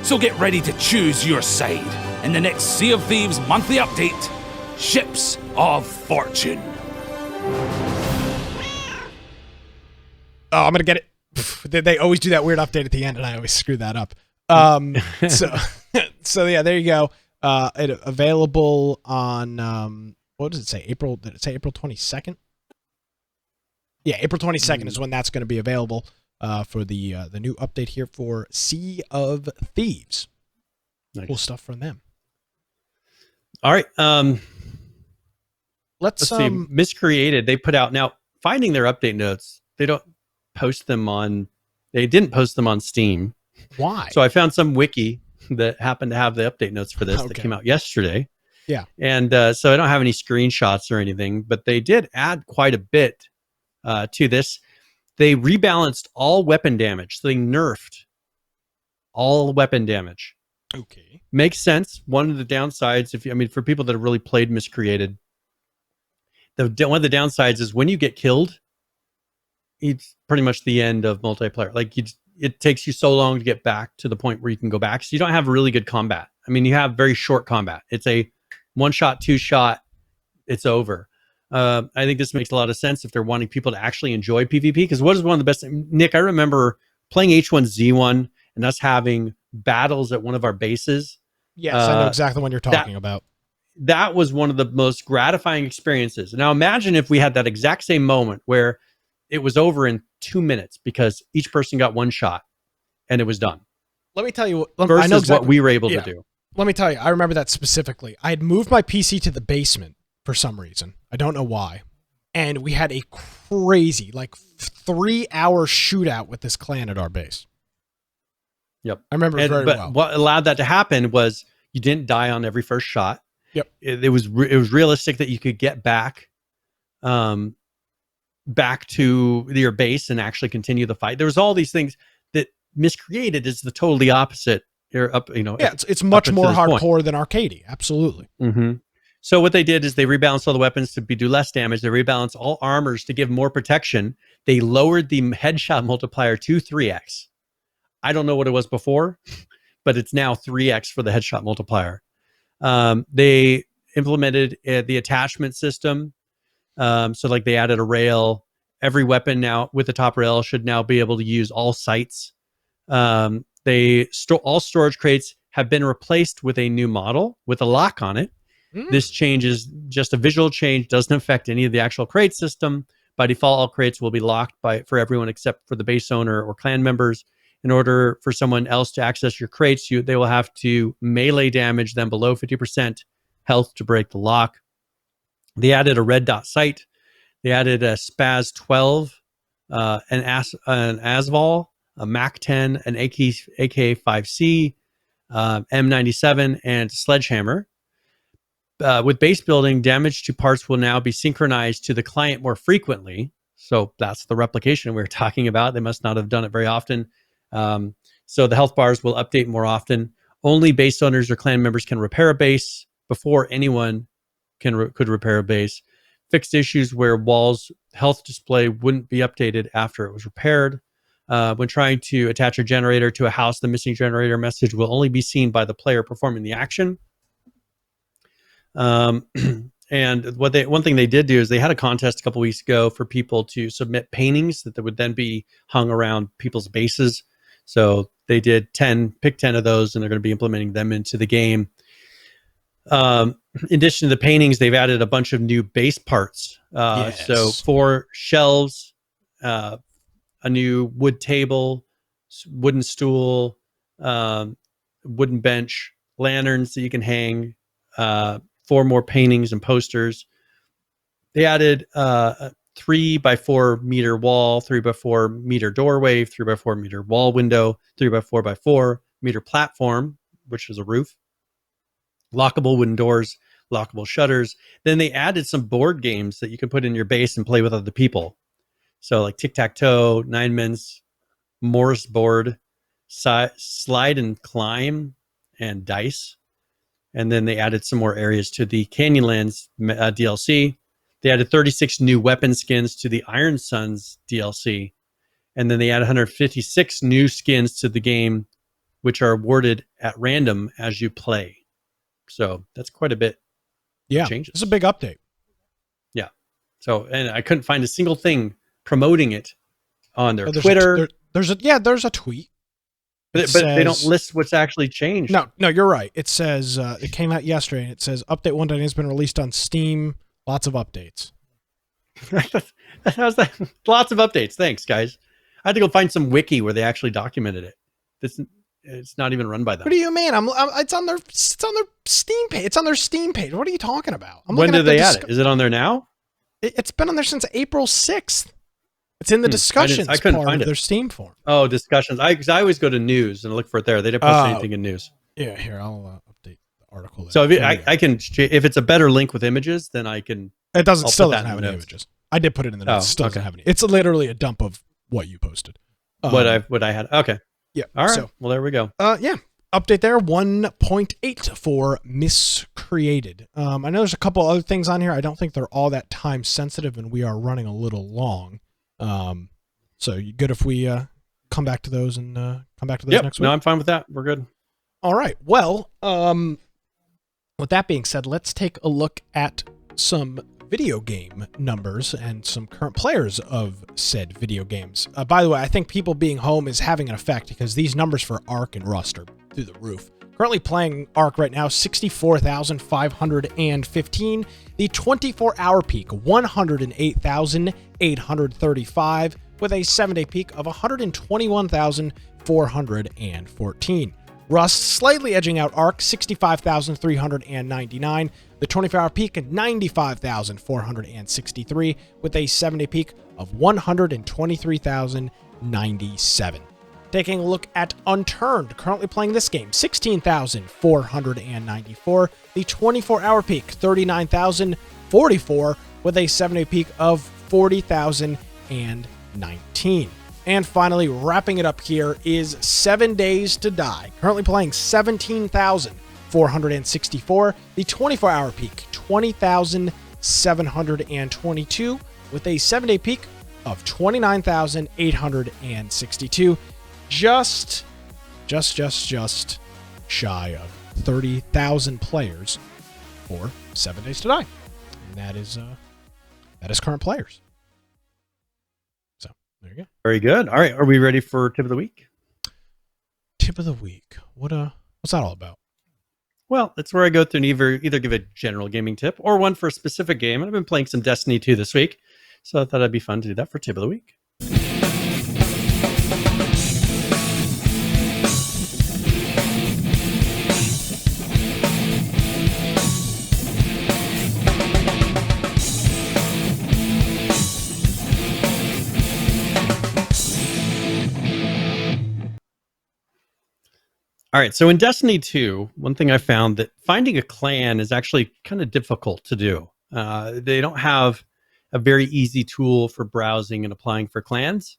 So get ready to choose your side in the next Sea of Thieves monthly update, Ships of Fortune. Oh, I'm going to get it. They always do that weird update at the end, and I always screw that up. So yeah, there you go. Available on what does it say? April? Did it say April 22nd? Yeah, April 22nd is when that's going to be available for the new update here for Sea of Thieves. Nice. Cool stuff from them. All right. Let's see. Miscreated. They put out now. Finding their update notes. They don't post them on. They didn't post them on Steam. Why? So I found some wiki that happened to have the update notes for this that came out yesterday. Yeah. And so I don't have any screenshots or anything, but they did add quite a bit to this. They rebalanced all weapon damage. So they nerfed all weapon damage. Okay. Makes sense. One of the downsides, for people that have really played Miscreated, one of the downsides is when you get killed, it's pretty much the end of multiplayer. Like it takes you so long to get back to the point where you can go back. So you don't have really good combat. You have very short combat. It's a one shot, two shot, it's over. I think this makes a lot of sense if they're wanting people to actually enjoy PvP, because what is one of the best, Nick, I remember playing H1Z1 and us having battles at one of our bases. Yes, I know exactly what you're talking about. That was one of the most gratifying experiences. Now imagine if we had that exact same moment where it was over in 2 minutes because each person got one shot and it was done. Let me tell you versus I know exactly what we were able to do. Let me tell you, I remember that specifically. I had moved my PC to the basement for some reason. I don't know why. And we had a crazy, 3-hour shootout with this clan at our base. Yep. I remember it very well. What allowed that to happen was you didn't die on every first shot. Yep. It was realistic that you could get back to your base and actually continue the fight. There was all these things that Miscreated is the totally opposite. It's much more hardcore than Arcady. Absolutely. Mm-hmm. So what they did is they rebalanced all the weapons to do less damage. They rebalanced all armors to give more protection. They lowered the headshot multiplier to 3x. I don't know what it was before, but it's now 3x for the headshot multiplier. They implemented the attachment system. So they added a rail. Every weapon now with the top rail should now be able to use all sights. all storage crates have been replaced with a new model with a lock on it. This change is just a visual change, doesn't affect any of the actual crate system. By default, all crates will be locked for everyone except for the base owner or clan members. In order for someone else to access your crates, they will have to melee damage them below 50% health to break the lock. They added a red dot sight. They added a Spaz 12, an Asval, a Mac 10, an AK-5C, M97, and Sledgehammer. With base building, damage to parts will now be synchronized to the client more frequently. So that's the replication we were talking about. They must not have done it very often. So the health bars will update more often. Only base owners or clan members can repair a base before anyone could repair a base. Fixed issues where walls health display wouldn't be updated after it was repaired. When trying to attach a generator to a house, the missing generator message will only be seen by the player performing the action. And one thing they did do is they had a contest a couple weeks ago for people to submit paintings that would then be hung around people's bases. So they did pick 10 of those, and they're going to be implementing them into the game. In addition to the paintings, they've added a bunch of new base parts. Yes. So 4 shelves, a new wood table, wooden stool, wooden bench, lanterns that you can hang, 4 more paintings and posters. They added a 3x4 meter wall, 3x4 meter doorway, 3x4 meter wall window, 3x4 meter platform, which is a roof, lockable wooden doors, lockable shutters. Then they added some board games that you can put in your base and play with other people. So like tic-tac-toe, 9 men's, Morris board, slide and climb, and dice. And then they added some more areas to the Canyonlands DLC. They added 36 new weapon skins to the Iron Suns DLC. And then they added 156 new skins to the game, which are awarded at random as you play. So that's quite a bit. Yeah, changes. It's a big update. Yeah. So, and I couldn't find a single thing promoting it on their There's Twitter. There's a tweet. But they don't list what's actually changed. No, you're right. It says it came out yesterday, and it says update 1.9 has been released on Steam. Lots of updates. How's that? Lots of updates. Thanks, guys. I had to go find some wiki where they actually documented it. It's not even run by them. What do you mean? It's on their Steam page. It's on their Steam page. What are you talking about? When did they add it? Is it on there now? It's been on there since April 6th. It's in the discussions I couldn't part find of it. their Steam form. Oh, discussions. I always go to news and look for it there. They didn't post anything in news. Yeah, here, I'll update the article. There. So I can, if it's a better link with images, then I can. It doesn't. I'll Still put that doesn't have in the any notes. images. I did put it in the notes. Oh, Still doesn't okay. have any. It's literally a dump of what you posted. What I had. Okay. Yeah. All right. So, Well, there we go. yeah. Update there, 1.8 for Miscreated. I know there's a couple other things on here. I don't think they're all that time sensitive, and we are running a little long. So you good if we come back to those and come back to those next week? No, I'm fine with that. We're good. All right. Well, with that being said, let's take a look at some video game numbers and some current players of said video games. By the way, I think people being home is having an effect because these numbers for Ark and Rust are through the roof. Currently playing Ark right now, 64,515. The 24-hour peak, 108,835, with a 7-day peak of 121,414. Rust slightly edging out Ark, 65,399. The 24-hour peak, 95,463, with a 7-day peak of 123,097. Taking a look at Unturned, currently playing this game, 16,494. The 24-hour peak, 39,044, with a 7-day peak of 40,019. And finally, wrapping it up here is 7 Days to Die. Currently playing 17,464. The 24-hour peak, 20,722, with a 7-day peak of 29,862. Just shy of 30,000 players for 7 Days to Die. And that is current players. So there you go. Very good. All right. Are we ready for tip of the week? tip of the week. What's that all about? Well, it's where I go through and either give a general gaming tip or one for a specific game. And I've been playing some Destiny 2 this week, so I thought it'd be fun to do that for tip of the week. All right, so in Destiny 2, one thing I found that finding a clan is actually kind of difficult to do. They don't have a very easy tool for browsing and applying for clans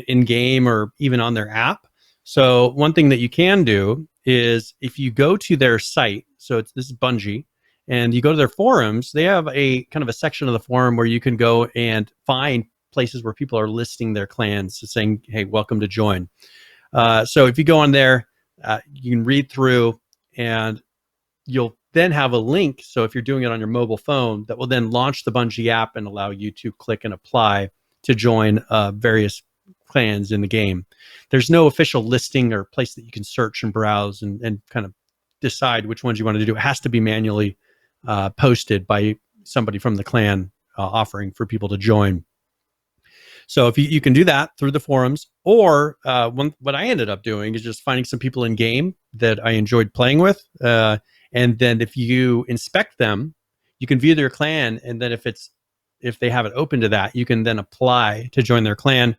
in game or even on their app. So one thing that you can do is if you go to their site, so this is Bungie, and you go to their forums, they have a kind of a section of the forum where you can go and find places where people are listing their clans, saying, "Hey, welcome to join." So if you go on there, you can read through and you'll then have a link. So if you're doing it on your mobile phone, that will then launch the Bungie app and allow you to click and apply to join various clans in the game. There's no official listing or place that you can search and browse and kind of decide which ones you want to do. It has to be manually posted by somebody from the clan offering for people to join. So if you can do that through the forums, or what I ended up doing is just finding some people in game that I enjoyed playing with, and then if you inspect them, you can view their clan, and then if they have it open to that, you can then apply to join their clan,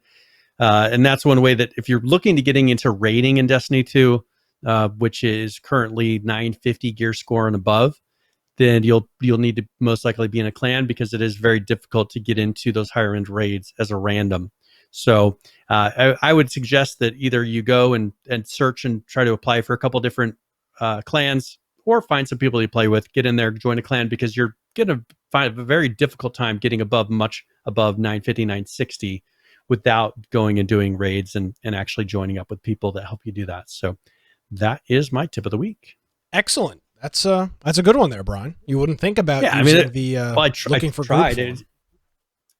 and that's one way that if you're looking to getting into raiding in Destiny 2, which is currently 950 gear score and above, then you'll need to most likely be in a clan, because it is very difficult to get into those higher end raids as a random. So I would suggest that either you go and search and try to apply for a couple different clans, or find some people you play with, get in there, join a clan, because you're going to find a very difficult time getting much above 950, 960 without going and doing raids and actually joining up with people that help you do that. So that is my tip of the week. Excellent. That's a good one there, Brian. You wouldn't think about looking for group form.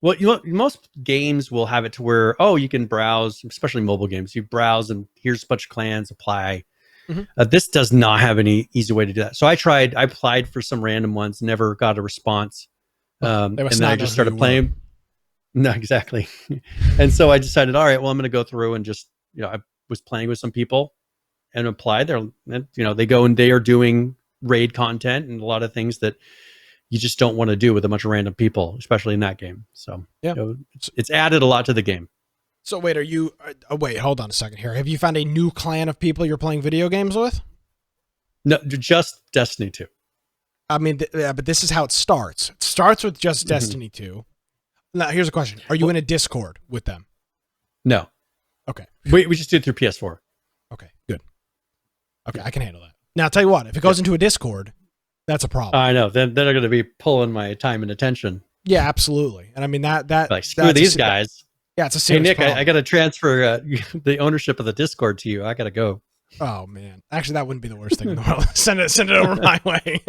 Well, most games will have it to where, you can browse, especially mobile games. You browse and here's a bunch of clans, apply. Mm-hmm. This does not have any easy way to do that. So I applied for some random ones, never got a response. And then I just started playing. No, exactly. And so I decided, all right, well, I'm going to go through and just, I was playing with some people and applied. They go and they are doing raid content and a lot of things that you just don't want to do with a bunch of random people, especially in that game. So yeah, it's added a lot to the game. So wait, hold on a second here. Have you found a new clan of people you're playing video games with? No, just Destiny 2. I mean, but this is how it starts. It starts with just Destiny 2. Now, here's a question. Are you in a Discord with them? No. Okay. We just did it through PS4. Okay, good. Okay, I can handle that. Now, I'll tell you what. If it goes into a Discord, that's a problem. I know. Then they're going to be pulling my time and attention. Yeah, absolutely. And I mean, that like, screw these guys. Yeah, it's a serious Nick, problem. I got to transfer the ownership of the Discord to you. I got to go. Oh, man. Actually, that wouldn't be the worst thing in the world. Send it over my way.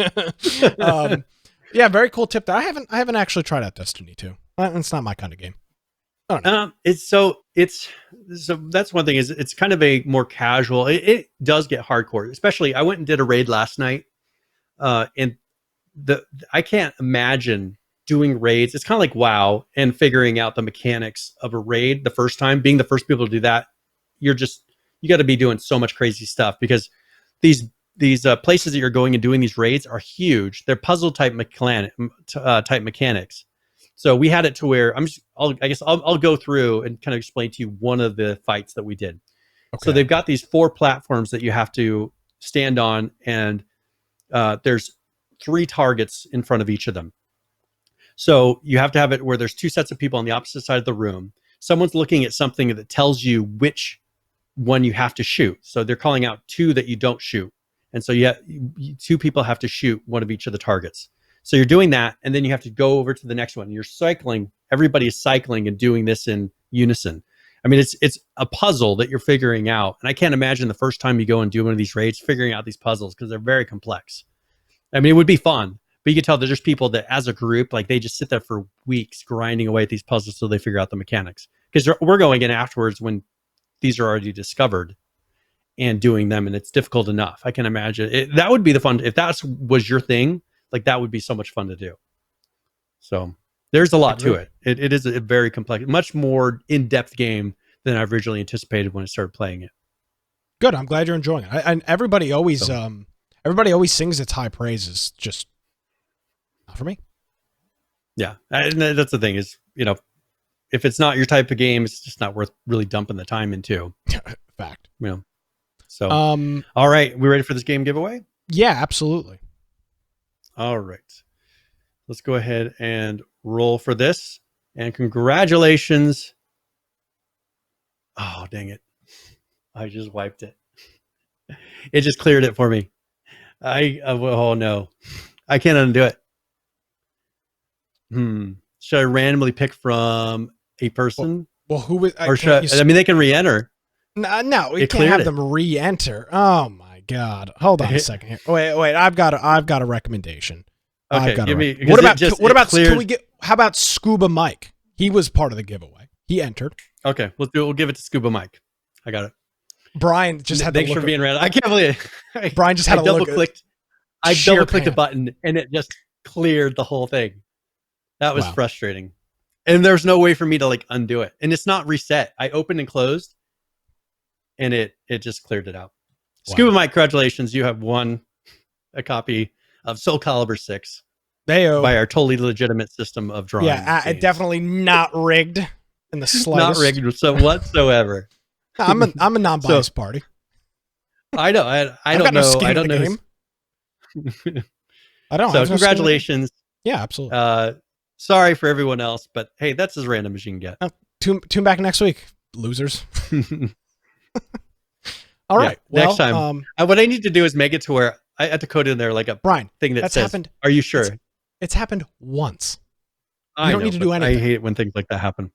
Yeah, very cool tip there. I haven't actually tried out Destiny 2. It's not my kind of game. I don't know. So that's one thing, is it's kind of a more casual. It does get hardcore, especially I went and did a raid last night, and I can't imagine doing raids. It's kind of like WoW and figuring out the mechanics of a raid the first time, being the first people to do that. You got to be doing so much crazy stuff, because these places that you're going and doing these raids are huge. They're puzzle type mechanics. So we had it to where I'll go through and kind of explain to you one of the fights that we did. Okay. So they've got these 4 platforms that you have to stand on, and there's 3 targets in front of each of them. So you have to have it where there's 2 sets of people on the opposite side of the room. Someone's looking at something that tells you which one you have to shoot. So they're calling out 2 that you don't shoot. And so 2 people have to shoot one of each of the targets. So you're doing that, and then you have to go over to the next one. You're cycling. Everybody is cycling and doing this in unison. I mean, it's a puzzle that you're figuring out. And I can't imagine the first time you go and do one of these raids figuring out these puzzles, because they're very complex. I mean, it would be fun, but you can tell that there's people that as a group, like, they just sit there for weeks grinding away at these puzzles so they figure out the mechanics. Because we're going in afterwards when these are already discovered. and doing them, and it's difficult enough. I can imagine that would be the fun if that was your thing. Like that would be so much fun to do. So there's a lot to it. It is a very complex, much more in-depth game than I originally anticipated when I started playing it. Good. I'm glad you're enjoying it. And everybody always sings its high praises. Just not for me. Yeah, and that's the thing is, if it's not your type of game, it's just not worth really dumping the time into. Fact. So, all right, we ready for this game giveaway? Yeah, absolutely. All right, let's go ahead and roll for this. And congratulations. Oh, dang it. I just wiped it. It just cleared it for me. Oh no, I can't undo it. Should I randomly pick from a person? Well, who was? Or should I mean, they can re-enter. No, we can't have them re-enter. Oh my God! Hold on a second here. Wait. I've got a recommendation. Okay, what about? Can we get? How about Scuba Mike? He was part of the giveaway. He entered. Okay, we'll give it to Scuba Mike. I got it. Brian just had. Thanks for being random. I can't believe it. Brian just had double clicked. I double clicked a button and it just cleared the whole thing. That was frustrating, and there's no way for me to undo it, and it's not reset. I opened and closed, and it just cleared it out. Wow. Scuba Mike, congratulations! You have won a copy of Soul Calibur 6 by our totally legitimate system of drawing. Yeah, definitely not rigged in the slightest. Not rigged whatsoever. I'm a non-biased party. I know. I don't know. I don't know. I don't. So congratulations. Yeah, absolutely. Sorry for everyone else, but hey, that's as random as you can get. Tune back next week, losers. All right. Yeah, next time. What I need to do is make it to where I have to code in there like a Brian thing that says, happened. Are you sure? It's happened once. You don't need to do anything. I hate it when things like that happen.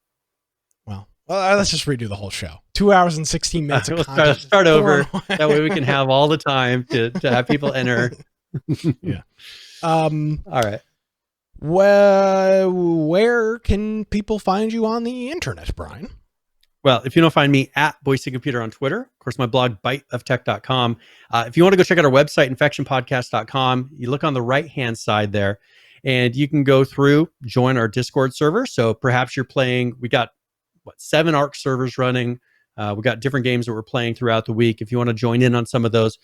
Well, let's just redo the whole show. 2 hours and 16 minutes of content. Start over. That way we can have all the time to have people enter. Yeah. All right. Where can people find you on the internet, Brian? Well, if you don't find me at Boise Computer on Twitter, of course, my blog, biteoftech.com. If you want to go check out our website, infectionpodcast.com, you look on the right-hand side there, and you can go through, join our Discord server. So perhaps you're playing, we got, 7 ARC servers running. We got different games that we're playing throughout the week. If you want to join in on some of those,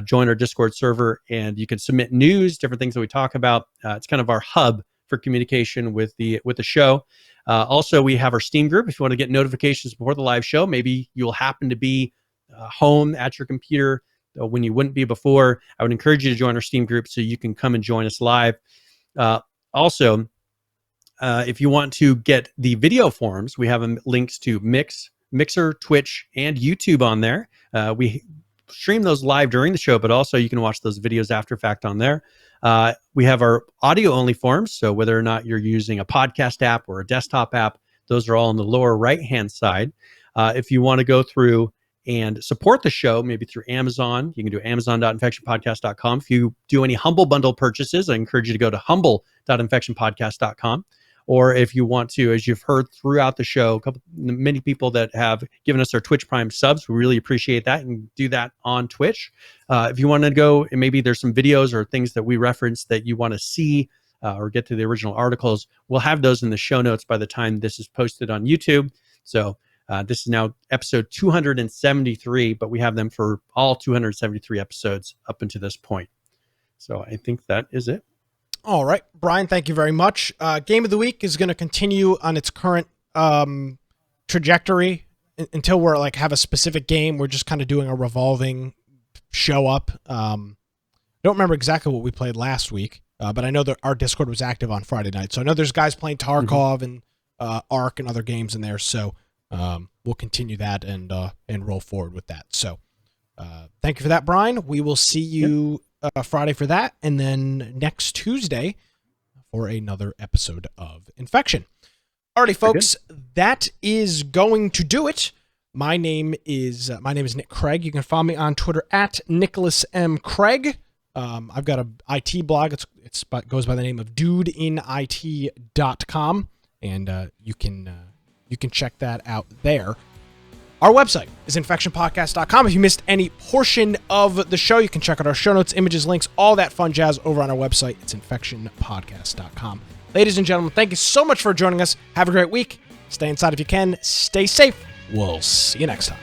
join our Discord server, and you can submit news, different things that we talk about. It's kind of our hub for communication with the show. Also, we have our Steam group. If you want to get notifications before the live show, maybe you'll happen to be home at your computer when you wouldn't be before. I would encourage you to join our Steam group so you can come and join us live. Also, if you want to get the video forms, we have links to Mixer, Twitch, and YouTube on there. We stream those live during the show, but also you can watch those videos after fact on there. We have our audio-only forms, so whether or not you're using a podcast app or a desktop app, those are all on the lower right-hand side. If you want to go through and support the show, maybe through Amazon, you can do amazon.infectionpodcast.com. If you do any Humble Bundle purchases, I encourage you to go to humble.infectionpodcast.com. Or if you want to, as you've heard throughout the show, many people that have given us our Twitch Prime subs, we really appreciate that, and do that on Twitch. If you want to go, and maybe there's some videos or things that we reference that you want to see or get to the original articles, we'll have those in the show notes by the time this is posted on YouTube. So this is now episode 273, but we have them for all 273 episodes up until this point. So I think that is it. All right, Brian, thank you very much. Game of the week is going to continue on its current trajectory until we're have a specific game. We're just kind of doing a revolving show up. Don't remember exactly what we played last week, but I know that our Discord was active on Friday night. So I know there's guys playing Tarkov and Ark and other games in there. So we'll continue that and roll forward with that. So thank you for that, Brian. We will see you Friday for that, and then next Tuesday for another episode of Infection. Alrighty, folks, that is going to do it. My name is Nick Craig. You can follow me on Twitter at Nicholas M. Craig. I've got an IT blog. It goes by the name of dudeinit.com, and you can check that out there. Our website is infectionpodcast.com. If you missed any portion of the show, you can check out our show notes, images, links, all that fun jazz over on our website. It's infectionpodcast.com. Ladies and gentlemen, thank you so much for joining us. Have a great week. Stay inside if you can. Stay safe. We'll see you next time.